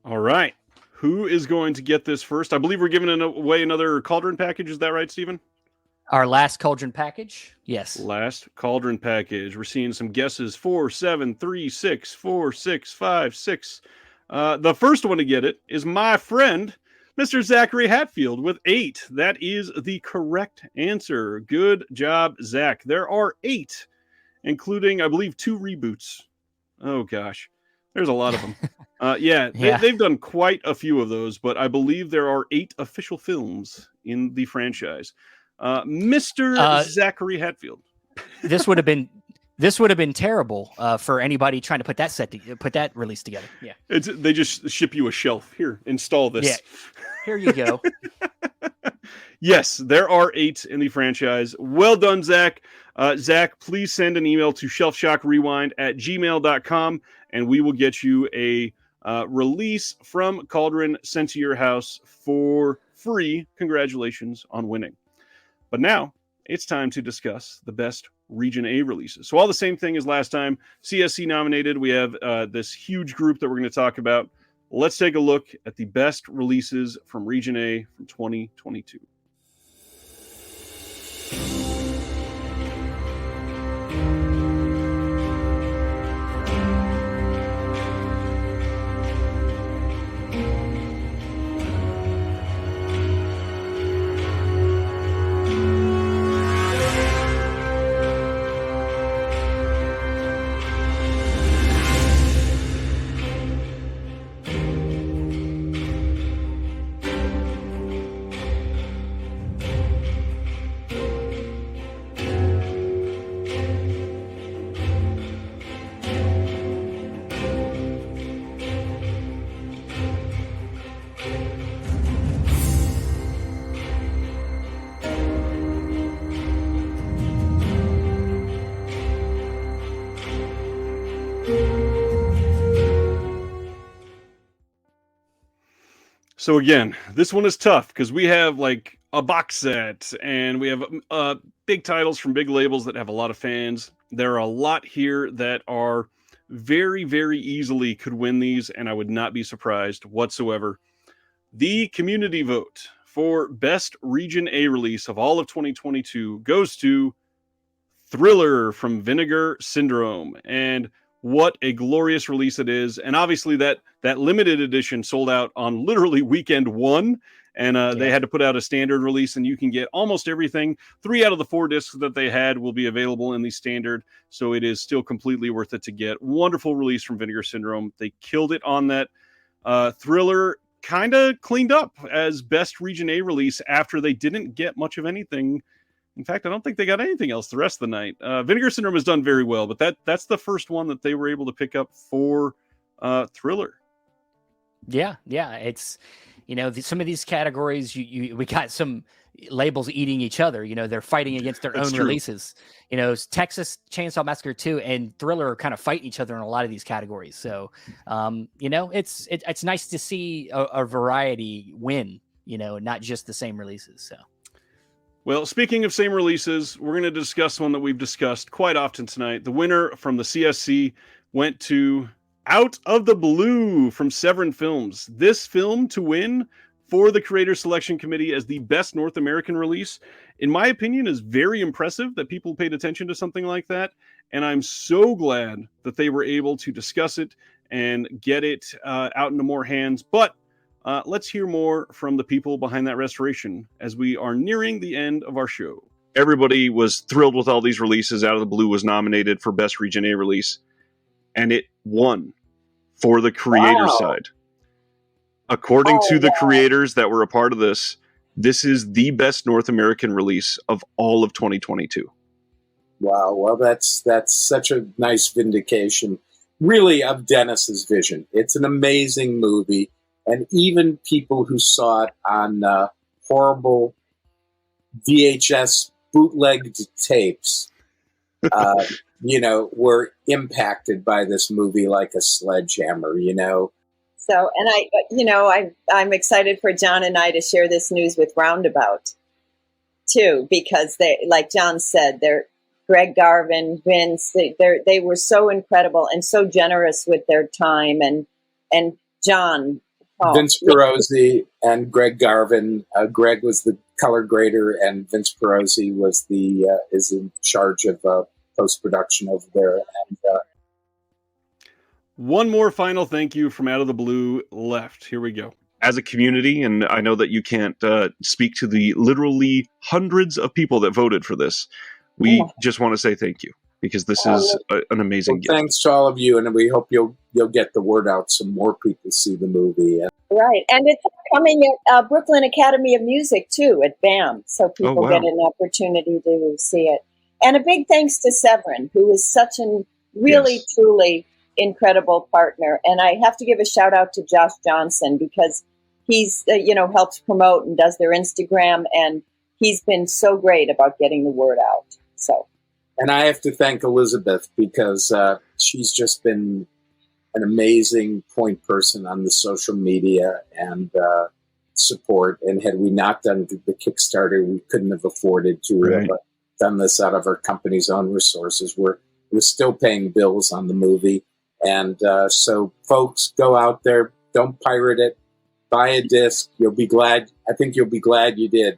All right. Who is going to get this first? I believe we're giving away another Cauldron package. Is that right, Stephen? Our last Cauldron package? Yes. Last Cauldron package. We're seeing some guesses. 4, 7, 3, 6, 4, 6, 5, 6. The first one to get it is my friend, Mr. Zachary Hatfield with 8. That is the correct answer. Good job, Zach. There are 8, including, I believe, 2 reboots. Oh, gosh. There's a lot of them. They've done quite a few of those, but I believe there are 8 official films in the franchise. Mr. Zachary Hatfield. This would have been terrible for anybody trying to put that release together. Yeah, they just ship you a shelf. Here, install this. Yeah, here you go. Yes, there are 8 in the franchise. Well done, Zach. Zach, please send an email to shelfshockrewind@gmail.com, and we will get you a release from Cauldron sent to your house for free. Congratulations on winning. But now it's time to discuss the best Region A releases. So all the same thing as last time. CSC nominated. We have this huge group that we're going to talk about. Let's take a look at the best releases from Region A from 2022. So again, this one is tough because we have like a box set and we have big titles from big labels that have a lot of fans. There are a lot here that are very, very easily could win these, and I would not be surprised whatsoever. The community vote for best Region A release of all of 2022 goes to Thriller from Vinegar Syndrome. And what a glorious release it is. And obviously that limited edition sold out on literally weekend 1. And they had to put out a standard release, and you can get almost everything. 3 out of the 4 discs that they had will be available in the standard. So it is still completely worth it to get. Wonderful release from Vinegar Syndrome. They killed it on that. Thriller kind of cleaned up as best Region A release after they didn't get much of anything. In fact, I don't think they got anything else the rest of the night. Vinegar Syndrome has done very well, but that's the first one that they were able to pick up for Thriller. Yeah, it's some of these categories we got some labels eating each other. They're fighting against their own releases. Texas Chainsaw Massacre 2 and Thriller are kind of fighting each other in a lot of these categories. So it's nice to see a variety win. Not just the same releases. So. Well, speaking of same releases, we're going to discuss one that we've discussed quite often tonight. The winner from the CSC went to Out of the Blue from Severin Films. This film to win for the Creator Selection Committee as the best North American release, in my opinion, is very impressive that people paid attention to something like that. And I'm so glad that they were able to discuss it and get it out into more hands. But let's hear more from the people behind that restoration as we are nearing the end of our show. Everybody was thrilled with all these releases. Out of the Blue was nominated for Best Region A release, and it won for the creator side. According to the creators that were a part of this, this is the best North American release of all of 2022. Wow, well, that's such a nice vindication, really, of Dennis's vision. It's an amazing movie. And even people who saw it on horrible VHS bootlegged tapes, were impacted by this movie like a sledgehammer, So, and I'm excited for John and I to share this news with Roundabout too, because they, like John said, they're Greg Garvin, Vince, they were so incredible and so generous with their time, and John. Vince Perosi and Greg Garvin. Greg was the color grader, and Vince Perosi was is in charge of post production over there. And one more final thank you from Out of the Blue left. Here we go. as a community, and I know that you can't speak to the literally hundreds of people that voted for this, we just want to say thank you, because this is an amazing gift. Thanks to all of you, and we hope you'll get the word out so more people see the movie. Right, and it's coming at Brooklyn Academy of Music too, at BAM, so people get an opportunity to see it. And a big thanks to Severin, who is such a really, truly incredible partner. And I have to give a shout out to Josh Johnson, because he's, helps promote and does their Instagram, and he's been so great about getting the word out. So, and I have to thank Elizabeth, because she's just been an amazing point person on the social media and support. And had we not done the Kickstarter, we couldn't have afforded to have done this out of our company's own resources. We're still paying bills on the movie. And so folks, go out there, don't pirate it, buy a disc. You'll be glad. I think you'll be glad you did.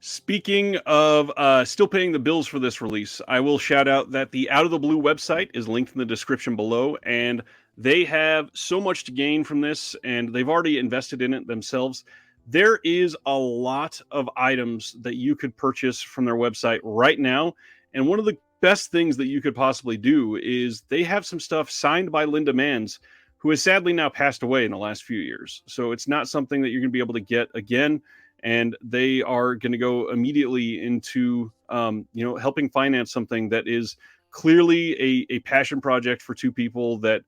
Speaking of still paying the bills for this release, I will shout out that the Out of the Blue website is linked in the description below, and they have so much to gain from this, and they've already invested in it themselves. There is a lot of items that you could purchase from their website right now, and one of the best things that you could possibly do is they have some stuff signed by Linda Manns, who has sadly now passed away in the last few years. So it's not something that you're going to be able to get again. And they are going to go immediately into, helping finance something that is clearly a passion project for two people that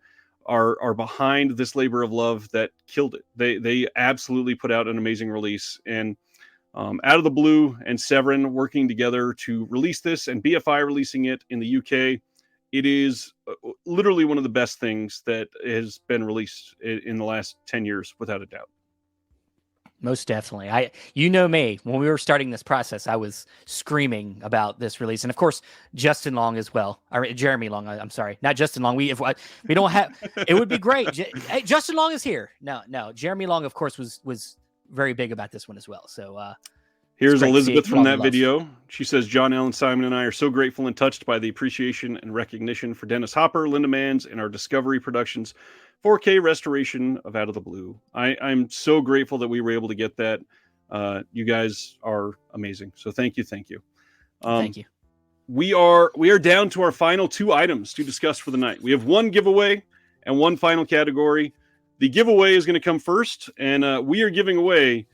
are behind this labor of love that killed it. They absolutely put out an amazing release, and Out of the Blue and Severin working together to release this, and BFI releasing it in the UK. It is literally one of the best things that has been released in the last 10 years, without a doubt. Most definitely. You know me, when we were starting this process, I was screaming about this release. And of course, Justin Long as well. Or Jeremy Long, I'm sorry. Not Justin Long. We don't have, it would be great. Hey, Justin Long is here. No. Jeremy Long, of course, was very big about this one as well. So here's Elizabeth from that video. She says, John, Ellen, Simon, and I are so grateful and touched by the appreciation and recognition for Dennis Hopper, Linda Manns, and our Discovery Productions 4K restoration of Out of the Blue. I'm so grateful that we were able to get that. You guys are amazing. So thank you. Thank you. We are down to our final two items to discuss for the night. We have one giveaway and one final category. The giveaway is going to come first, and we are giving away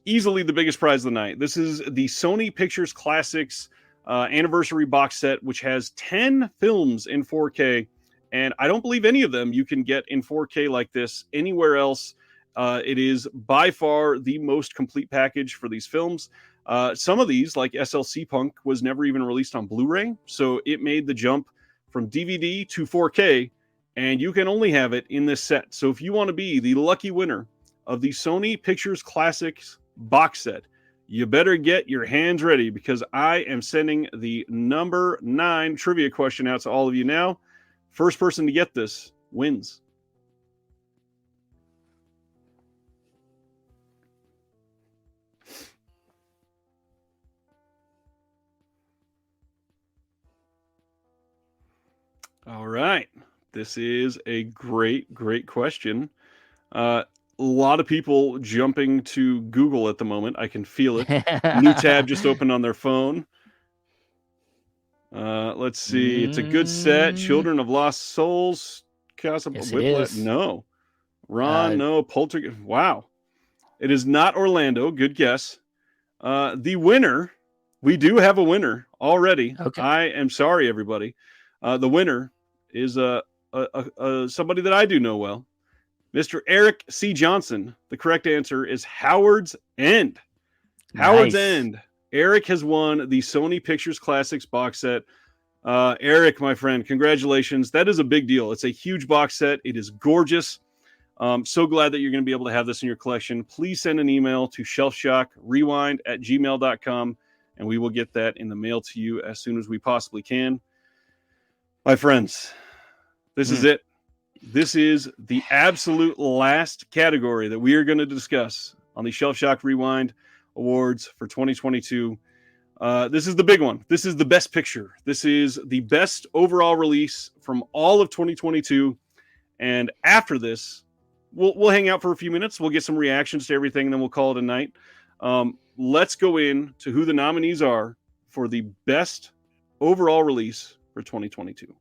easily the biggest prize of the night. This is the Sony Pictures Classics anniversary box set, which has 10 films in 4K. And I don't believe any of them you can get in 4K like this anywhere else. It is by far the most complete package for these films. Some of these, like SLC Punk, was never even released on Blu-ray. So it made the jump from DVD to 4K, and you can only have it in this set. So if you want to be the lucky winner of the Sony Pictures Classics box set, you better get your hands ready, because I am sending the number 9 trivia question out to all of you now. First person to get this wins. All right. This is a great question. A lot of people jumping to Google at the moment. I can feel it. New tab just opened on their phone. Let's see. It's a good set. Children of Lost Souls. Yes, Whiplash. No. Ron, no. Poltergeist. Wow. It is not Orlando. Good guess. The winner. We do have a winner already. Okay. I am sorry, everybody. The winner is somebody that I do know well. Mr. Eric C. Johnson. The correct answer is Howard's End. Howard's End. Eric has won the Sony Pictures Classics box set. Eric, my friend, congratulations. That is a big deal. It's a huge box set. It is gorgeous. So glad that you're going to be able to have this in your collection. Please send an email to shelfshockrewind@gmail.com, and we will get that in the mail to you as soon as we possibly can. My friends, this is it. This is the absolute last category that we are going to discuss on the Shelf Shock Rewind Awards for 2022. This is the big one. This is the best picture. This is the best overall release from all of 2022. And after this, we'll hang out for a few minutes. We'll get some reactions to everything, and then we'll call it a night. Let's go in to who the nominees are for the best overall release for 2022.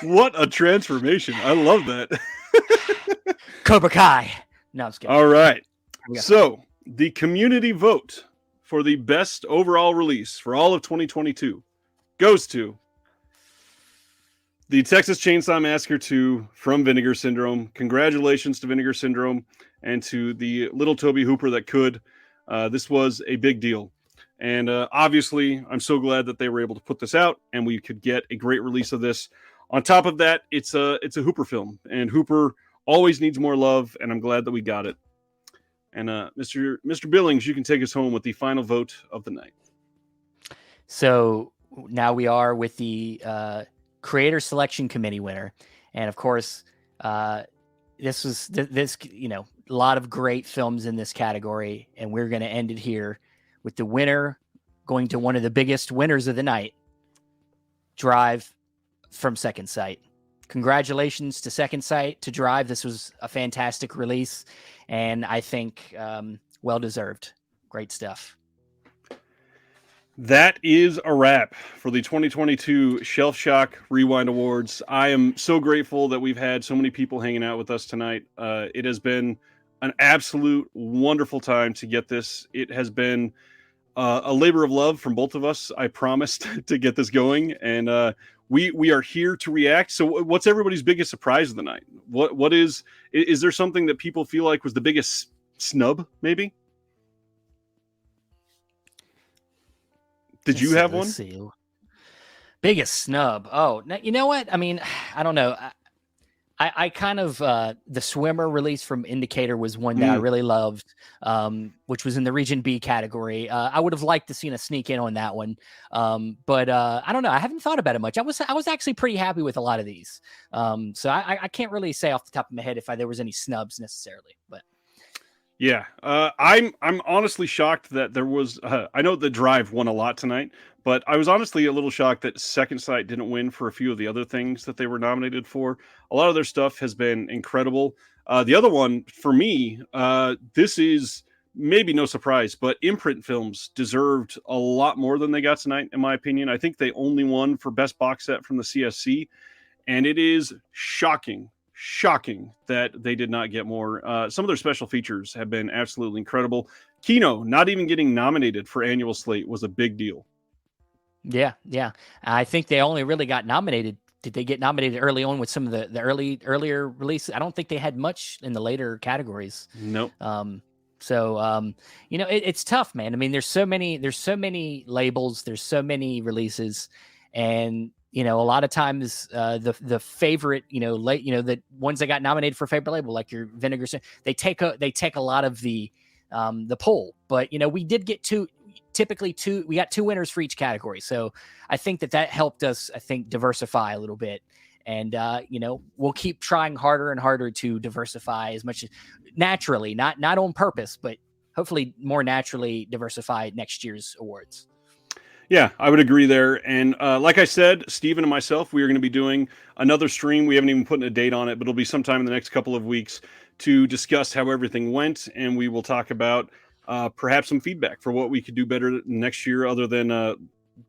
What a transformation. I love that. Cobra Kai. No, I'm just kidding. All right. So the community vote for the best overall release for all of 2022 goes to the Texas Chainsaw Massacre 2 from Vinegar Syndrome. Congratulations to Vinegar Syndrome and to the little Toby Hooper that could. This was a big deal. And obviously, I'm so glad that they were able to put this out and we could get a great release of this. On top of that, it's a Hooper film, and Hooper always needs more love, and I'm glad that we got it. And Mr. Billings, you can take us home with the final vote of the night. So now we are with the Creator Selection Committee winner, and of course, this was a lot of great films in this category, and we're going to end it here with the winner going to one of the biggest winners of the night, Drive from Second Sight. Congratulations to Second Sight, to Drive. This was a fantastic release, and I think well-deserved. Great stuff. That is a wrap for the 2022 Shelf Shock Rewind Awards. I am so grateful that we've had so many people hanging out with us tonight. It has been an absolute wonderful time to get this. It has been a labor of love from both of us. I promised to get this going, and we are here to react. So what's everybody's biggest surprise of the night? What is there something that people feel like was the biggest snub, maybe? Did you have one? Biggest snub. Oh, you know what? I mean, I don't know. I kind of the Swimmer release from Indicator was one that I really loved, which was in the Region B category. I would have liked to seen a sneak in on that one, but I don't know. I haven't thought about it much. I was actually pretty happy with a lot of these, so I can't really say off the top of my head if there was any snubs necessarily, but. Yeah, I'm honestly shocked that there was. I know the Drive won a lot tonight, but I was honestly a little shocked that Second Sight didn't win for a few of the other things that they were nominated for. A lot of their stuff has been incredible. The other one for me, this is maybe no surprise, but Imprint Films deserved a lot more than they got tonight, in my opinion. I think they only won for Best Box Set from the CSC, and it is shocking that they did not get more. Some of their special features have been absolutely incredible. Kino not even getting nominated for annual slate was a big deal. Yeah. I think they only really got nominated. Did they get nominated early on with some of the earlier releases? I don't think they had much in the later categories. Nope. It's tough, man. I mean, there's so many labels, there's so many releases, and a lot of times the favorite, the ones that got nominated for favorite label, like your Vinegar, they take a lot of the poll. But we did get two. We got two winners for each category, so I think that helped us, diversify a little bit, and we'll keep trying harder and harder to diversify as much as naturally, not on purpose, but hopefully more naturally diversify next year's awards. Yeah, I would agree there. And like I said, Steven and myself, we are going to be doing another stream. We haven't even put a date on it, but it'll be sometime in the next couple of weeks to discuss how everything went. And we will talk about perhaps some feedback for what we could do better next year, other than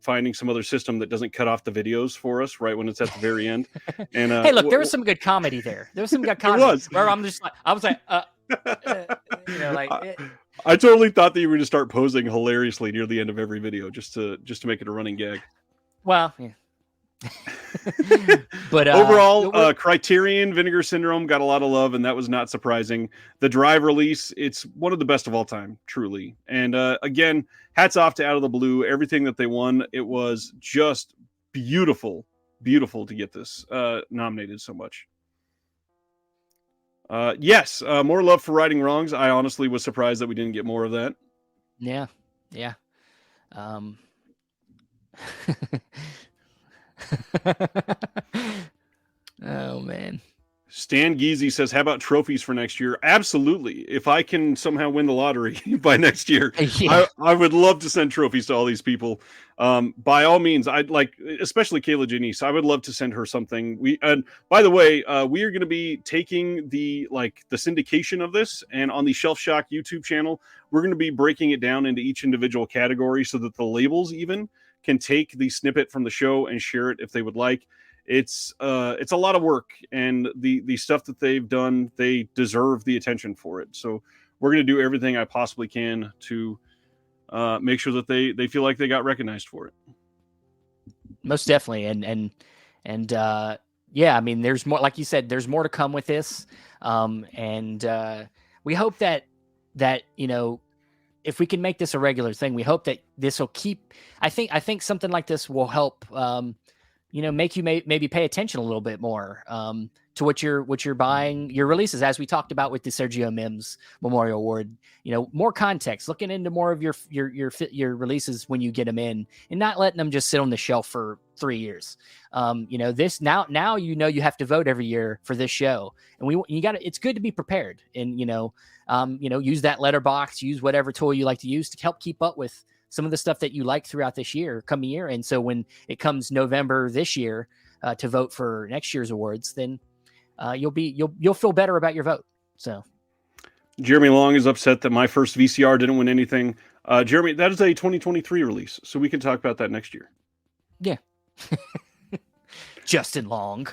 finding some other system that doesn't cut off the videos for us right when it's at the very end. And hey, look, there was some good comedy there. There was some good comedy where I'm just like, I was like, I totally thought that you were going to start posing hilariously near the end of every video just to make it a running gag. Well, yeah. But overall, Criterion Vinegar Syndrome got a lot of love, and that was not surprising. The Drive release, it's one of the best of all time, truly. And again, hats off to Out of the Blue. Everything that they won, it was just beautiful to get this nominated so much. Yes, more love for Righting Wrongs. I honestly was surprised that we didn't get more of that. Yeah. Oh man. Stan Geezy says, how about trophies for next year? Absolutely. If I can somehow win the lottery by next year, I would love to send trophies to all these people. By all means, I'd like, especially Kayla Janice, I would love to send her something. And by the way, we are going to be taking the syndication of this, and on the Shelf Shock YouTube channel, we're going to be breaking it down into each individual category so that the labels even can take the snippet from the show and share it if they would like. It's a lot of work, and the stuff that they've done, they deserve the attention for it. So we're going to do everything I possibly can to make sure that they feel like they got recognized for it. Most definitely. And yeah, I mean, there's more, like you said, there's more to come with this. And we hope that, if we can make this a regular thing, we hope that this will keep, I think something like this will help, make you maybe pay attention a little bit more to what you're buying, your releases, as we talked about with the Sergio Mims Memorial Award. More context, looking into more of your releases when you get them in, and not letting them just sit on the shelf for 3 years. This now you have to vote every year for this show, and it's good to be prepared, and use that letterbox, use whatever tool you like to use to help keep up with some of the stuff that you like throughout this coming year. And so when it comes November this year to vote for next year's awards, then you'll feel better about your vote. So Jeremy Long is upset that my first VCR didn't win anything. Jeremy, that is a 2023 release, so we can talk about that next year. Yeah. Justin Long.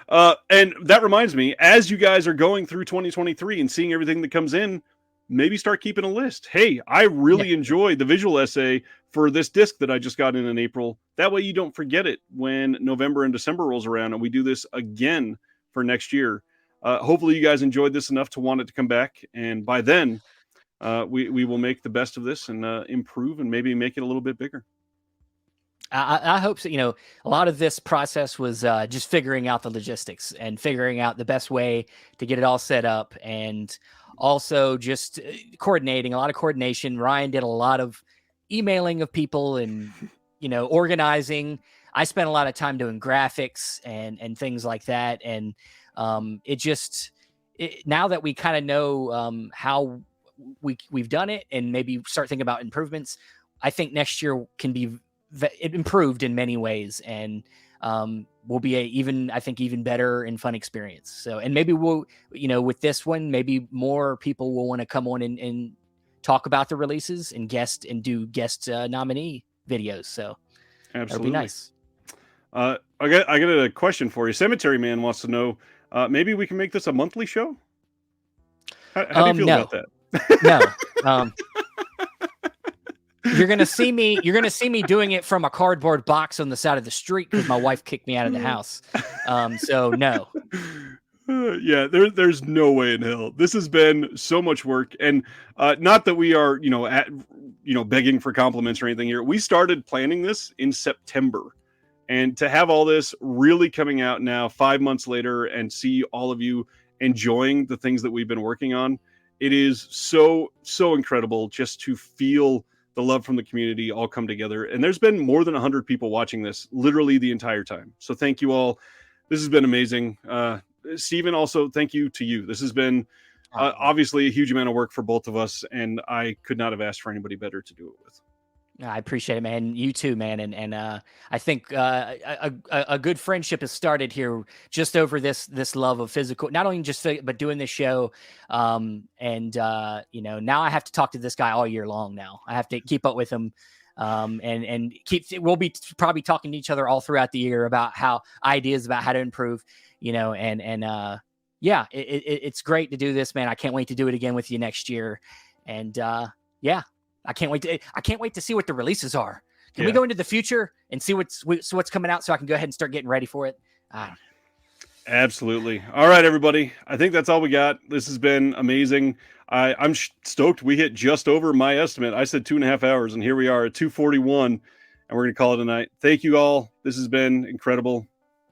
And that reminds me, as you guys are going through 2023 and seeing everything that comes in, maybe start keeping a list. Hey, I really enjoyed the visual essay for this disc that I just got in April. That way you don't forget it when November and December rolls around and we do this again for next year. Hopefully you guys enjoyed this enough to want it to come back. And by then, we will make the best of this and improve and maybe make it a little bit bigger. I hope so. A lot of this process was just figuring out the logistics and figuring out the best way to get it all set up, and also just coordinating, a lot of coordination. Ryan did a lot of emailing of people and, organizing. I spent a lot of time doing graphics and things like that. And now that we kind of know how we've done it and maybe start thinking about improvements, I think next year can be improved in many ways, and will be even better and fun experience. So, and maybe we'll, with this one, maybe more people will want to come on and talk about the releases and do guest nominee videos. So absolutely, that'll be nice. I got a question for you. Cemetery Man wants to know, maybe we can make this a monthly show. How do you feel about that? No. You're gonna see me doing it from a cardboard box on the side of the street because my wife kicked me out of the house. So no. Yeah, there's no way in hell. This has been so much work, and not that we are, begging for compliments or anything here. We started planning this in September, and to have all this really coming out now 5 months later and see all of you enjoying the things that we've been working on, it is so incredible just to feel the love from the community all come together. And there's been more than 100 people watching this literally the entire time. So thank you all. This has been amazing. Steven, also thank you to you. This has been obviously a huge amount of work for both of us, and I could not have asked for anybody better to do it with. I appreciate it, man. You too, man. And I think a good friendship has started here just over this love of physical, not only just but doing this show. Now I have to talk to this guy all year long. Now I have to keep up with him. And we'll be probably talking to each other all throughout the year about ideas about how to improve, it's great to do this, man. I can't wait to do it again with you next year. And I can't wait to see what the releases are. Can we go into the future and see what's coming out so I can go ahead and start getting ready for it? Absolutely. All right, everybody. I think that's all we got. This has been amazing. I'm stoked. We hit just over my estimate. I said 2.5 hours, and here we are at 2:41, and we're going to call it a night. Thank you all. This has been incredible.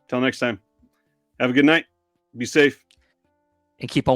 Till next time. Have a good night. Be safe. And keep on